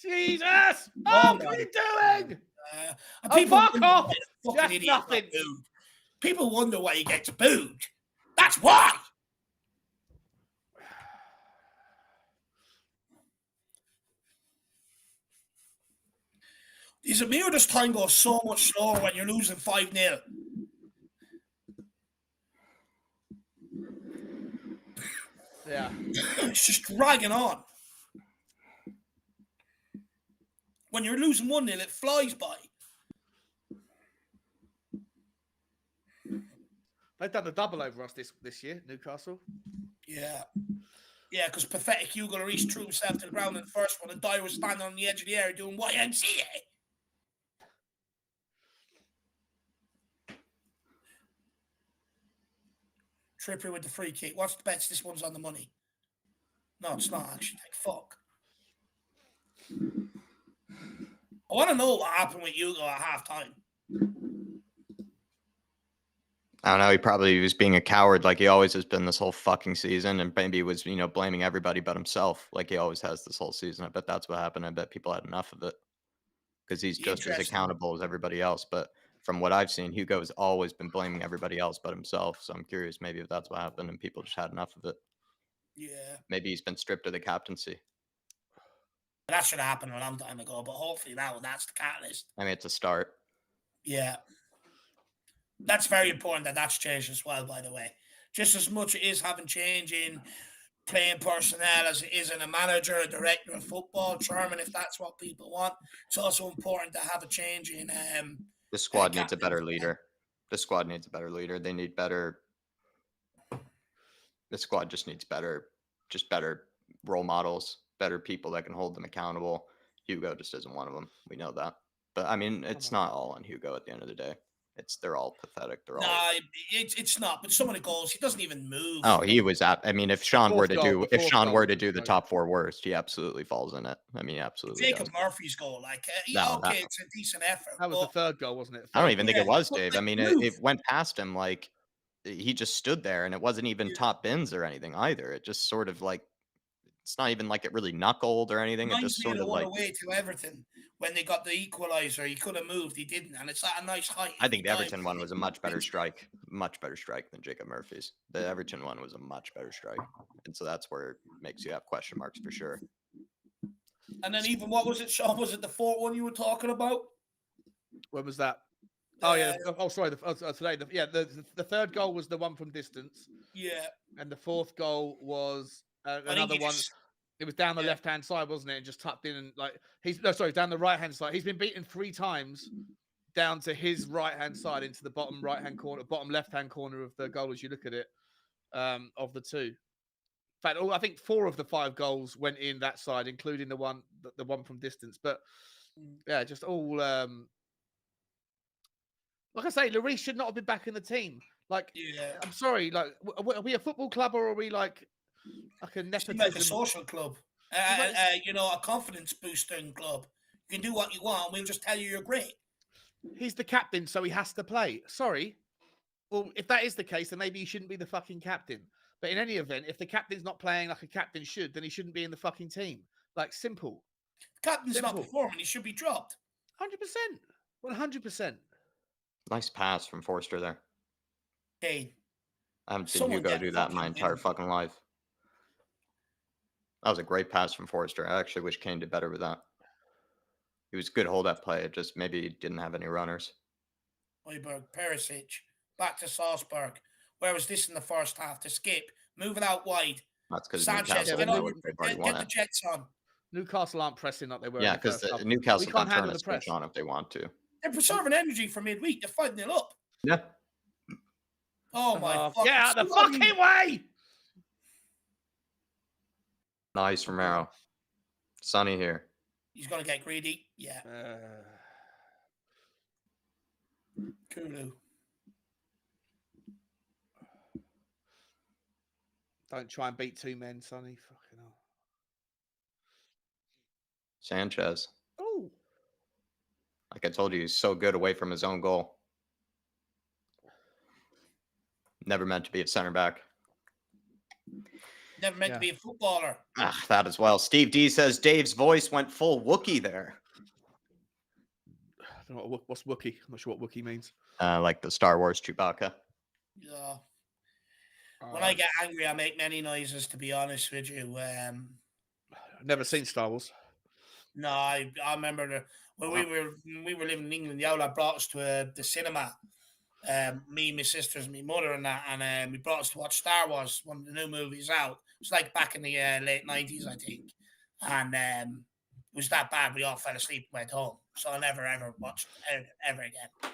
Speaker 3: Jesus! What are you doing?
Speaker 2: Fuck
Speaker 3: off! That's nothing.
Speaker 2: People wonder why he gets booed. That's why! Is it me or does time go so much slower when you're losing 5-0?
Speaker 3: Yeah.
Speaker 2: It's just dragging on. When you're losing 1-0, it flies by.
Speaker 3: They've done the double over us this year, Newcastle.
Speaker 2: Yeah. Yeah, because pathetic Hugo Lloris threw himself to the ground in the first one and Dyer was standing on the edge of the area doing YMCA. Trippier with the free kick. What's the bets? This one's on the money. No, it's not actually. Like, fuck. I want to know what happened with Hugo at halftime.
Speaker 1: I don't know. He probably was being a coward like he always has been this whole fucking season. And maybe he was, you know, blaming everybody but himself like he always has this whole season. I bet that's what happened. I bet people had enough of it because he's just as accountable as everybody else. But from what I've seen, Hugo has always been blaming everybody else but himself. So I'm curious maybe if that's what happened and people just had enough of it.
Speaker 2: Yeah.
Speaker 1: Maybe he's been stripped of the captaincy.
Speaker 2: That should have happened a long time ago, but hopefully that's the catalyst.
Speaker 1: I mean, it's a start.
Speaker 2: Yeah. That's very important that that's changed as well, by the way. Just as much it is having change in playing personnel as it is in a manager, a director of football, chairman, if that's what people want. It's also important to have a change in...
Speaker 1: the squad needs a better leader. The squad needs a better leader. They need better... The squad just needs better role models, better people that can hold them accountable. Hugo just isn't one of them. We know that. But, I mean, it's not all on Hugo at the end of the day. They're all pathetic. They're all.
Speaker 2: Nah, it's not. But some of the goals, he doesn't even move.
Speaker 1: Oh, he was at. I mean, if Sean were
Speaker 3: fourth
Speaker 1: to
Speaker 3: goal-
Speaker 1: do,
Speaker 3: the
Speaker 1: if
Speaker 3: fourth
Speaker 1: Sean
Speaker 3: goal
Speaker 1: were
Speaker 3: was
Speaker 1: to do the
Speaker 3: like-
Speaker 1: top 4 worst, he absolutely falls in it. I mean, he absolutely does.
Speaker 2: Jacob Murphy's goal, like,
Speaker 1: No,
Speaker 2: okay, it's a decent effort.
Speaker 3: That was
Speaker 2: but
Speaker 3: the third goal, wasn't it?
Speaker 1: I don't
Speaker 3: Third
Speaker 1: even
Speaker 3: goal.
Speaker 1: think it was,
Speaker 2: but,
Speaker 1: Dave. I
Speaker 2: like,
Speaker 1: mean,
Speaker 2: move.
Speaker 1: it went past him like he just stood there, and it wasn't even
Speaker 2: Yeah.
Speaker 1: top bins or anything either. It just sort of like it's not even like it really knuckled or anything. It
Speaker 2: Reminds
Speaker 1: just
Speaker 2: me of
Speaker 1: sort
Speaker 2: the
Speaker 1: of
Speaker 2: one
Speaker 1: like
Speaker 2: away to Everton when they got the equaliser. He could have moved, he didn't, and it's at a nice height.
Speaker 1: I
Speaker 2: If
Speaker 1: think
Speaker 2: he
Speaker 1: the
Speaker 2: dives,
Speaker 1: Everton one was a much better
Speaker 2: wins.
Speaker 1: strike than Jacob Murphy's. The Everton one was a much better strike, and so that's where it makes you have question marks for sure.
Speaker 2: And then even what was it, Sean? Was it the 4th one you were talking about?
Speaker 3: When was that? Oh yeah. Oh sorry. Today. The third goal was the one from distance,
Speaker 2: Yeah.
Speaker 3: and the fourth goal was
Speaker 2: I think
Speaker 3: another
Speaker 2: he
Speaker 3: one.
Speaker 2: just-
Speaker 3: It was down the
Speaker 2: yeah.
Speaker 3: left-hand side, wasn't it? And just tucked in and like down the right-hand side. He's been beaten 3 times down to his right-hand side into the bottom right-hand corner, bottom left-hand corner of the goal as you look at it, of the 2. In fact, I think 4 of the 5 goals went in that side, including the one from distance. But yeah, just all like I say, Lloris should not have been back in the team. Like,
Speaker 2: Yeah.
Speaker 3: I'm sorry, like, are we a football club or are we like a
Speaker 2: Seem
Speaker 3: nepotism?
Speaker 2: like a social club. A confidence boosting club. You can do what you want. We'll just tell you you're great.
Speaker 3: He's the captain, so he has to play. Sorry. Well, if that is the case, then maybe he shouldn't be the fucking captain. But in any event, if the captain's not playing like a captain should, then he shouldn't be in the fucking team. Like, simple.
Speaker 2: The captain's not
Speaker 3: Simple.
Speaker 2: performing. He should be dropped.
Speaker 3: 100%. 100%.
Speaker 1: Nice pass from Forster there.
Speaker 2: Kane.
Speaker 1: I haven't seen
Speaker 2: Someone
Speaker 1: Hugo
Speaker 2: get
Speaker 1: do that in my
Speaker 2: fucking
Speaker 1: entire
Speaker 2: him.
Speaker 1: fucking life. That was a great pass from Forster. I actually wish Kane did better with that. He was good hold-up play. It just maybe he didn't have any runners.
Speaker 2: Højbjerg, Perisic, back to Salzburg. Where was this in the first half? To skip, move it out wide.
Speaker 1: That's because
Speaker 2: Sanchez,
Speaker 1: Newcastle
Speaker 2: get
Speaker 1: knew
Speaker 2: on,
Speaker 1: they've already
Speaker 2: get
Speaker 1: won
Speaker 2: the
Speaker 1: it.
Speaker 2: Jets on.
Speaker 3: Newcastle aren't pressing like they were.
Speaker 1: Yeah,
Speaker 3: in the
Speaker 1: because
Speaker 3: first half.
Speaker 1: Newcastle
Speaker 3: We
Speaker 1: can
Speaker 3: can't
Speaker 1: turn
Speaker 3: handle
Speaker 1: a
Speaker 3: the
Speaker 1: switch
Speaker 3: press.
Speaker 1: on if they want to.
Speaker 2: They're preserving energy for midweek. They're 5-0 up.
Speaker 1: Yeah.
Speaker 2: Oh my fucking.
Speaker 3: Get out of the
Speaker 2: somebody-
Speaker 3: fucking way!
Speaker 1: Nice, Romero. Sunny here.
Speaker 2: He's gonna get greedy. Yeah. Kulu.
Speaker 3: Don't try and beat 2 men, Sonny. Fucking hell.
Speaker 1: Sanchez.
Speaker 3: Oh.
Speaker 1: Like I told you, he's so good away from his own goal. Never meant to be a center back.
Speaker 2: Never meant to be a footballer.
Speaker 1: Ah, that as well. Steve D says Dave's voice went full Wookiee there.
Speaker 3: I don't know what's Wookiee. I'm not sure what Wookiee means.
Speaker 1: Like the Star Wars Chewbacca.
Speaker 2: Yeah. When I get angry, I make many noises, to be honest with you.
Speaker 3: I've never seen Star Wars.
Speaker 2: No, I remember when we were living in England, the outlet brought us to the cinema. Me, my sisters, my mother, and that, and we brought us to watch Star Wars, one of the new movies out. It was like back in the late 90s, I think, and it was that bad we all fell asleep and went home. So I never ever watched it ever again.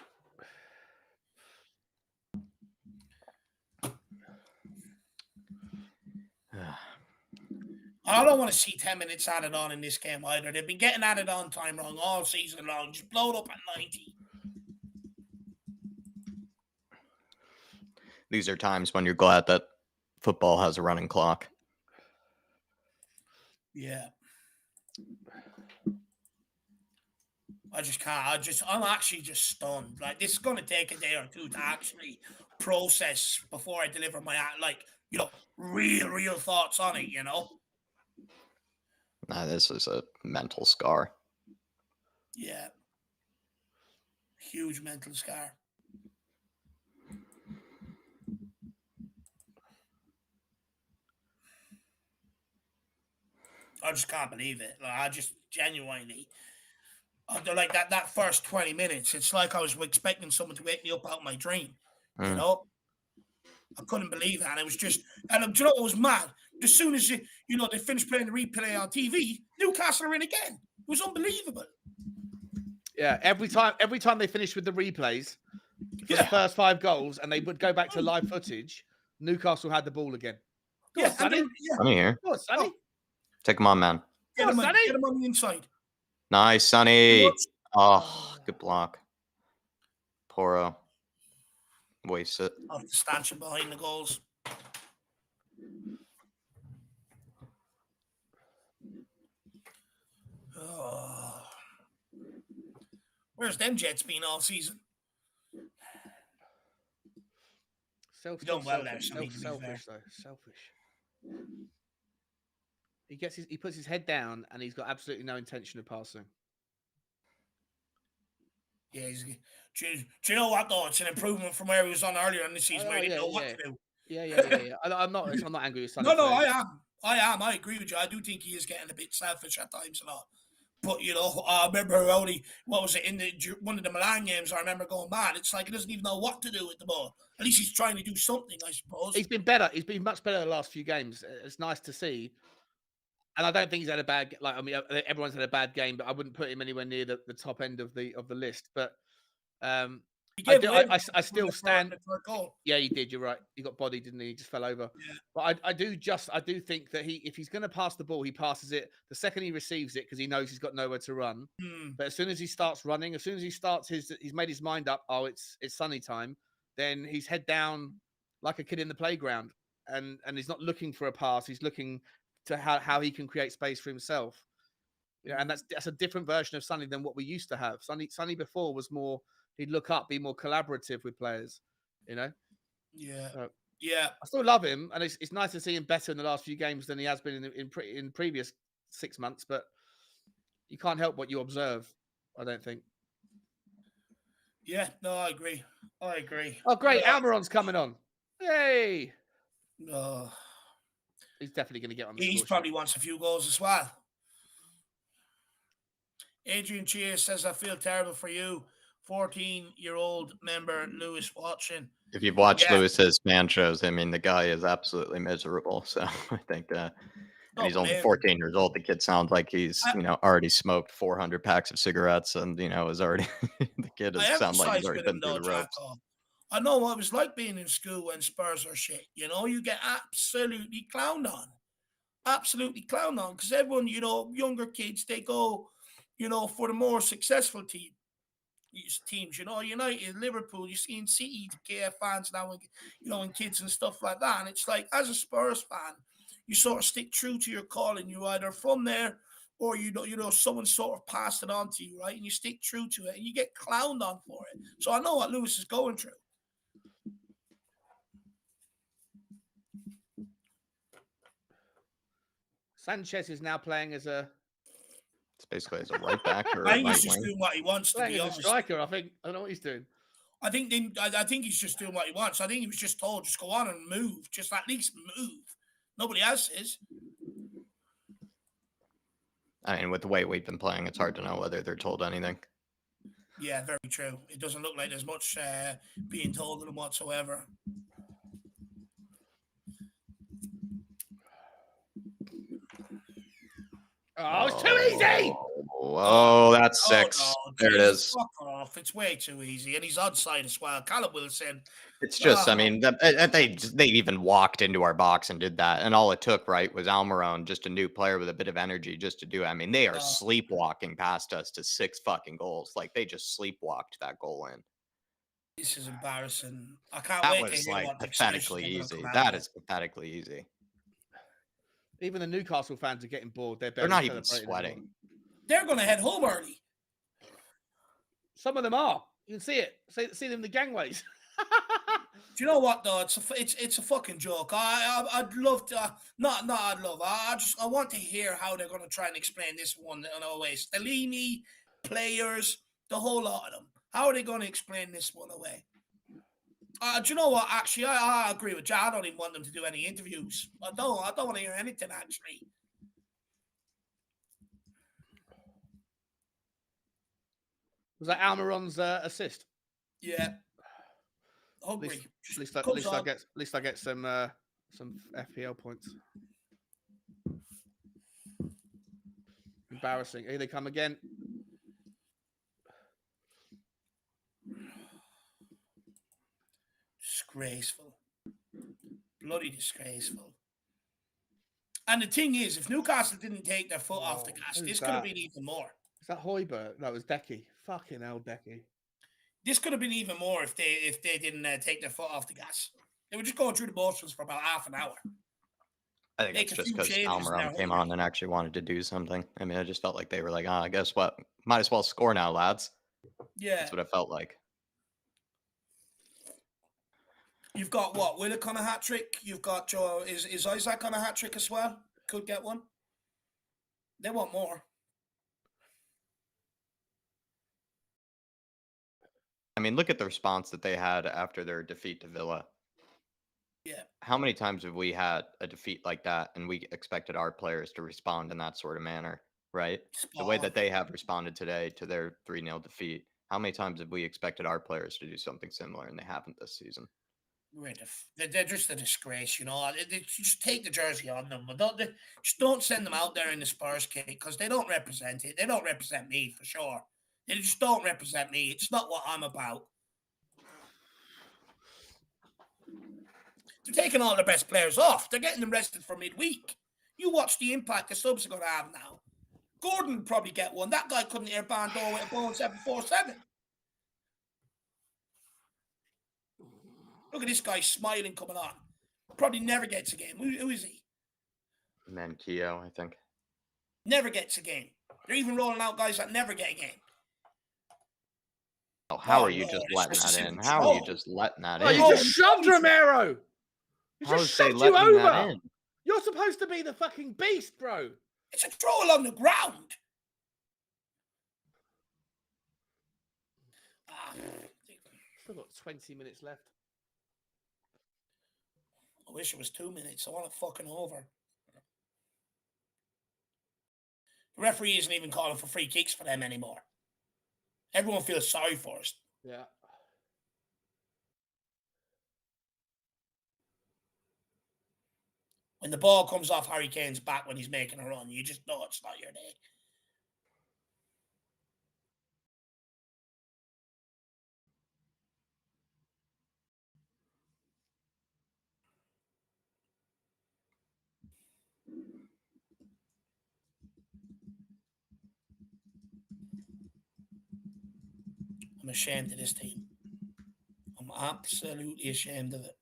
Speaker 2: I don't want to see 10 minutes added on in this game either. They've been getting added on time wrong all season long. Just blow it up at 90.
Speaker 1: These are times when you're glad that football has a running clock.
Speaker 2: Yeah. I just can't. I'm actually just stunned. Like, this is going to take a day or two to actually process before I deliver my, real thoughts on it,
Speaker 1: This is a mental scar.
Speaker 2: Yeah. Huge mental scar. I just can't believe it. Like, I just genuinely, like that first 20 minutes, it's like I was expecting someone to wake me up out of my dream. You know? I couldn't believe that. And it was just, and do you know what was mad? As soon as they finished playing the replay on TV, Newcastle are in again. It was unbelievable.
Speaker 3: Yeah, every time they finished with the replays for the first 5 goals, and they would go back to live footage, Newcastle had the ball again. Go on, Sonny.
Speaker 1: Sonny here.
Speaker 3: Go on, Sonny.
Speaker 1: Take him on, man.
Speaker 2: Get him on the inside.
Speaker 1: Nice, Sonny. Oh, good block. Poro. Waste it.
Speaker 2: Of the stanchion behind the goals. Oh. Where's them Jets been all season?
Speaker 3: Selfish,
Speaker 2: Done well there, Sonny, to be fair.
Speaker 3: selfish though. Selfish. He puts his head down and he's got absolutely no intention of passing.
Speaker 2: Yeah, do you know what though? It's an improvement from where he was on earlier in the season where he didn't know what to do.
Speaker 3: Yeah. I'm not angry with Sonny.
Speaker 2: No, I am. I agree with you. I do think he is getting a bit selfish at times a lot. But you know, I remember only what was it in one of the Milan games? I remember going, man, it's like he doesn't even know what to do with the ball. At least he's trying to do something, I suppose.
Speaker 3: He's been better. He's been much better the last few games. It's nice to see. And I don't think he's had a bad. Like, I mean, everyone's had a bad game, but I wouldn't put him anywhere near the top end of the list. But I still stand. Yeah, he did. You're right. He got bodied, didn't he? He just fell over.
Speaker 2: Yeah.
Speaker 3: But I do think that if he's going to pass the ball, he passes it the second he receives it because he knows he's got nowhere to run. But as soon as he starts running, as soon as he starts he's made his mind up. Oh, it's Sunny time. Then he's head down like a kid in the playground, and he's not looking for a pass. He's looking to how he can create space for himself. You know, and that's a different version of Sonny than what we used to have. Sonny before was more, he'd look up, be more collaborative with players, you know?
Speaker 2: Yeah.
Speaker 3: So,
Speaker 2: yeah.
Speaker 3: I still love him, and it's nice to see him better in the last few games than he has been in previous 6 months, but you can't help what you observe, I don't think.
Speaker 2: Yeah, no, I agree.
Speaker 3: Oh, great. Almiron's coming on. Yay.
Speaker 2: No.
Speaker 3: He's definitely going to get on the
Speaker 2: He probably wants a few goals as well. Adrian Cheers says, I feel terrible for you. 14-year-old member Lewis watching.
Speaker 1: If you've watched Lewis's man shows, I mean, the guy is absolutely miserable. So I think and he's only 14 years old. The kid sounds like he's, already smoked 400 packs of cigarettes and, is already, the kid sounds like he's already been through the ropes.
Speaker 2: I know what it was like being in school when Spurs are shit. You get absolutely clowned on. Absolutely clowned on. Because everyone, younger kids, they go, for the more successful teams, United, Liverpool, you're seeing City, KF fans now, and kids and stuff like that. And it's like, as a Spurs fan, you sort of stick true to your calling. You're either from there or, someone sort of passed it on to you, right? And you stick true to it and you get clowned on for it. So I know what Lewis is going through.
Speaker 3: Sanchez is now playing as a...
Speaker 1: It's basically as a right back or
Speaker 2: I think he's just doing what he wants, to be honest.
Speaker 3: A striker, I don't know what he's doing.
Speaker 2: I think he's just doing what he wants. I think he was just told, just go on and move. Just at least move. Nobody else is.
Speaker 1: I mean, with the way we've been playing, it's hard to know whether they're told anything.
Speaker 2: Yeah, very true. It doesn't look like there's much being told of them whatsoever.
Speaker 3: Oh, it's too easy!
Speaker 1: Oh, that's 6.
Speaker 2: No,
Speaker 1: there it is.
Speaker 2: Fuck off. It's way too easy. And he's onside as well. Callum Wilson.
Speaker 1: It's just, I mean, they even walked into our box and did that. And all it took, right, was Almiron, just a new player with a bit of energy just to do it. I mean, they are sleepwalking past us to 6 fucking goals. Like, they just sleepwalked that goal in.
Speaker 2: This is embarrassing. I can't
Speaker 1: that
Speaker 2: wait
Speaker 1: was
Speaker 2: to hear
Speaker 1: like
Speaker 2: what
Speaker 1: pathetically easy. That is pathetically easy.
Speaker 3: Even the Newcastle fans are getting bored.
Speaker 1: They're not even sweating.
Speaker 2: They're going to head home early.
Speaker 3: Some of them are. You can see it. See them in the gangways.
Speaker 2: Do you know what though? It's a fucking joke. I'd love to. I'd love. I want to hear how they're going to try and explain this one in away. Stellini, players, the whole lot of them. How are they going to explain this one away? Do you know what? Actually, I agree with Jack. I don't even want them to do any interviews. I don't want to hear anything, actually.
Speaker 3: Was that Almiron's assist?
Speaker 2: Yeah. Hungry.
Speaker 3: At least I get some FPL points. Embarrassing. Here they come again.
Speaker 2: Disgraceful. Bloody disgraceful. And the thing is, if Newcastle didn't take their foot off the gas, this could have been even more.
Speaker 3: Is that Hoiberg? No, it was Decky. Fucking hell, Decky.
Speaker 2: This could have been even more if they didn't take their foot off the gas. They were just going through the motions for about half an hour.
Speaker 1: I think
Speaker 2: Make
Speaker 1: it's
Speaker 2: a
Speaker 1: just
Speaker 2: few
Speaker 1: because
Speaker 2: changes and they're
Speaker 1: Almiron came
Speaker 2: hungry.
Speaker 1: on and actually wanted to do something. I mean, I just felt like they were like, I guess what? Might as well score now, lads.
Speaker 2: Yeah.
Speaker 1: That's what it felt like.
Speaker 2: You've got what? Willock on a hat trick. You've got Joe. Is Isaac on a hat trick as well? Could get one. They want more.
Speaker 1: I mean, look at the response that they had after their defeat to Villa.
Speaker 2: Yeah.
Speaker 1: How many times have we had a defeat like that and we expected our players to respond in that sort of manner, right? The way that they have responded today to their 3-0 defeat, how many times have we expected our players to do something similar and they haven't this season?
Speaker 2: They're just a disgrace, you know. They just take the jersey on them, but just don't send them out there in the Spurs kit because they don't represent it. They don't represent me for sure. They just don't represent me. It's not what I'm about. They're taking all the best players off. They're getting them rested for midweek. You watch the impact the subs are going to have now. Gordon would probably get one. That guy couldn't hear Bandor with a bone 747. Look at this guy smiling coming on. Probably never gets a game. Who is he?
Speaker 1: Manquillo, I think.
Speaker 2: Never gets a game. They're even rolling out guys that never get a game.
Speaker 1: Oh, how are you just letting that in? How are you just letting that in?
Speaker 3: You just shoved Romero. You just shoved you over. You're supposed to be the fucking beast, bro.
Speaker 2: It's a throw along the ground.
Speaker 3: Still got 20 minutes left.
Speaker 2: I wish it was 2 minutes. I want it fucking over. The referee isn't even calling for free kicks for them anymore. Everyone feels sorry for us.
Speaker 3: Yeah.
Speaker 2: When the ball comes off Harry Kane's back when he's making a run, you just know it's not your day. I'm ashamed of this team. I'm absolutely ashamed of it.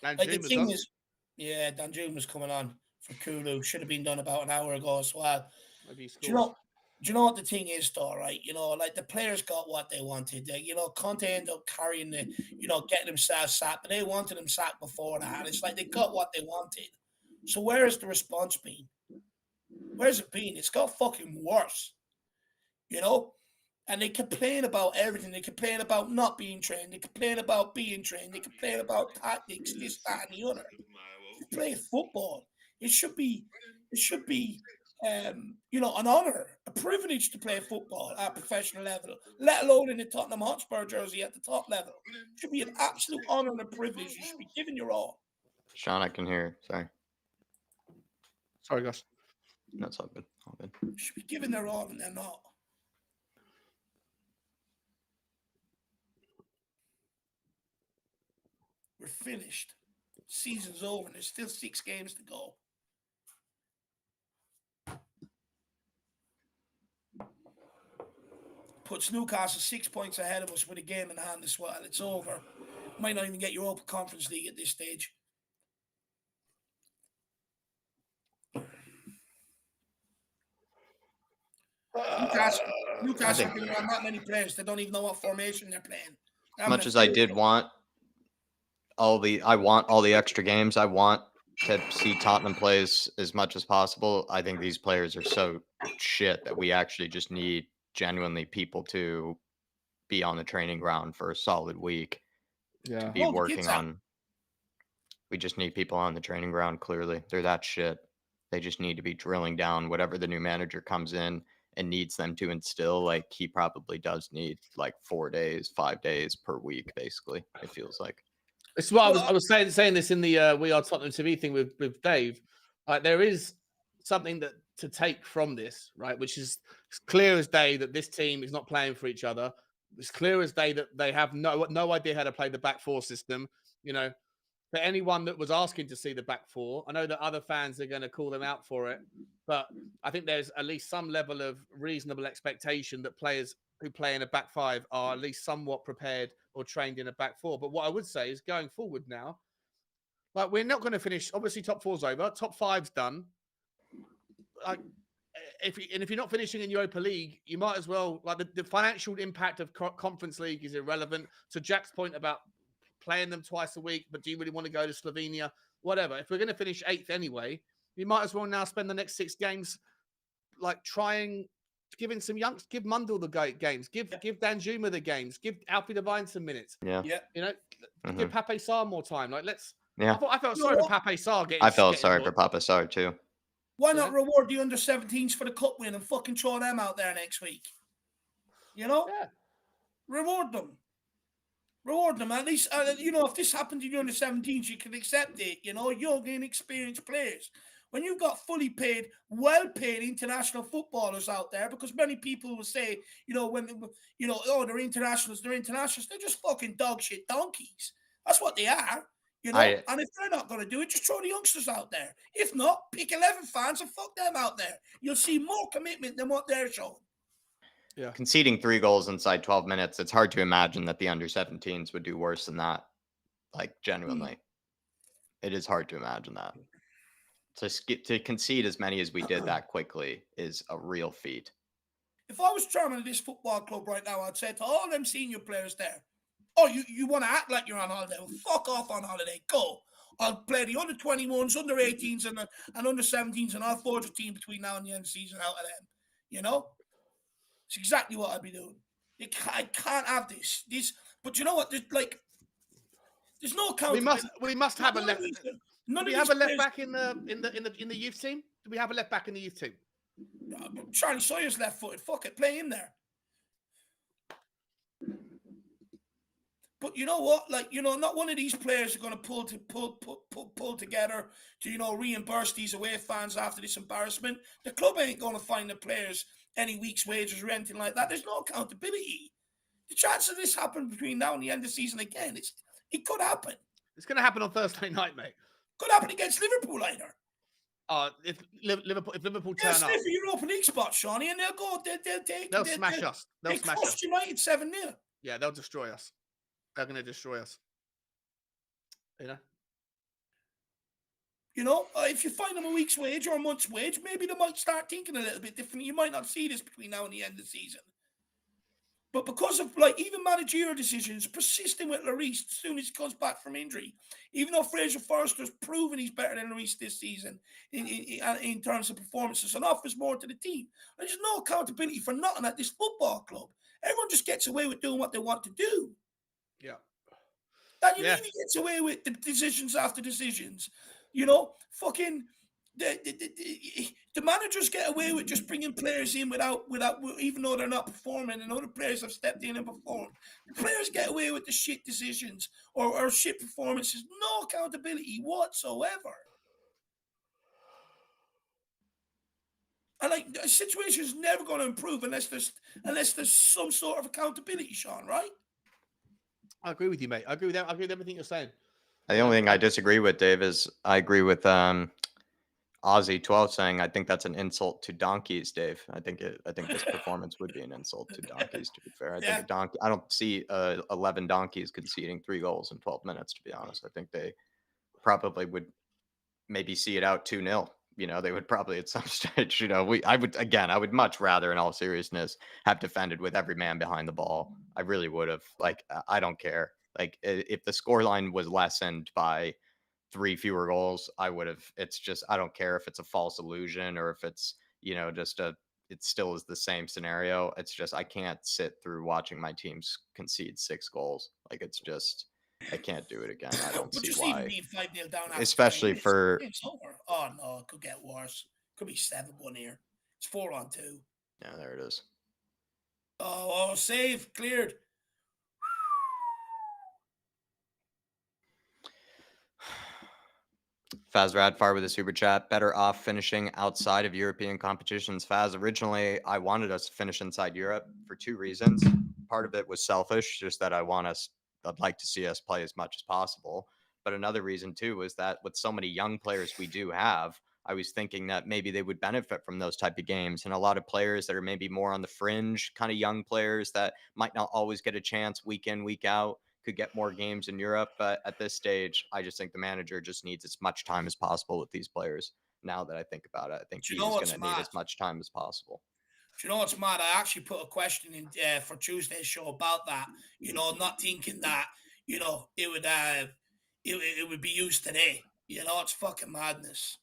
Speaker 2: Like the thing is, yeah, Danjuma coming on for Kulu. Should have been done about an hour ago as well. Do you know what the thing is, though, right? You know, like the players got what they wanted. You know, Conte ended up carrying the, you know, getting themselves sacked, but they wanted them sacked before that. And it's like they got what they wanted. So where has the response been? Where's it been? It's got fucking worse. You know? And they complain about everything. They complain about not being trained. They complain about being trained. They complain about tactics, this, that, and the other. You play football. It should be, you know, an honour, a privilege to play football at a professional level, let alone in the Tottenham Hotspur jersey at the top level. It should be an absolute honour and a privilege. You should be giving your all.
Speaker 1: Sean, I can hear.
Speaker 3: Sorry, guys.
Speaker 1: That's all good. All good.
Speaker 2: You should be giving their all, and they're not. We're finished. Season's over, and there's still 6 games to go. Puts Newcastle 6 points ahead of us with a game in hand as well. It's over. Might not even get Europa Conference League at this stage. Newcastle bring around that many players. They don't even know what formation they're playing.
Speaker 1: As much as I did want all the extra games. I want to see Tottenham play as much as possible. I think these players are so shit that we actually just need genuinely people to be on the training ground for a solid week.
Speaker 3: Yeah.
Speaker 1: To be working on. We just need people on the training ground. Clearly, they're that shit. They just need to be drilling down whatever the new manager comes in and needs them to instill. Like he probably does need like 4 days, 5 days per week. Basically, it feels like.
Speaker 3: It's what I was saying this in the We Are Tottenham TV thing with Dave. There is something that to take from this, right? Which is clear as day that this team is not playing for each other. It's clear as day that they have no idea how to play the back four system. You know, for anyone that was asking to see the back four, I know that other fans are going to call them out for it, but I think there's at least some level of reasonable expectation that players who play in a back five are at least somewhat prepared or trained in a back four. But what I would say is going forward now, like we're not going to finish. Obviously, top four's over, top five's done. Like, if you're not finishing in Europa League, you might as well, like, the financial impact of Conference League is irrelevant. To Jack's point about playing them twice a week, but do you really want to go to Slovenia? Whatever. If we're going to finish 8th anyway, you might as well now spend the next 6 games like giving some youngsters, give Mundell the games, give Danjuma the games, give Alfie Devine some minutes.
Speaker 1: Yeah.
Speaker 3: You know, give Pape Sarr more time. Like, let's.
Speaker 1: Yeah.
Speaker 3: I felt sorry for Pape Sarr getting.
Speaker 1: I felt sorry for Pape Sarr too.
Speaker 2: Why not reward the under-17s for the cup win and fucking throw them out there next week? You know?
Speaker 3: Yeah.
Speaker 2: Reward them. Reward them. At least, you know, if this happened to you under 17s, you can accept it. You know, young, inexperienced players. When you've got fully paid, well-paid international footballers out there, because many people will say, you know, oh, they're internationals. They're just fucking dog shit donkeys. That's what they are. You know, and if they're not going to do it, just throw the youngsters out there. If not, pick 11 fans and fuck them out there. You'll see more commitment than what they're showing.
Speaker 1: Yeah. Conceding 3 goals inside 12 minutes, it's hard to imagine that the under-17s would do worse than that. Like, genuinely. It is hard to imagine that. To concede as many as we did that quickly is a real feat.
Speaker 2: If I was chairman of this football club right now, I'd say to all them senior players there, oh, you want to act like you're on holiday? Well, fuck off on holiday. Go. I'll play the under-21s, under-18s, and under-17s, and I'll forge a team between now and the end of the season out of them. You know? It's exactly what I'd be doing. I can't have this. But you know what? There's no accountability.
Speaker 3: We must have a left. Do we have a left back in the youth team? Do we have a left back in the youth team?
Speaker 2: Charlie Sawyer's left-footed. Fuck it, play him there. But you know what? Like, you know, not one of these players are going to pull together to, you know, reimburse these away fans after this embarrassment. The club ain't going to find the players any week's wages or anything like that. There's no accountability. The chance of this happening between now and the end of the season again, it could happen.
Speaker 3: It's going to happen on Thursday night, mate.
Speaker 2: Could happen against Liverpool either.
Speaker 3: If Liverpool turn up,
Speaker 2: for Europa League spot, Shawnee, and they'll go. They'll
Speaker 3: smash us. They'll smash us.
Speaker 2: United 7-0.
Speaker 3: Yeah, they'll destroy us. They're going to destroy us. You know,
Speaker 2: if you find them a week's wage or a month's wage, maybe they might start thinking a little bit different. You might not see this between now and the end of the season. But because of, like, even managerial decisions, persisting with Lloris as soon as he comes back from injury, even though Fraser Forster's proven he's better than Lloris this season in terms of performances and offers more to the team, there's no accountability for nothing at this football club. Everyone just gets away with doing what they want to do.
Speaker 3: Yeah.
Speaker 2: And you mean he gets away with the decisions after decisions. You know, fucking the managers get away with just bringing players in without even though they're not performing, and other players have stepped in and performed. The players get away with the shit decisions or shit performances. No accountability whatsoever. And like, the situation is never going to improve unless there's some sort of accountability, Sean. Right?
Speaker 3: I agree with you, mate. I agree with everything you're saying.
Speaker 1: The only thing I disagree with, Dave, is I agree with Ozzy 12 saying I think that's an insult to donkeys, Dave. I think this performance would be an insult to donkeys, to be fair. I don't see 11 donkeys conceding 3 goals in 12 minutes, to be honest. I think they probably would maybe see it out 2-0. You know, they would probably at some stage, you know, I would much rather, in all seriousness, have defended with every man behind the ball. I really would have. Like, I don't care. Like, if the scoreline was lessened by 3 fewer goals, I would have. It's just, I don't care if it's a false illusion or if it's, you know, just it still is the same scenario. It's just, I can't sit through watching my teams concede 6 goals. Like, it's just, I can't do it again. I don't see why.
Speaker 2: Even being 5-0 down,
Speaker 1: especially for.
Speaker 2: It's over. Oh no, it could get worse. Could be 7-1 here. It's 4-2.
Speaker 1: Yeah, there it is.
Speaker 2: Oh, save cleared.
Speaker 1: Faz Radfar with a super chat. Better off finishing outside of European competitions. Faz, originally I wanted us to finish inside Europe for 2 reasons. part of it was selfish, just that I'd like to see us play as much as possible. But another reason too was that with so many young players we do have, I was thinking that maybe they would benefit from those type of games. And a lot of players that are maybe more on the fringe, kind of young players that might not always get a chance week in, week out, could get more games in Europe. But at this stage, I just think the manager just needs as much time as possible with these players. Now that I think about it, I think
Speaker 2: Do you know
Speaker 1: he's going
Speaker 2: what's
Speaker 1: to need
Speaker 2: mad?
Speaker 1: as much time as possible.
Speaker 2: Do you know what's mad? I actually put a question in for Tuesday's show about that. You know, not thinking that it would be used today. You know, it's fucking madness.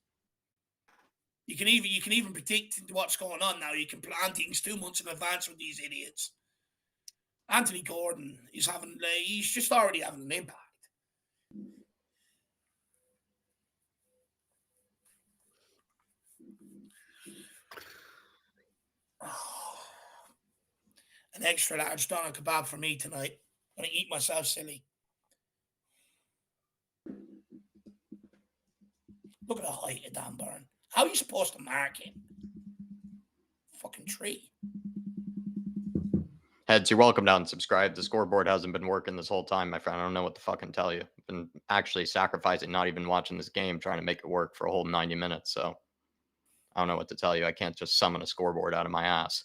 Speaker 2: You can even predict what's going on now. You can plan things 2 months in advance with these idiots. Anthony Gordon he's just already having an impact. An extra large doner kebab for me tonight. I'm gonna eat myself silly. Look at the height of Dan Burn. How are you supposed to mark him? Fucking tree.
Speaker 1: Heads, you're welcome to unsubscribe. The scoreboard hasn't been working this whole time, my friend. I don't know what to fucking tell you. I've been actually sacrificing not even watching this game, trying to make it work for a whole 90 minutes. So I don't know what to tell you. I can't just summon a scoreboard out of my ass.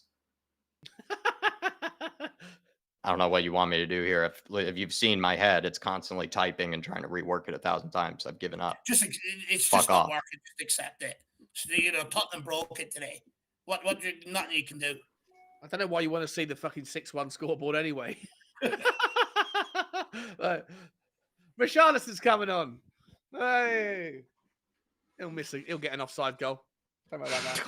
Speaker 1: I don't know what you want me to do here. If you've seen my head, it's constantly typing and trying to rework it 1,000 times. I've given up.
Speaker 2: It's
Speaker 1: Fuck
Speaker 2: just not
Speaker 1: off.
Speaker 2: working. Just accept it. So, Tottenham broke it today. Nothing you can do.
Speaker 3: I don't know why you want to see the fucking 6-1 scoreboard anyway. Richarlison's coming on. Hey, he'll get an offside goal. Don't worry about that.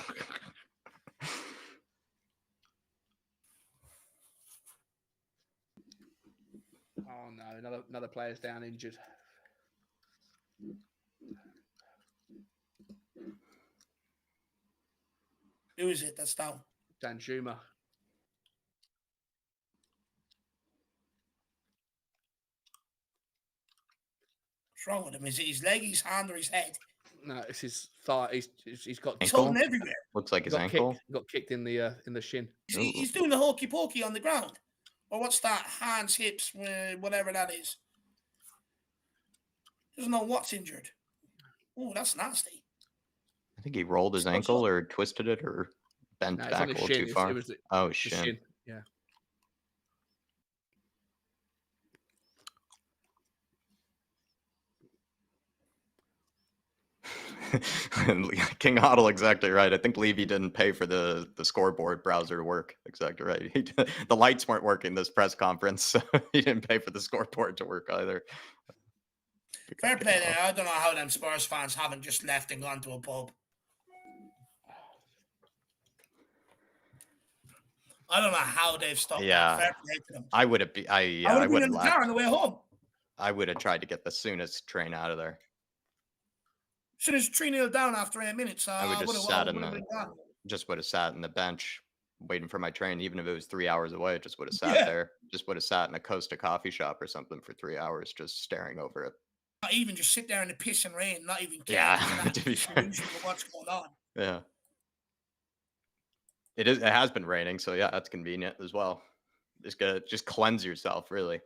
Speaker 3: Oh no, another player's down injured.
Speaker 2: Who is it that's down?
Speaker 3: Dan Juma.
Speaker 2: What's wrong with him? Is it his leg, his hand, or his head?
Speaker 3: No, it's his thigh. He's got
Speaker 2: He's
Speaker 1: Ankle?
Speaker 2: holding everywhere.
Speaker 1: Looks like his ankle.
Speaker 3: Got kicked in the shin.
Speaker 2: He's doing the hokey pokey on the ground. Or what's that? Hands, hips, whatever that is. Doesn't know what's injured. Oh, that's nasty.
Speaker 1: I think he rolled his ankle or twisted it or bent
Speaker 3: No,
Speaker 1: back a little too far. Oh, shit.
Speaker 3: Shin. Yeah.
Speaker 1: King Hoddle, exactly right. I think Levy didn't pay for the scoreboard browser to work. Exactly right. The lights weren't working this press conference, so he didn't pay for the scoreboard to work either.
Speaker 2: Fair play there. I don't know how them Spurs fans haven't just left and gone to a pub. I don't know how they've stopped.
Speaker 1: Yeah,
Speaker 2: Fair play to them.
Speaker 1: I would have. I
Speaker 2: would have been in the car on the way home.
Speaker 1: I would have tried to get the soonest train out of there.
Speaker 2: Soon as 3-0 down after 8 minutes,
Speaker 1: I would just would have sat in the bench waiting for my train, even if it was 3 hours away. Just would have sat there. Just would have sat in a Costa coffee shop or something for 3 hours, just staring over it.
Speaker 2: Not even just sit there in the piss and rain, not even care.
Speaker 1: Yeah, to be fair.
Speaker 2: What's going on?
Speaker 1: Yeah, it is. It has been raining, so yeah, that's convenient as well. Just cleanse yourself, really.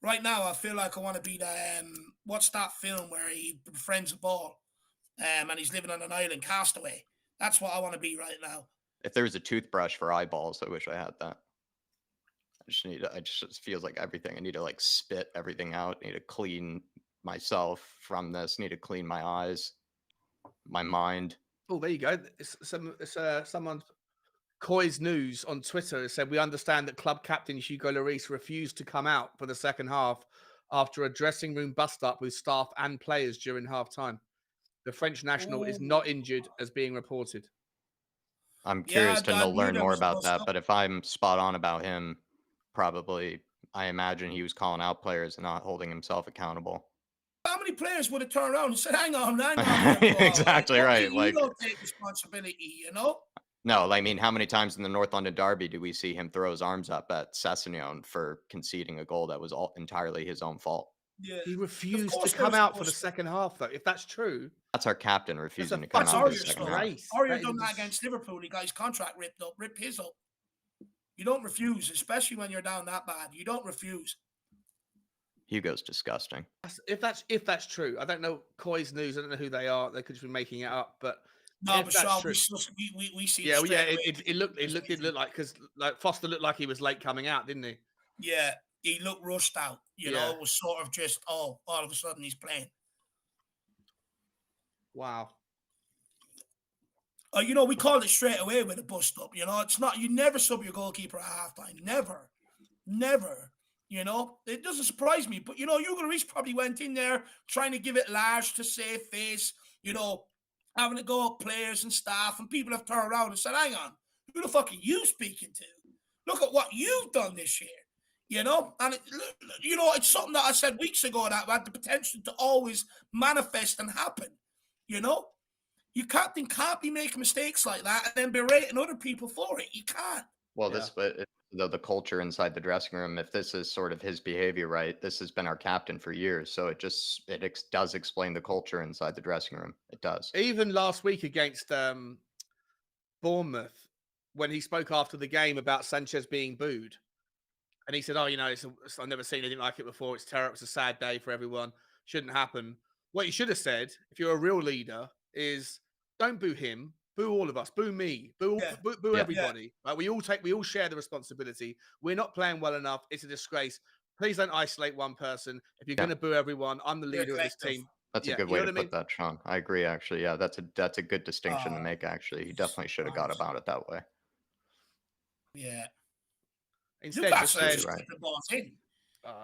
Speaker 2: Right now, I feel like I want to be the what's that film where he befriends a ball, and he's living on an island, Castaway. That's what I want to be right now.
Speaker 1: If there was a toothbrush for eyeballs, I wish I had that. It just feels like everything. I need to like spit everything out. I need to clean myself from this. I need to clean my eyes, my mind.
Speaker 3: Oh, there you go. It's someone. Coy's News on Twitter has said, we understand that club captain Hugo Lloris refused to come out for the second half after a dressing room bust-up with staff and players during half-time. The French national is not injured as being reported.
Speaker 1: I'm curious to learn more about that, but if I'm spot on about him, probably, I imagine he was calling out players and not holding himself accountable.
Speaker 2: How many players would have turned around and said, hang on.
Speaker 1: Exactly right.
Speaker 2: You don't take responsibility, you know?
Speaker 1: No, I mean, how many times in the North London derby do we see him throw his arms up at Sessegnon for conceding a goal that was entirely his own fault?
Speaker 2: Yeah.
Speaker 3: He refused to come out for the second half, though. If that's true,
Speaker 1: that's our captain refusing to come out for the second half.
Speaker 2: Aurier done that against Liverpool. He got his contract ripped his up. You don't refuse, especially when you're down that bad. You don't refuse.
Speaker 1: Hugo's disgusting.
Speaker 3: If that's true, I don't know Coy's news. I don't know who they are. They could just be making it up. But
Speaker 2: No,
Speaker 3: if
Speaker 2: but
Speaker 3: that's
Speaker 2: Sean,
Speaker 3: true,
Speaker 2: we see
Speaker 3: yeah, well, yeah,
Speaker 2: straight away.
Speaker 3: it did look like, because like Foster looked like he was late coming out, didn't he?
Speaker 2: Yeah, he looked rushed out. You know, it was sort of just, all of a sudden he's playing.
Speaker 3: Wow.
Speaker 2: You know, we called it straight away with a bust up. You know, it's not, you never sub your goalkeeper at halftime. Never. Never. You know, it doesn't surprise me. But, you know, Hugo Lloris probably went in there trying to give it large to save face, you know, having to go at players and staff, and people have turned around and said, hang on, who the fuck are you speaking to? Look at what you've done this year. You know, and you know, it's something that I said weeks ago that had the potential to always manifest and happen. You know, you can't be making mistakes like that and then berating other people for it. You can't.
Speaker 1: Well, the culture inside the dressing room, if this is sort of his behavior, right? This has been our captain for years, so it does explain the culture inside the dressing room. It does.
Speaker 3: Even last week against Bournemouth, when he spoke after the game about Sanchez being booed, and he said, "Oh, you know, I've never seen anything like it before. It's terrible. It's a sad day for everyone. Shouldn't happen." What you should have said, if you're a real leader, is don't boo him. Boo all of us. Boo me. Boo everybody. Right? We all share the responsibility. We're not playing well enough. It's a disgrace. Please don't isolate one person. If you're going to boo everyone, I'm the leader of this team.
Speaker 1: That's a good way to put that, Sean. I agree, actually. Yeah, that's a good distinction to make, actually. He definitely should have got about it that way.
Speaker 2: Yeah.
Speaker 3: Instead,
Speaker 2: the ball's in.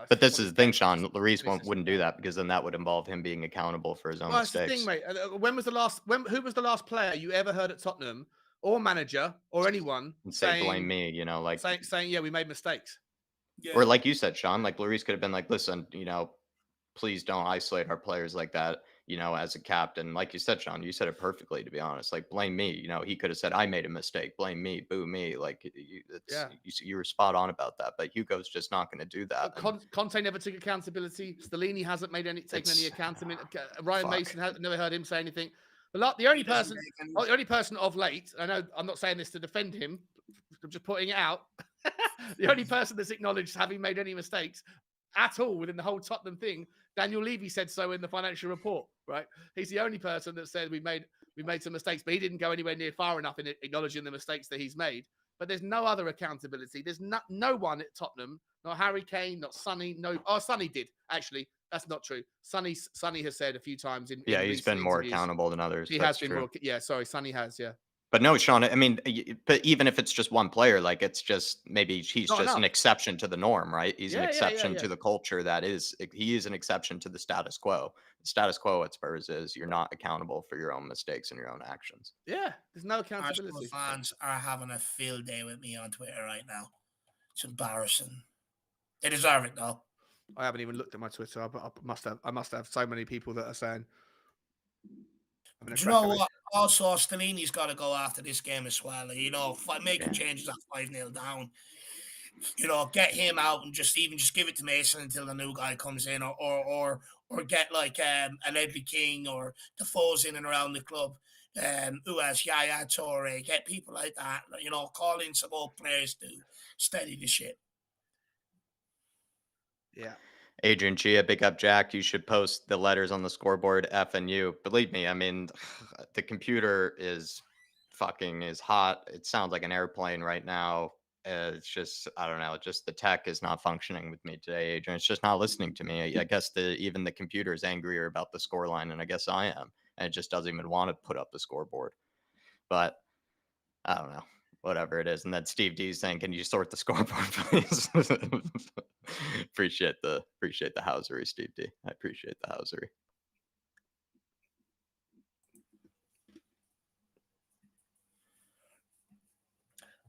Speaker 1: But this is the thing, Sean. Lloris wouldn't do that, because then that would involve him being accountable for his own mistakes.
Speaker 3: That's the thing, mate. When was the last? Who was the last player you ever heard at Tottenham, or manager, or anyone
Speaker 1: say blame me? You know, like
Speaker 3: saying, yeah, we made mistakes.
Speaker 2: Yeah.
Speaker 1: Or like you said, Sean, like Lloris could have been like, listen, you know, please don't isolate our players like that. You know, as a captain, like you said, Sean, you said it perfectly, to be honest. Like, blame me. You know, he could have said, I made a mistake. Blame me. Boo me. Like, you were spot on about that. But Hugo's just not going to do that.
Speaker 3: Conte never took accountability. Stellini hasn't taken any accountability. Ryan Mason never heard him say anything. But the only person of late, I know I'm not saying this to defend him, I'm just putting it out. The only person that's acknowledged having made any mistakes at all within the whole Tottenham thing, Daniel Levy said so in the financial report, right? He's the only person that said we made some mistakes, but he didn't go anywhere near far enough in acknowledging the mistakes that he's made. But there's no other accountability. There's no one at Tottenham, not Harry Kane, not Sonny. Sonny did, actually. That's not true. Sonny has said a few times in
Speaker 1: he's been more accountable than others.
Speaker 3: He has been more. Yeah, sorry, Sonny has. Yeah.
Speaker 1: But no, Sean, I mean, but even if it's just one player, like, it's just maybe he's just an exception to the norm, right? He's an exception to the culture he is an exception to the status quo. The status quo at Spurs is you're not accountable for your own mistakes and your own actions.
Speaker 3: Yeah, there's no accountability.
Speaker 2: Arsenal fans are having a field day with me on Twitter right now. It's embarrassing. They deserve it, though.
Speaker 3: I haven't even looked at my Twitter, but I must have so many people that are saying.
Speaker 2: Do you know what? Also, Stellini's got to go after this game as well. You know, making changes at 5-0 down. You know, get him out and just give it to Mason until the new guy comes in, or get like an Edley King or Defoe's in and around the club. Who else? Yaya Toure. Get people like that. You know, call in some old players to steady the ship.
Speaker 3: Yeah.
Speaker 1: Adrian Chia, big up Jack. You should post the letters on the scoreboard, F and U. Believe me, I mean, the computer is hot. It sounds like an airplane right now. It's just, I don't know, just the tech is not functioning with me today, Adrian. It's just not listening to me. I guess even the computer is angrier about the scoreline, and I guess I am. And it just doesn't even want to put up the scoreboard. But I don't know. Whatever it is. And then Steve D saying, can you sort the scoreboard, please? appreciate the housery, Steve D. I appreciate the housery.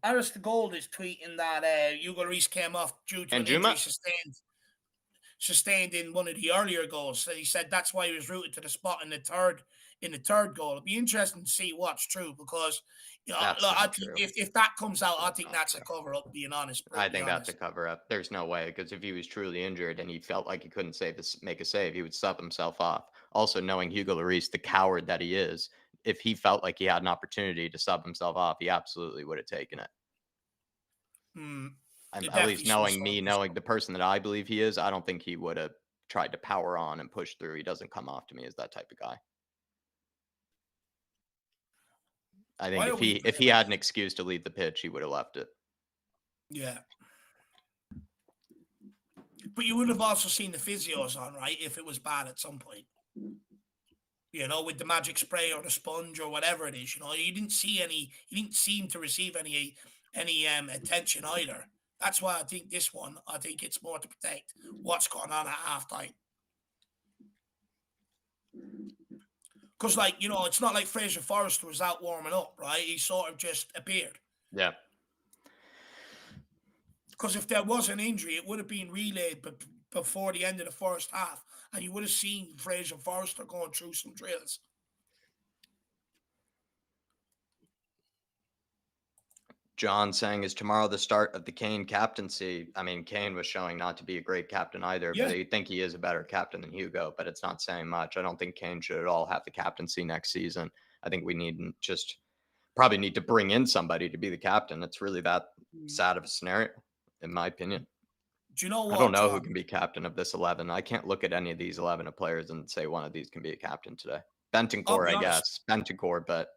Speaker 2: Aris the Gold is tweeting that Hugo Lloris came off due to an injury sustained in one of the earlier goals. So he said that's why he was rooted to the spot in the third goal. It'll be interesting to see what's true, because I think if that comes out, I think that's a cover up, being honest.
Speaker 1: I think that's a cover up. There's no way, because if he was truly injured and he felt like he couldn't make a save, he would sub himself off. Also, knowing Hugo Lloris, the coward that he is, if he felt like he had an opportunity to sub himself off, he absolutely would have taken it. At least knowing me, knowing the person that I believe he is, I don't think he would have tried to power on and push through. He doesn't come off to me as that type of guy. I think if he had an excuse to leave the pitch, he would have left it.
Speaker 2: Yeah. But you would have also seen the physios on, right? If it was bad at some point, you know, with the magic spray or the sponge or whatever it is, you know, you didn't see any, you didn't seem to receive any attention either. That's why I think this one, I think it's more to protect what's going on at halftime. Because, like, you know, it's not like Fraser Forrester was out warming up, right? He sort of just appeared.
Speaker 1: Yeah.
Speaker 2: Because if there was an injury, it would have been relayed before the end of the first half, and you would have seen Fraser Forrester going through some drills.
Speaker 1: John saying, is tomorrow the start of the Kane captaincy? I mean, Kane was showing not to be a great captain either, but I think he is a better captain than Hugo, but it's not saying much. I don't think Kane should at all have the captaincy next season. I think we probably need to bring in somebody to be the captain. It's really that sad of a scenario, in my opinion.
Speaker 2: Do you know what?
Speaker 1: I don't know who can be captain of this 11. I can't look at any of these 11 players and say one of these can be a captain today. Bentancur, I guess. Bentancur, but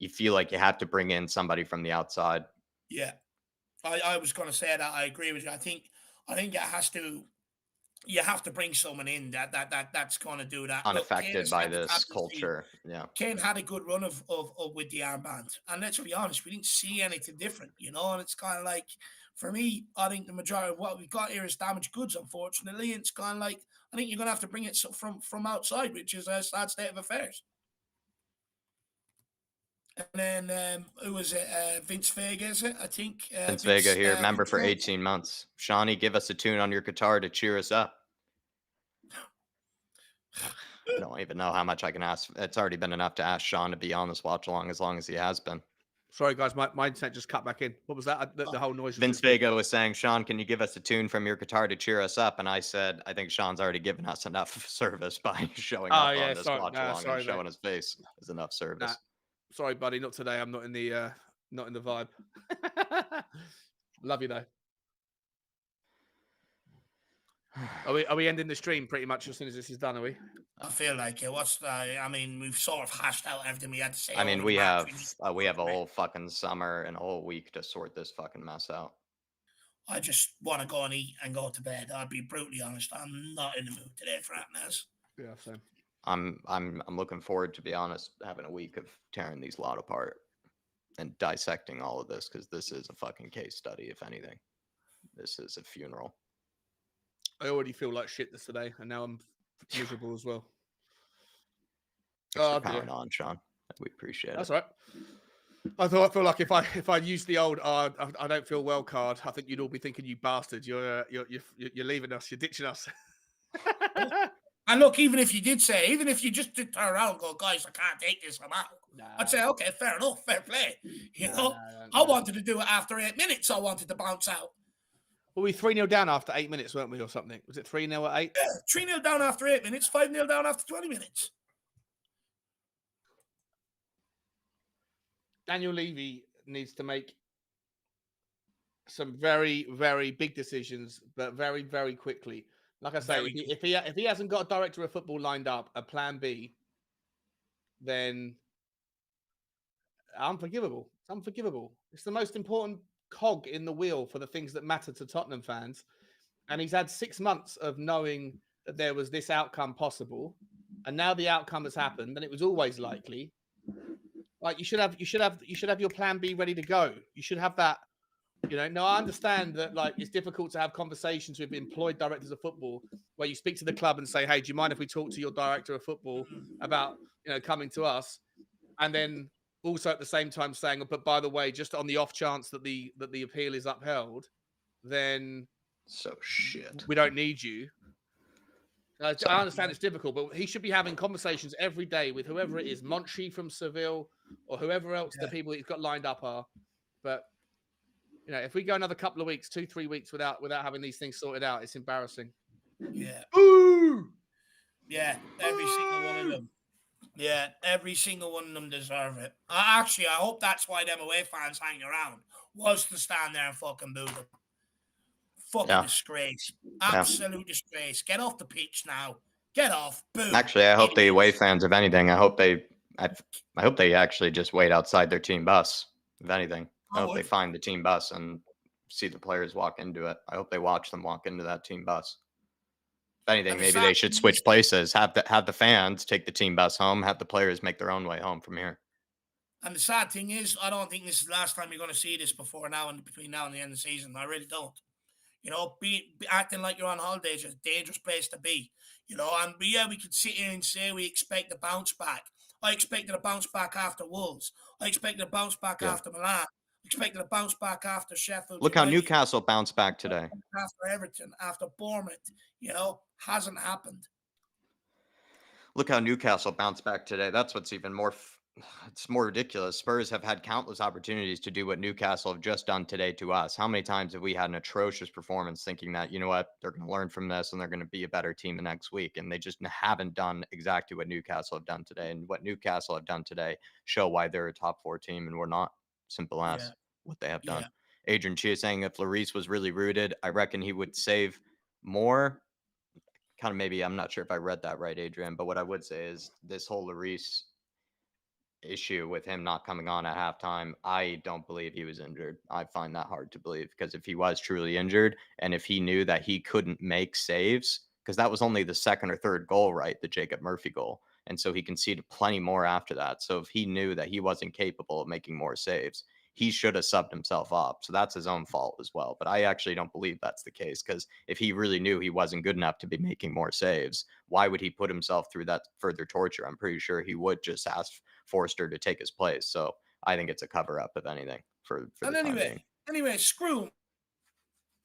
Speaker 1: you feel like you have to bring in somebody from the outside.
Speaker 2: Yeah. I was going to say that. I agree with you. I think it has to, you have to bring someone in that's going to do that.
Speaker 1: Unaffected by this culture. Yeah.
Speaker 2: Kane had a good run of with the armband. And let's be honest, we didn't see anything different, you know, and it's kind of like, for me, I think the majority of what we've got here is damaged goods, unfortunately. It's kind of like, I think you're going to have to bring it from outside, which is a sad state of affairs. And then, who was it? Vince Vega, is it? I think.
Speaker 1: Vince Vega here, member for 18 months. Shawnee, give us a tune on your guitar to cheer us up. I don't even know how much I can ask. It's already been enough to ask Sean to be on this watch along as long as he has been.
Speaker 3: Sorry, guys, my internet just cut back in. What was that? The whole noise.
Speaker 1: Vince Vega was saying, Sean, can you give us a tune from your guitar to cheer us up? And I said, I think Sean's already given us enough service by showing up on this watch along and showing his face is enough service.
Speaker 3: Sorry, buddy, not today. I'm not in the vibe. Love you though. Are we ending the stream pretty much as soon as this is done? Are we?
Speaker 2: I feel like it. I mean, we've sort of hashed out everything we had to say.
Speaker 1: I mean, we have a whole fucking summer and a whole week to sort this fucking mess out.
Speaker 2: I just want to go and eat and go to bed. I'll be brutally honest. I'm not in the mood today for that mess.
Speaker 3: Yeah, same.
Speaker 1: I'm looking forward, to be honest, having a week of tearing these lot apart and dissecting all of this, because this is a fucking case study, if anything. This is a funeral.
Speaker 3: I already feel like shit today, and now I'm miserable as well.
Speaker 1: Thanks for powering on, Sean. We appreciate it.
Speaker 3: That's all right. I feel like if I use the old I don't feel well card, I think you'd all be thinking, you bastard, you're leaving us, you're ditching us.
Speaker 2: And look, even if you just did turn around and go, guys, I can't take this, I'm out. I'd say, okay, fair enough, fair play. You know, I wanted to do it after 8 minutes. I wanted to bounce out.
Speaker 3: Well, we 3-0 down after 8 minutes, weren't we, or something? Was it 3-0 at 8?
Speaker 2: Yeah, 3-0 down after 8 minutes, 5-0 down after 20 minutes.
Speaker 3: Daniel Levy needs to make some very, very big decisions, but very, very quickly. Like I say, if he hasn't got a director of football lined up, a plan B, then unforgivable. It's unforgivable. It's the most important cog in the wheel for the things that matter to Tottenham fans. And he's had 6 months of knowing that there was this outcome possible. And now the outcome has happened, and it was always likely. Like, you should have your plan B ready to go. You should have that. You know, no, I understand that, like, it's difficult to have conversations with employed directors of football where you speak to the club and say, hey, do you mind if we talk to your director of football about, you know, coming to us? And then also at the same time saying, but by the way, just on the off chance that the appeal is upheld, then
Speaker 1: so shit,
Speaker 3: we don't need you. I understand it's difficult, but he should be having conversations every day with whoever it is, Monchi from Seville or whoever else the people he's got lined up are. But you know, if we go another couple of weeks, 2-3 weeks without having these things sorted out, it's embarrassing.
Speaker 2: Yeah.
Speaker 3: Ooh!
Speaker 2: Yeah, every single one of them. Yeah, every single one of them deserve it. I hope that's why them away fans hanging around was to stand there and fucking boo them. Fucking
Speaker 1: Yeah,
Speaker 2: disgrace.
Speaker 1: yeah.
Speaker 2: Absolute disgrace. Get off the pitch now. Get off. Boo.
Speaker 1: Actually, I hope the away
Speaker 2: Idiots.
Speaker 1: fans, if anything, I, I hope they actually just wait outside their team bus. If anything, I
Speaker 2: I
Speaker 1: hope they
Speaker 2: would.
Speaker 1: find the team bus and see the players walk into it. I hope they watch them walk into that team bus. If anything,
Speaker 2: And the
Speaker 1: maybe
Speaker 2: sad
Speaker 1: they should
Speaker 2: thing is,
Speaker 1: switch places. Have the fans take the team bus home. Have the players make their own way home from here.
Speaker 2: and the sad thing is, I don't think this is the last time you're going to see this before now and between now and the end of the season. I really don't. You know, be acting like you're on holidays is a dangerous place to be. You know, and yeah, we could sit here and say we expect a bounce back. I expected a bounce back after Wolves. I expected a bounce back
Speaker 1: Yeah.
Speaker 2: after Milan. I expected a bounce back after Sheffield
Speaker 1: Look how
Speaker 2: United,
Speaker 1: Newcastle bounced back today.
Speaker 2: after Everton, after Bournemouth. You know, hasn't happened.
Speaker 1: Look how Newcastle bounced back today. That's what's even more. It's more ridiculous. Spurs have had countless opportunities to do what Newcastle have just done today to us. How many times have we had an atrocious performance thinking that, you know what, they're going to learn from this and they're going to be a better team the next week? And they just haven't done exactly what Newcastle have done today. And what Newcastle have done today show why they're a top 4 team and we're not. Simple as
Speaker 2: Yeah,
Speaker 1: what they have done.
Speaker 2: yeah.
Speaker 1: Adrian Chia saying if Lloris was really rooted, I reckon he would save more. Kind of maybe, I'm not sure if I read that right, Adrian, but what I would say is this whole Lloris issue with him not coming on at halftime, I don't believe he was injured. I find that hard to believe because if he was truly injured and if he knew that he couldn't make saves, because that was only the second or third goal, right? The Jacob Murphy goal. And so he conceded plenty more after that. So if he knew that he wasn't capable of making more saves, he should have subbed himself up. So that's his own fault as well. But I actually don't believe that's the case because if he really knew he wasn't good enough to be making more saves, why would he put himself through that further torture? I'm pretty sure he would just ask Forster to take his place. So I think it's a cover up, if anything, for
Speaker 2: And
Speaker 1: the time being.
Speaker 2: anyway, screw 'em.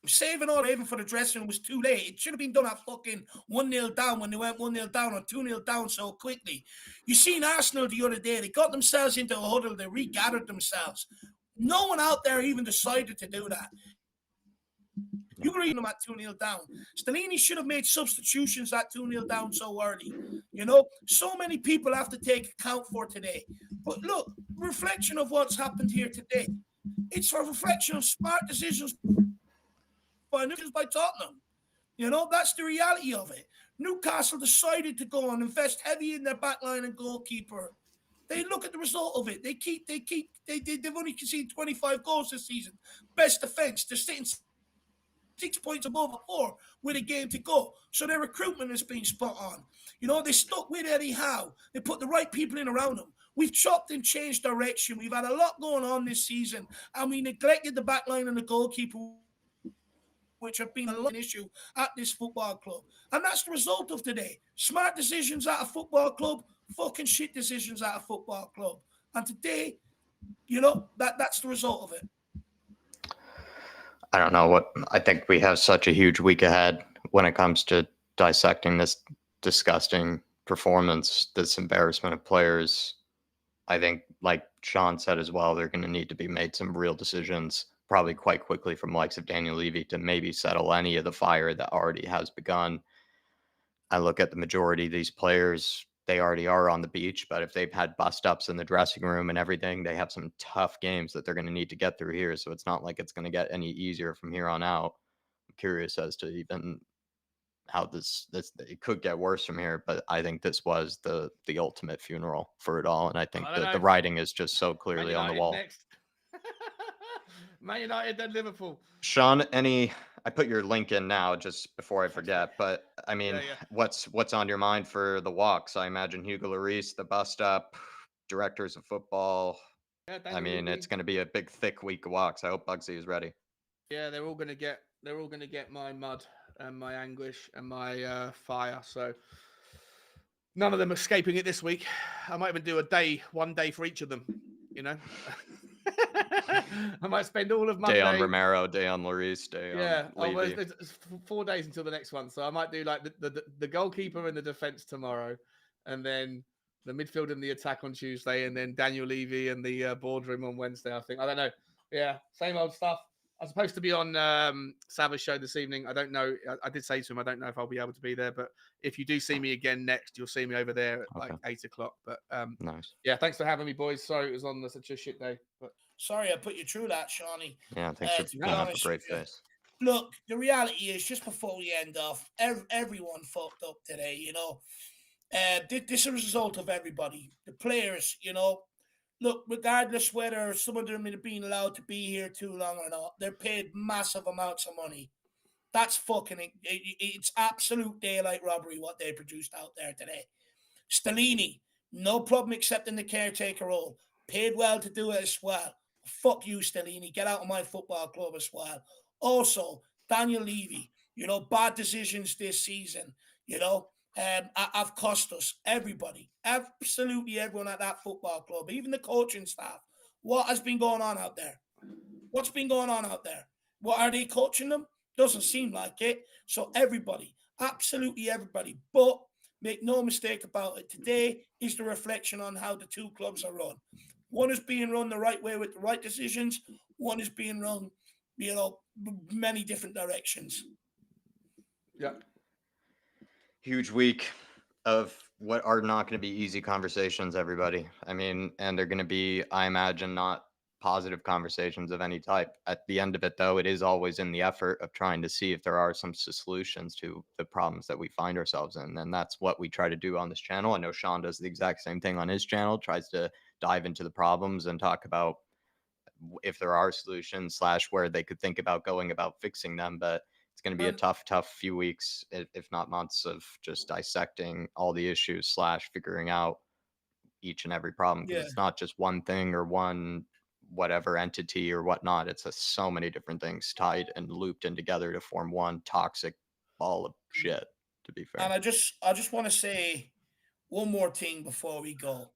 Speaker 2: Saving all even for the dressing room was too late. It should have been done at fucking 1-0 down when they went 1-0 down or 2-0 down so quickly. You seen Arsenal the other day, they got themselves into a huddle, they regathered themselves. No one out there even decided to do that. You were reading them at 2-0 down. Stellini should have made substitutions at 2-0 down so early. You know, so many people have to take account for today. But look, reflection of what's happened here today. It's a reflection of smart decisions by Tottenham. You know, that's the reality of it. Newcastle decided to go and invest heavy in their backline and goalkeeper. They look at the result of it. They've only conceded 25 goals this season. Best defense. They're sitting 6 points above a 4 with a game to go. So their recruitment has been spot on. You know, they stuck with Eddie Howe. They put the right people in around them. We've chopped and changed direction. We've had a lot going on this season, and we neglected the backline and the goalkeeper, which have been a lot issue at this football club. And that's the result of today. Smart decisions at a football club, fucking shit decisions at a football club. And today, you know, that's the result of it.
Speaker 1: I don't know what I think we have such a huge week ahead when it comes to dissecting this disgusting performance, this embarrassment of players. I think, like Sean said as well, they're going to need to be made some real decisions, probably quite quickly, from the likes of Daniel Levy to maybe settle any of the fire that already has begun. I look at the majority of these players, they already are on the beach, but if they've had bust ups in the dressing room and everything, they have some tough games that they're going to need to get through here. So it's not like it's going to get any easier from here on out. I'm curious as to even how this it could get worse from here, but I think this was the ultimate funeral for it all, and I think
Speaker 3: I don't
Speaker 1: the
Speaker 3: know.
Speaker 1: writing is just so
Speaker 3: Man
Speaker 1: clearly on the
Speaker 3: United
Speaker 1: wall.
Speaker 3: next. Man United, then Liverpool.
Speaker 1: Sean, I put your link in now just before I forget, but I mean,
Speaker 3: Yeah.
Speaker 1: what's on your mind for the walks? I imagine Hugo Lloris, the bust up, directors of football.
Speaker 3: Yeah,
Speaker 1: I
Speaker 3: Daniel
Speaker 1: mean,
Speaker 3: Levy.
Speaker 1: it's going to be a big, thick week of walks. I hope Bugsy is ready.
Speaker 3: Yeah, they're all gonna get my mud and my anguish and my fire. So none of them escaping it this week. I might even do one day for each of them. You know, I might spend all of Monday.
Speaker 1: Day on Romero, day on Lloris, day on Levy.
Speaker 3: It's 4 days until the next one, so I might do like the goalkeeper and the defense tomorrow, and then the midfield and the attack on Tuesday, and then Daniel Levy and the boardroom on Wednesday. I think, I don't know. Yeah, same old stuff. I'm supposed to be on Sav's show this evening. I don't know. I did say to him, I don't know if I'll be able to be there, but if you do see me again next, you'll see me over there at like 8 o'clock. But
Speaker 1: Nice.
Speaker 3: yeah, thanks for having me, boys. Sorry it was on such a shit day. But
Speaker 2: Sorry I put you through that, Shawnee.
Speaker 1: Yeah, thanks for putting up a brave face.
Speaker 2: Look, the reality is, just before we end off, everyone fucked up today, you know. This is a result of everybody. The players, you know. Look, regardless whether some of them have been allowed to be here too long or not, they're paid massive amounts of money. That's fucking, it's absolute daylight robbery what they produced out there today. Stellini, no problem accepting the caretaker role. Paid well to do it as well. Fuck you, Stellini. Get out of my football club as well. Also, Daniel Levy, you know, bad decisions this season, you know, have cost us, everybody, absolutely everyone at that football club, even the coaching staff. What has been going on out there? What's been going on out there? What are they coaching them? Doesn't seem like it. So everybody, absolutely everybody. But make no mistake about it, today is the reflection on how the two clubs are run. One is being run the right way with the right decisions. One is being run, you know, many different directions.
Speaker 3: Yeah.
Speaker 1: Huge week of what are not going to be easy conversations, everybody. I mean, and they're going to be, I imagine, not positive conversations of any type. At the end of it, though, it is always in the effort of trying to see if there are some solutions to the problems that we find ourselves in. And that's what we try to do on this channel. I know Sean does the exact same thing on his channel, tries to dive into the problems and talk about if there are solutions / where they could think about going about fixing them. But it's going to be a tough few weeks, if not months, of just dissecting all the issues / figuring out each and every problem, because it's not just one thing or one whatever entity or whatnot. It's so many different things tied and looped in together to form one toxic ball of shit, to be fair.
Speaker 2: And I just want to say one more thing before we go.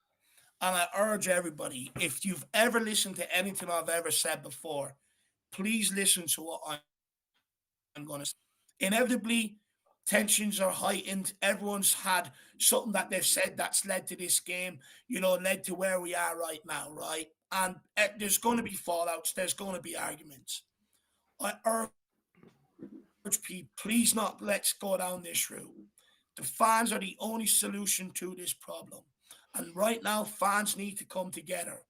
Speaker 2: And I urge everybody, if you've ever listened to anything I've ever said before, please listen to what I'm going to say. Inevitably, tensions are heightened. Everyone's had something that they've said that's led to this game, you know, led to where we are right now, right? And there's going to be fallouts. There's going to be arguments. I urge people, please not let's go down this route. The fans are the only solution to this problem. And right now, fans need to come together.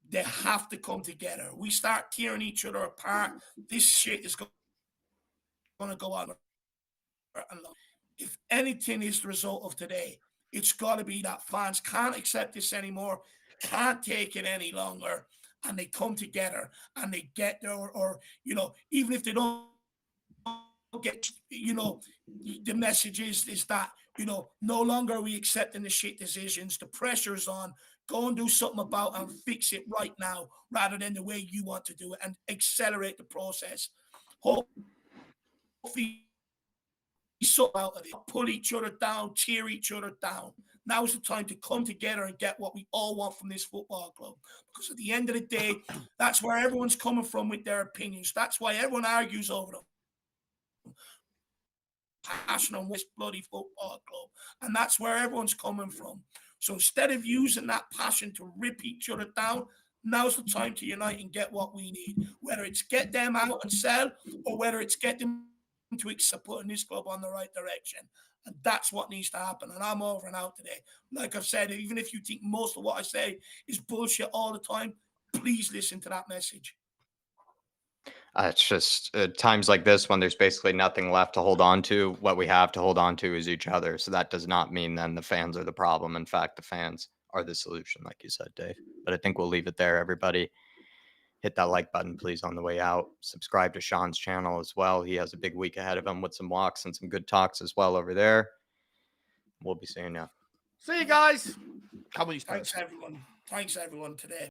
Speaker 2: They have to come together. We start tearing each other apart, this shit is going to go on. If anything is the result of today, it's got to be that fans can't accept this anymore, can't take it any longer, and they come together and they get there, or you know, even if they don't get, you know, the message is that, you know, no longer are we accepting the shit decisions. The pressure is on. Go and do something about it and fix it right now, rather than the way you want to do it, and accelerate the process. Hopefully, sort out of it, pull each other down, cheer each other down. Now is the time to come together and get what we all want from this football club. Because at the end of the day, that's where everyone's coming from with their opinions. That's why everyone argues over them. Passion on this bloody football club, and that's where everyone's coming from. So instead of using that passion to rip each other down, now's the time to unite and get what we need, whether it's get them out and sell, or whether it's get them to accept putting this club on the right direction. And that's what needs to happen. And I'm over and out today. Like I've said, even if you think most of what I say is bullshit all the time, please listen to that message.
Speaker 1: It's just times like this when there's basically nothing left to hold on to. What we have to hold on to is each other. So that does not mean then the fans are the problem. In fact, the fans are the solution, like you said, Dave. But I think we'll leave it there, everybody. Hit that like button, please, on the way out. Subscribe to Sean's channel as well. He has a big week ahead of him with some walks and some good talks as well over there. We'll be seeing you.
Speaker 3: See you guys.
Speaker 2: Thanks, everyone. Thanks, everyone, today.